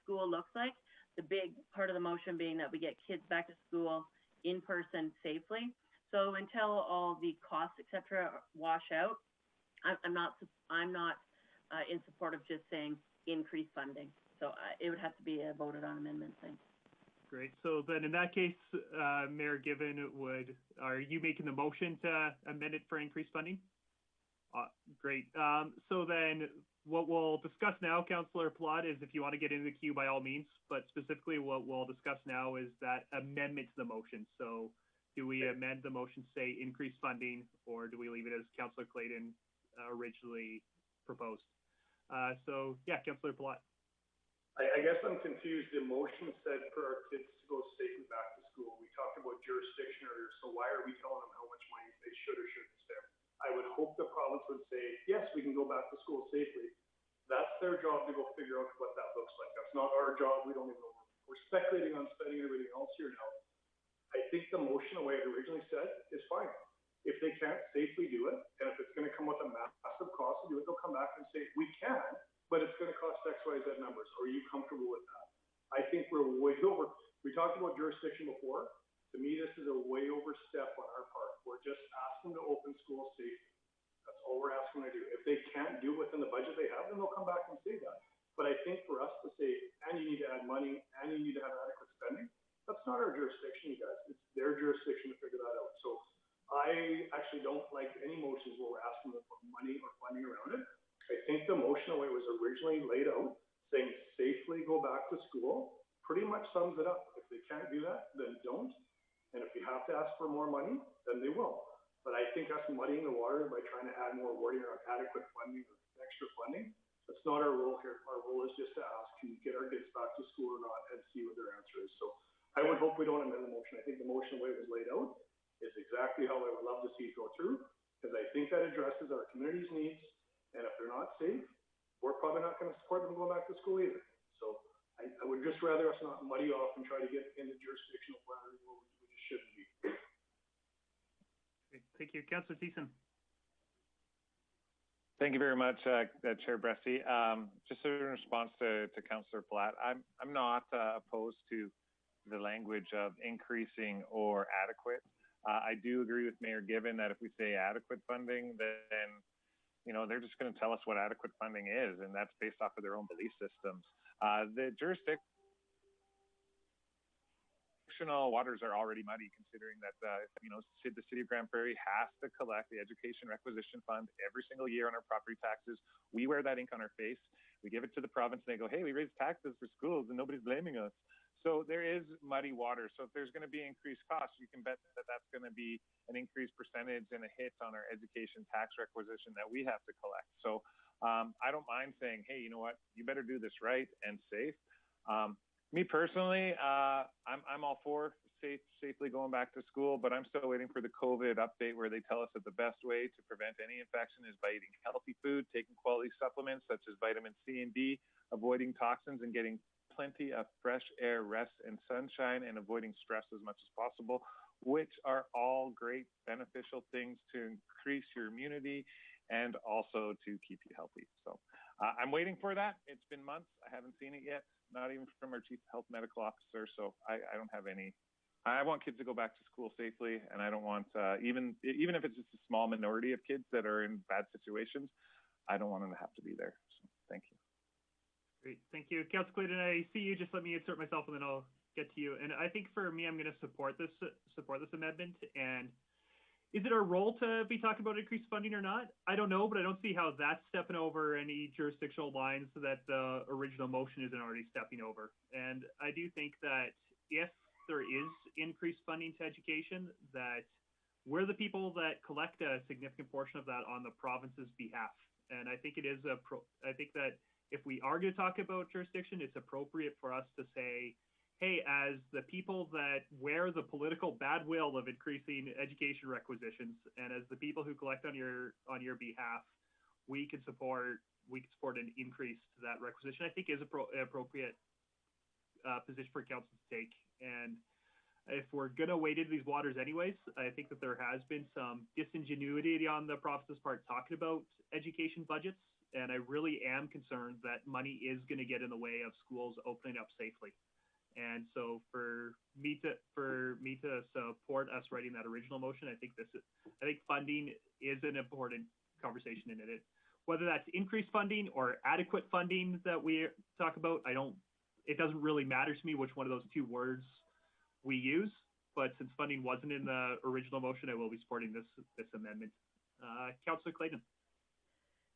school looks like. The big part of the motion being that we get kids back to school in person safely. So until all the costs, et cetera, wash out, I'm not in support of just saying increased funding. So it would have to be a voted on amendment thing. Great. So then in that case, Mayor Given, are you making the motion to amend it for increased funding? Great. So then what we'll discuss now, Councillor Plott, is if you want to get into the queue by all means, but specifically what we'll discuss now is that amendment to the motion. So do we amend the motion to say increased funding, or do we leave it as Councillor Clayton originally proposed? So yeah, Councillor Plott. I guess I'm confused. The motion said for our kids to go safely back to school. We talked about jurisdiction earlier, so why are we telling them how much money they should or shouldn't spend? I would hope the province would say, yes, we can go back to school safely. That's their job to go figure out what that looks like. That's not our job. We don't even know. We're speculating on spending everything else here now. I think the motion, the way it originally said, is fine. If they can't safely do it, and if it's going to come with a massive cost to do it, they'll come back and say, we can, but it's going to cost X, Y, Z numbers. Are you comfortable with that? I think we're way over. We talked about jurisdiction before. To me, this is a way overstep on our part. We're just asking to open schools safely. That's all we're asking to do. If they can't do within the budget they have, then they'll come back and say that. But I think for us to say, and you need to add money, and you need to have adequate spending, that's not our jurisdiction, you guys. It's their jurisdiction to figure that out. So I actually don't like any motions where we're asking them to put money or funding around it. I think the motion, the way it was originally laid out, saying safely go back to school, pretty much sums it up. If they can't do that, then don't. And if you have to ask for more money, then they will. But I think us muddying the water by trying to add more wording or adequate funding or extra funding, that's not our role here. Our role is just to ask, can you get our kids back to school or not, and see what their answer is. So I would hope we don't amend the motion. I think the motion, the way it was laid out, is exactly how I would love to see it go through, because I think that addresses our community's needs. And if they're not safe, we're probably not going to support them going back to school either. So I would just rather us not muddy off and try to get into jurisdictional where we just shouldn't be. Okay, thank you. Councillor Thiessen. Thank you very much, Chair Bressie. Just in response to Councillor Platt, I'm not opposed to the language of increasing or adequate. I do agree with Mayor Given that if we say adequate funding, then they're just going to tell us what adequate funding is, and that's based off of their own belief systems. The jurisdictional waters are already muddy, considering that the city of Grande Prairie has to collect the education requisition fund every single year on our property taxes. We wear that ink on our face. We give it to the province, and they go, "Hey, we raised taxes for schools, and nobody's blaming us." So there is muddy water. So if there's going to be increased costs, you can bet that that's going to be an increased percentage and a hit on our education tax requisition that we have to collect. So I don't mind saying, hey, you know what, you better do this right and safe. Me personally, I'm all for safely going back to school, but I'm still waiting for the COVID update where they tell us that the best way to prevent any infection is by eating healthy food, taking quality supplements such as vitamin C and D, avoiding toxins, and getting plenty of fresh air, rest, and sunshine, and avoiding stress as much as possible, which are all great beneficial things to increase your immunity and also to keep you healthy. So I'm waiting for that. It's been months. I haven't seen it yet, not even from our chief health medical officer. So I don't have any. I want kids to go back to school safely, and I don't want, even if it's just a small minority of kids that are in bad situations, I don't want them to have to be there. So thank you. Great, thank you. Councilor Clayton, I see you. Just let me insert myself and then I'll get to you. And I think for me, I'm going to support this amendment. And is it our role to be talking about increased funding or not? I don't know, but I don't see how that's stepping over any jurisdictional lines that the original motion isn't already stepping over. And I do think that if there is increased funding to education, that we're the people that collect a significant portion of that on the province's behalf. And I think it is I think that if we are going to talk about jurisdiction, it's appropriate for us to say, hey, as the people that wear the political bad will of increasing education requisitions, and as the people who collect on your behalf, we can support an increase to that requisition. I think is an appropriate position for council to take. And if we're going to wade into these waters anyways, I think that there has been some disingenuity on the province's part talking about education budgets. And I really am concerned that money is going to get in the way of schools opening up safely. And so for me to support us writing that original motion, I think funding is an important conversation in it. Whether that's increased funding or adequate funding that we talk about, it doesn't really matter to me which one of those two words we use. But since funding wasn't in the original motion, I will be supporting this amendment. Councilor Clayton.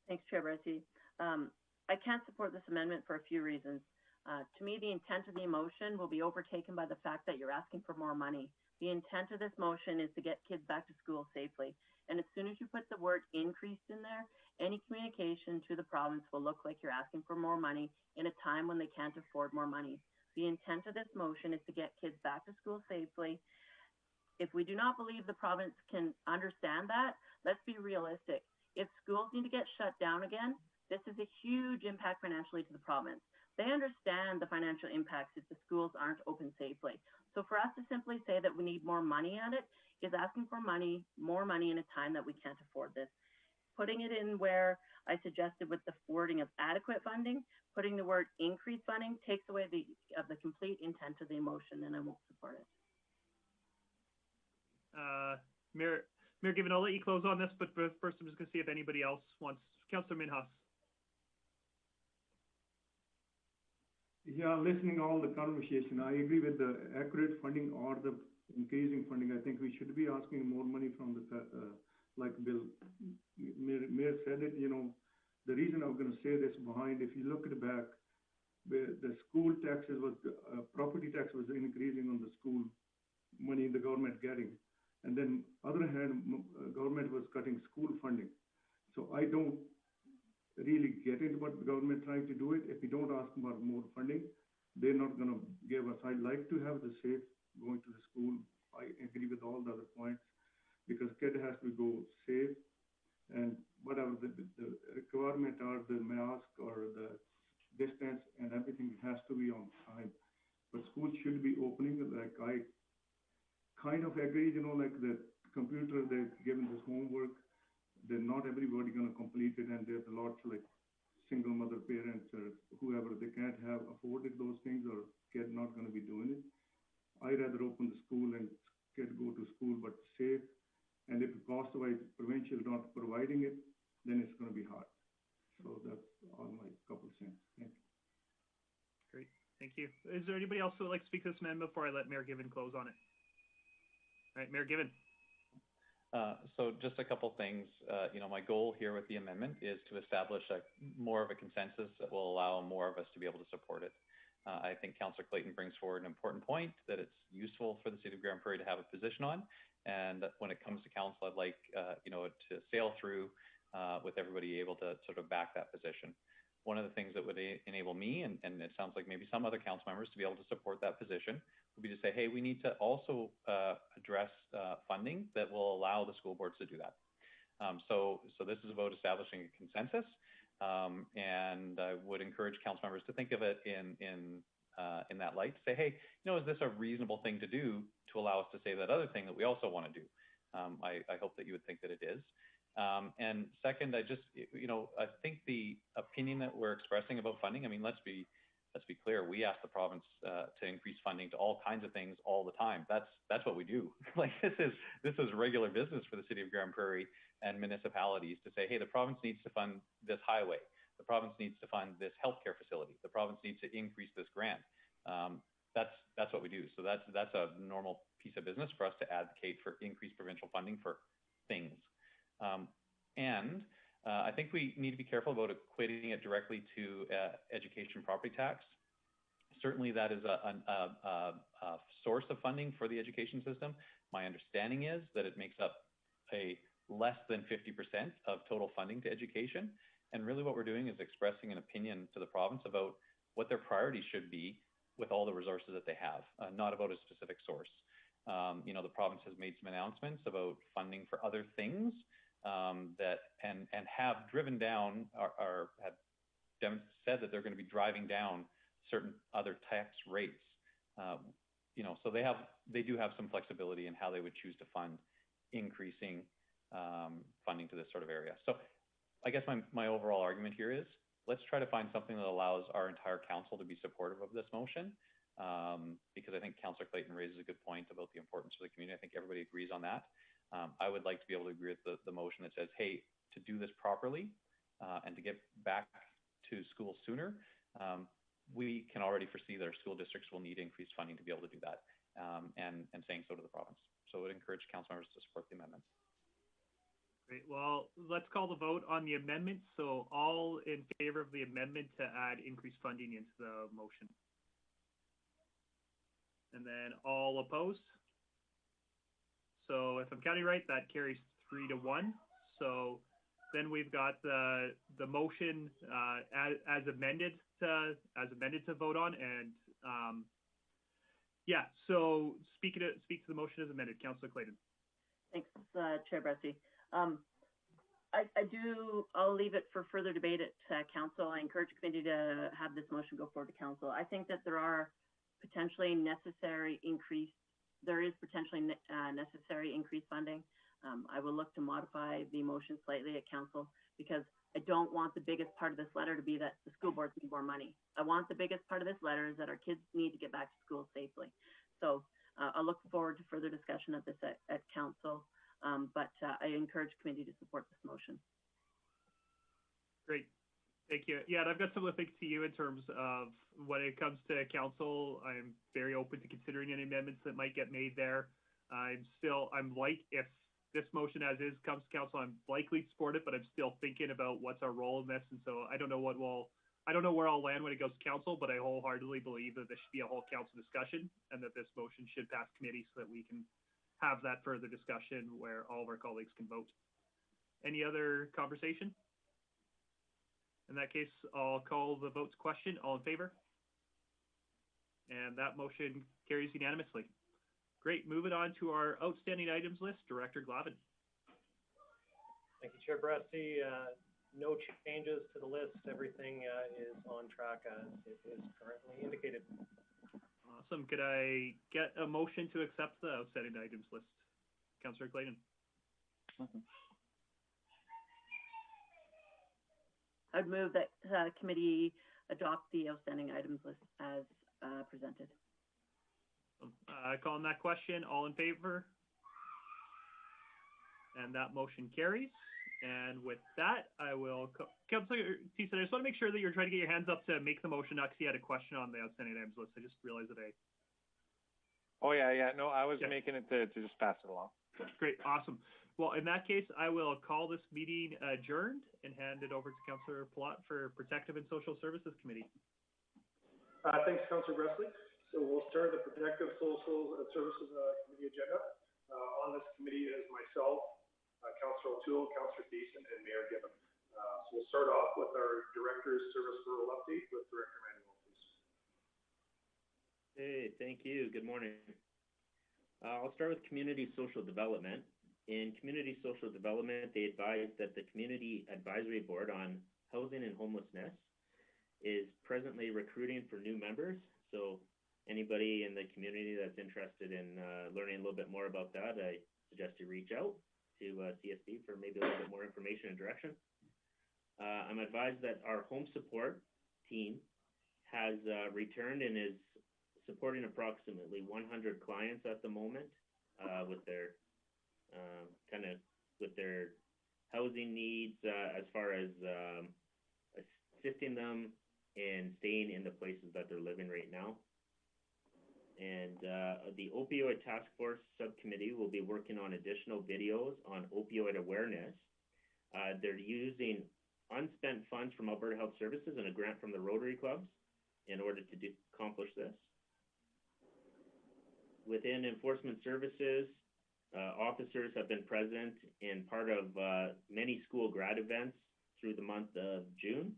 Thanks, Chair Bressie. I can't support this amendment for a few reasons. To me, the intent of the motion will be overtaken by the fact that you're asking for more money. The intent of this motion is to get kids back to school safely. And as soon as you put the word increased in there, any communication to the province will look like you're asking for more money in a time when they can't afford more money. The intent of this motion is to get kids back to school safely. If we do not believe the province can understand that, let's be realistic. If schools need to get shut down again, this is a huge impact financially to the province. They understand the financial impacts if the schools aren't open safely. So for us to simply say that we need more money on it is asking for more money in a time that we can't afford this. Putting it in where I suggested with the wording of adequate funding, putting the word increased funding takes away the complete intent of the motion, and I won't support it. Mayor Given, I'll let you close on this, but first I'm just going to see if anybody else wants. Councillor Minhas. Yeah, listening to all the conversation, I agree with the accurate funding or the increasing funding. I think we should be asking more money from the, like Bill, Mayor said it, the reason I'm going to say this behind, if you look at the back, the school taxes property tax was increasing on the school money the government getting. And then other hand, government was cutting school funding. So I don't really get it what the government trying to do it. If we don't ask for more funding, they're not going to give us. I'd like to have the safe going to the school. I agree with all the other points because kid has to go safe and whatever the requirement are, the mask or the distance and everything has to be on time. But schools should be opening like I kind of agree, like the computer, they're given this homework, they're not everybody going to complete it, and there's a lot like single mother parents or whoever, they can't have afforded those things or kid not going to be doing it. I'd rather open the school and kid go to school but safe, and if cost-wise provincial not providing it, then it's going to be hard. So that's all my couple cents. Thank you. Great, thank you. Is there anybody else who would like to speak to this amendment before I let Mayor Given close on it? All right, Mayor Given. So just a couple things. My goal here with the amendment is to establish more of a consensus that will allow more of us to be able to support it. I think Councillor Clayton brings forward an important point that it's useful for the city of Grande Prairie to have a position on. And when it comes to council, I'd like, to sail through with everybody able to sort of back that position. One of the things that would enable me, and it sounds like maybe some other council members to be able to support that position, would be to say, hey, we need to also address funding that will allow the school boards to do that. So this is about establishing a consensus, and I would encourage council members to think of it in in that light to say, hey, is this a reasonable thing to do to allow us to say that other thing that we also want to do? I hope that you would think that it is. And second, I think the opinion that we're expressing about funding, let's be clear. We ask the province to increase funding to all kinds of things all the time. That's what we do. Like this is regular business for the city of Grande Prairie and municipalities to say, hey, the province needs to fund this highway. The province needs to fund this healthcare facility. The province needs to increase this grant. That's what we do. So that's a normal piece of business for us to advocate for increased provincial funding for things. I think we need to be careful about equating it directly to education property tax. Certainly that is a source of funding for the education system. My understanding is that it makes up a less than 50% of total funding to education. And really what we're doing is expressing an opinion to the province about what their priorities should be with all the resources that they have, not about a specific source. The province has made some announcements about funding for other things that have driven down or have said that they're going to be driving down certain other tax rates. So they do have some flexibility in how they would choose to fund increasing funding to this sort of area. So I guess my overall argument here is let's try to find something that allows our entire council to be supportive of this motion, because I think Councillor Clayton raises a good point about the importance of the community. I think everybody agrees on that. I would like to be able to agree with the motion that says, hey, to do this properly and to get back to school sooner, we can already foresee that our school districts will need increased funding to be able to do that, and saying so to the province. So I would encourage council members to support the amendment. Great. Well, let's call the vote on the amendment. So all in favor of the amendment to add increased funding into the motion? And then all opposed? So if I'm counting right, that carries 3-1. So then we've got the motion as amended to vote on, and so speak to the motion as amended. Councillor Clayton. Thanks, Chair Bressy. I'll leave it for further debate at council. I encourage the committee to have this motion go forward to council. I think that there is potentially necessary increased funding. I will look to modify the motion slightly at council, because I don't want the biggest part of this letter to be that the school boards need more money. I want the biggest part of this letter is that our kids need to get back to school safely. So I'll look forward to further discussion of this at council. But I encourage the committee to support this motion. Great. Thank you. Yeah, and I've got similar things to you in terms of when it comes to council. I'm very open to considering any amendments that might get made there. If this motion as is comes to council, I'm likely to support it, but I'm still thinking about what's our role in this. And so I don't know where I'll land when it goes to council, but I wholeheartedly believe that this should be a whole council discussion and that this motion should pass committee so that we can have that further discussion where all of our colleagues can vote. Any other conversation? In that case, I'll call the vote to question. All in favor? And that motion carries unanimously. Great. Moving on to our outstanding items list, Director Glavin. Thank you, Chair Bressy. No changes to the list. Everything is on track as it is currently indicated. Awesome. Could I get a motion to accept the outstanding items list? Councillor Clayton. I'd move that committee adopt the outstanding items list as presented. Calling that question, all in favor? And that motion carries. And with that, I will, Councillor Thiessen, I just want to make sure that you're trying to get your hands up to make the motion, not because you had a question on the outstanding items list. I just realized that Oh, yeah. No, I was making it to just pass it along. Great. Awesome. Well, in that case, I will call this meeting adjourned and hand it over to Councillor Plot for Protective and Social Services Committee. Thanks, Councillor Bresley. So we'll start the Protective Social Services Committee agenda. On this committee is myself, Councillor O'Toole, Councillor Thiessen, and Mayor Gibbon. So we'll start off with our Director's Service Rural update with Director Renewal, please. Hey, thank you. Good morning. I'll start with Community Social Development. In Community Social Development, they advise that the Community Advisory Board on Housing and Homelessness is presently recruiting for new members. So anybody in the community that's interested in learning a little bit more about that, I suggest you reach out to CSD for maybe a little bit more information and direction. I'm advised that our home support team has returned and is supporting approximately 100 clients at the moment with their with their housing needs as far as assisting them in staying in the places that they're living right now. And the Opioid Task Force Subcommittee will be working on additional videos on opioid awareness. They're using unspent funds from Alberta Health Services and a grant from the Rotary Clubs in order to accomplish this. Within enforcement services, officers have been present in part of many school grad events through the month of June.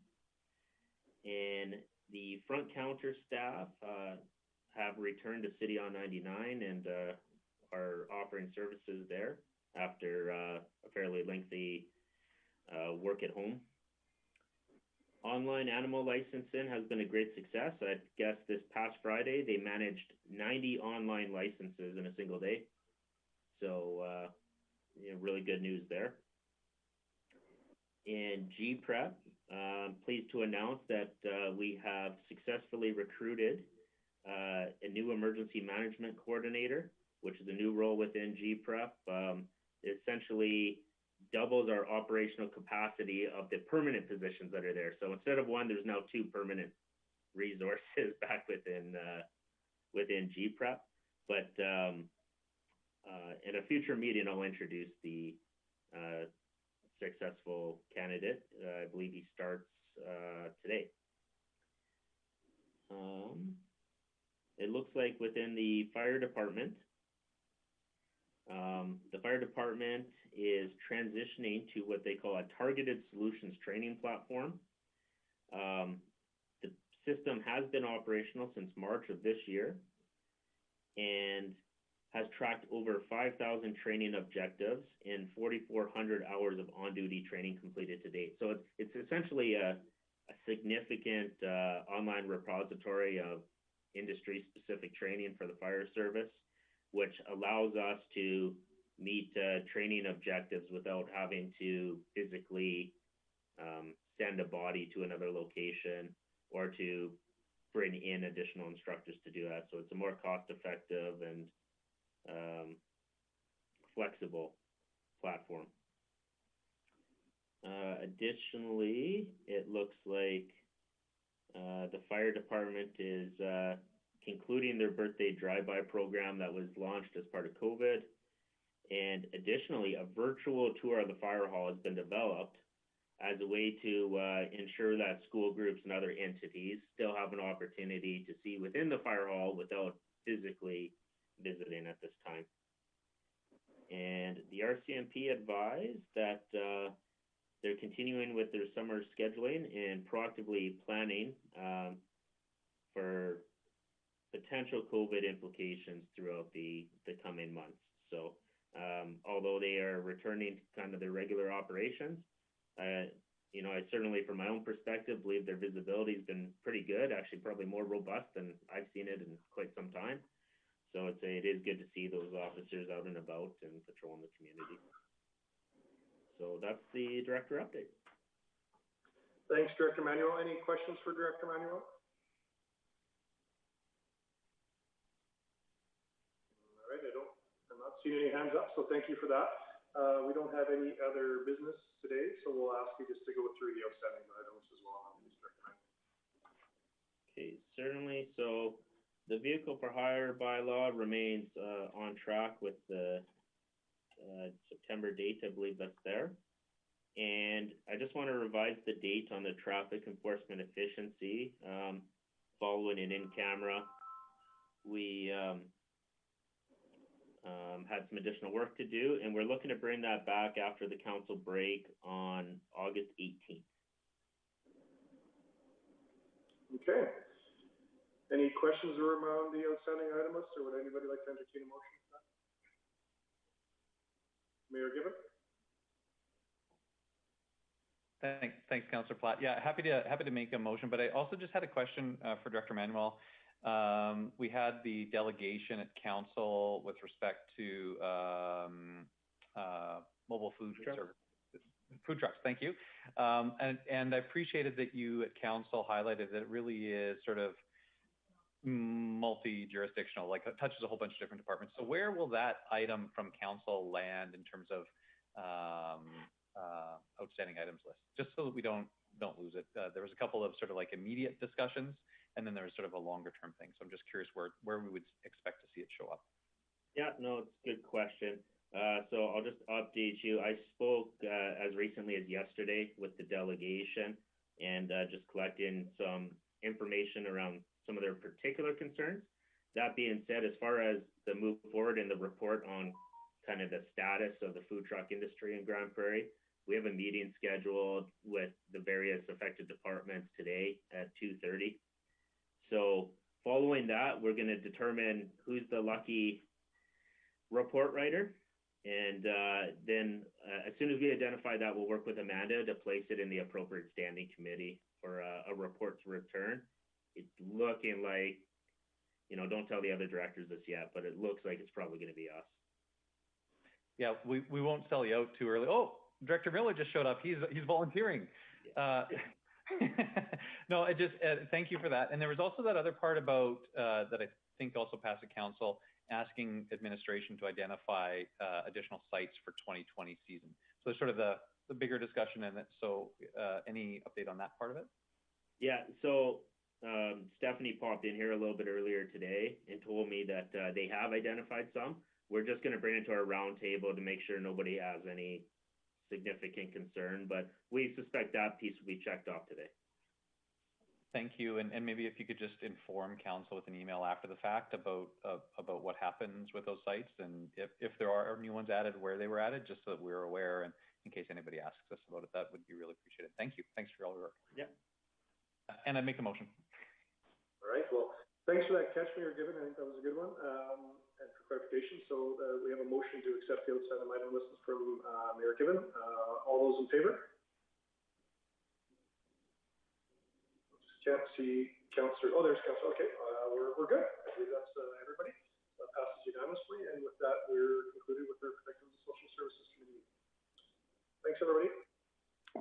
And the front counter staff have returned to City on 99 and are offering services there after a fairly lengthy work at home. Online animal licensing has been a great success. I guess this past Friday, they managed 90 online licenses in a single day. So, really good news there. In GPrep, pleased to announce that we have successfully recruited a new emergency management coordinator, which is a new role within GPrep. It essentially doubles our operational capacity of the permanent positions that are there. So instead of one, there's now 2 permanent resources back within GPrep. But in a future meeting, I'll introduce the successful candidate. I believe he starts today. It looks like within the fire department is transitioning to what they call a targeted solutions training platform. The system has been operational since March of this year and has tracked over 5,000 training objectives and 4,400 hours of on-duty training completed to date. So it's essentially a significant online repository of industry-specific training for the fire service, which allows us to meet training objectives without having to physically send a body to another location or to bring in additional instructors to do that. So it's a more cost-effective and flexible platform. Additionally, it looks like the fire department is concluding their birthday drive-by program that was launched as part of COVID. And additionally, a virtual tour of the fire hall has been developed as a way to ensure that school groups and other entities still have an opportunity to see within the fire hall without physically visiting at this time. And the RCMP advised that they're continuing with their summer scheduling and proactively planning for potential COVID implications throughout the coming months. So although they are returning to kind of their regular operations, I certainly from my own perspective believe their visibility has been pretty good, actually probably more robust than I've seen it in quite some time. So it is good to see those officers out and about and patrolling the community. So that's the director update. Thanks, Director Manuel. Any questions for Director Manuel? All right, I'm not seeing any hands up, so thank you for that. We don't have any other business today, so we'll ask you just to go through the outstanding items as well. Okay, certainly. So the vehicle for hire bylaw remains on track with the September date, I believe that's there. And I just want to revise the date on the traffic enforcement efficiency following an in-camera. We had some additional work to do, and we're looking to bring that back after the council break on August 18th. Okay. Any questions around the outstanding item list, or would anybody like to entertain a motion for that? Mayor Gibbon? Thanks, Councillor Platt. Yeah, happy to make a motion, but I also just had a question for Director Manuel. We had the delegation at council with respect to mobile food service. Food trucks, thank you. And I appreciated that you at council highlighted that it really is sort of multi-jurisdictional, like it touches a whole bunch of different departments. So where will that item from council land in terms of outstanding items list? Just so that we don't lose it. There was a couple of sort of like immediate discussions, and then there was sort of a longer term thing. So I'm just curious where we would expect to see it show up. Yeah, no, it's a good question. So I'll just update you. I spoke as recently as yesterday with the delegation and just collecting some information around some of their particular concerns. That being said, as far as the move forward in the report on kind of the status of the food truck industry in Grande Prairie, we have a meeting scheduled with the various affected departments today at 2:30. So following that, we're going to determine who's the lucky report writer. And then as soon as we identify that, we'll work with Amanda to place it in the appropriate standing committee for a report to return. It's looking like, don't tell the other directors this yet, but it looks like it's probably going to be us. Yeah, we won't sell you out too early. Oh, Director Miller just showed up. He's volunteering. No, I just thank you for that. And there was also that other part about that I think also passed the council, asking administration to identify additional sites for 2020 season. So there's sort of the bigger discussion in it. So any update on that part of it? Yeah, so Stephanie popped in here a little bit earlier today and told me that they have identified some. We're just going to bring it to our roundtable to make sure nobody has any significant concern, but we suspect that piece will be checked off today. Thank you, and maybe if you could just inform council with an email after the fact about what happens with those sites, and if there are new ones added, where they were added, just so that we're aware, and in case anybody asks us about it, that would be really appreciated. Thank you. Thanks for all your work. Yeah. And I'd make a motion. All right. Well, thanks for that catch me you're given. I think that was a good one. And for clarification, so we have a motion to accept the outside of item list from Mayor Given. All those in favor? Can't see Councillor. Oh, there's Councillor. Okay, we're good. I believe that's everybody. That passes unanimously, and with that, we're concluded with our Protective Social Services Committee. Thanks, everybody.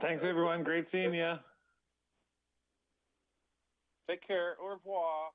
Thanks, everyone. Great seeing you. Take care. Au revoir.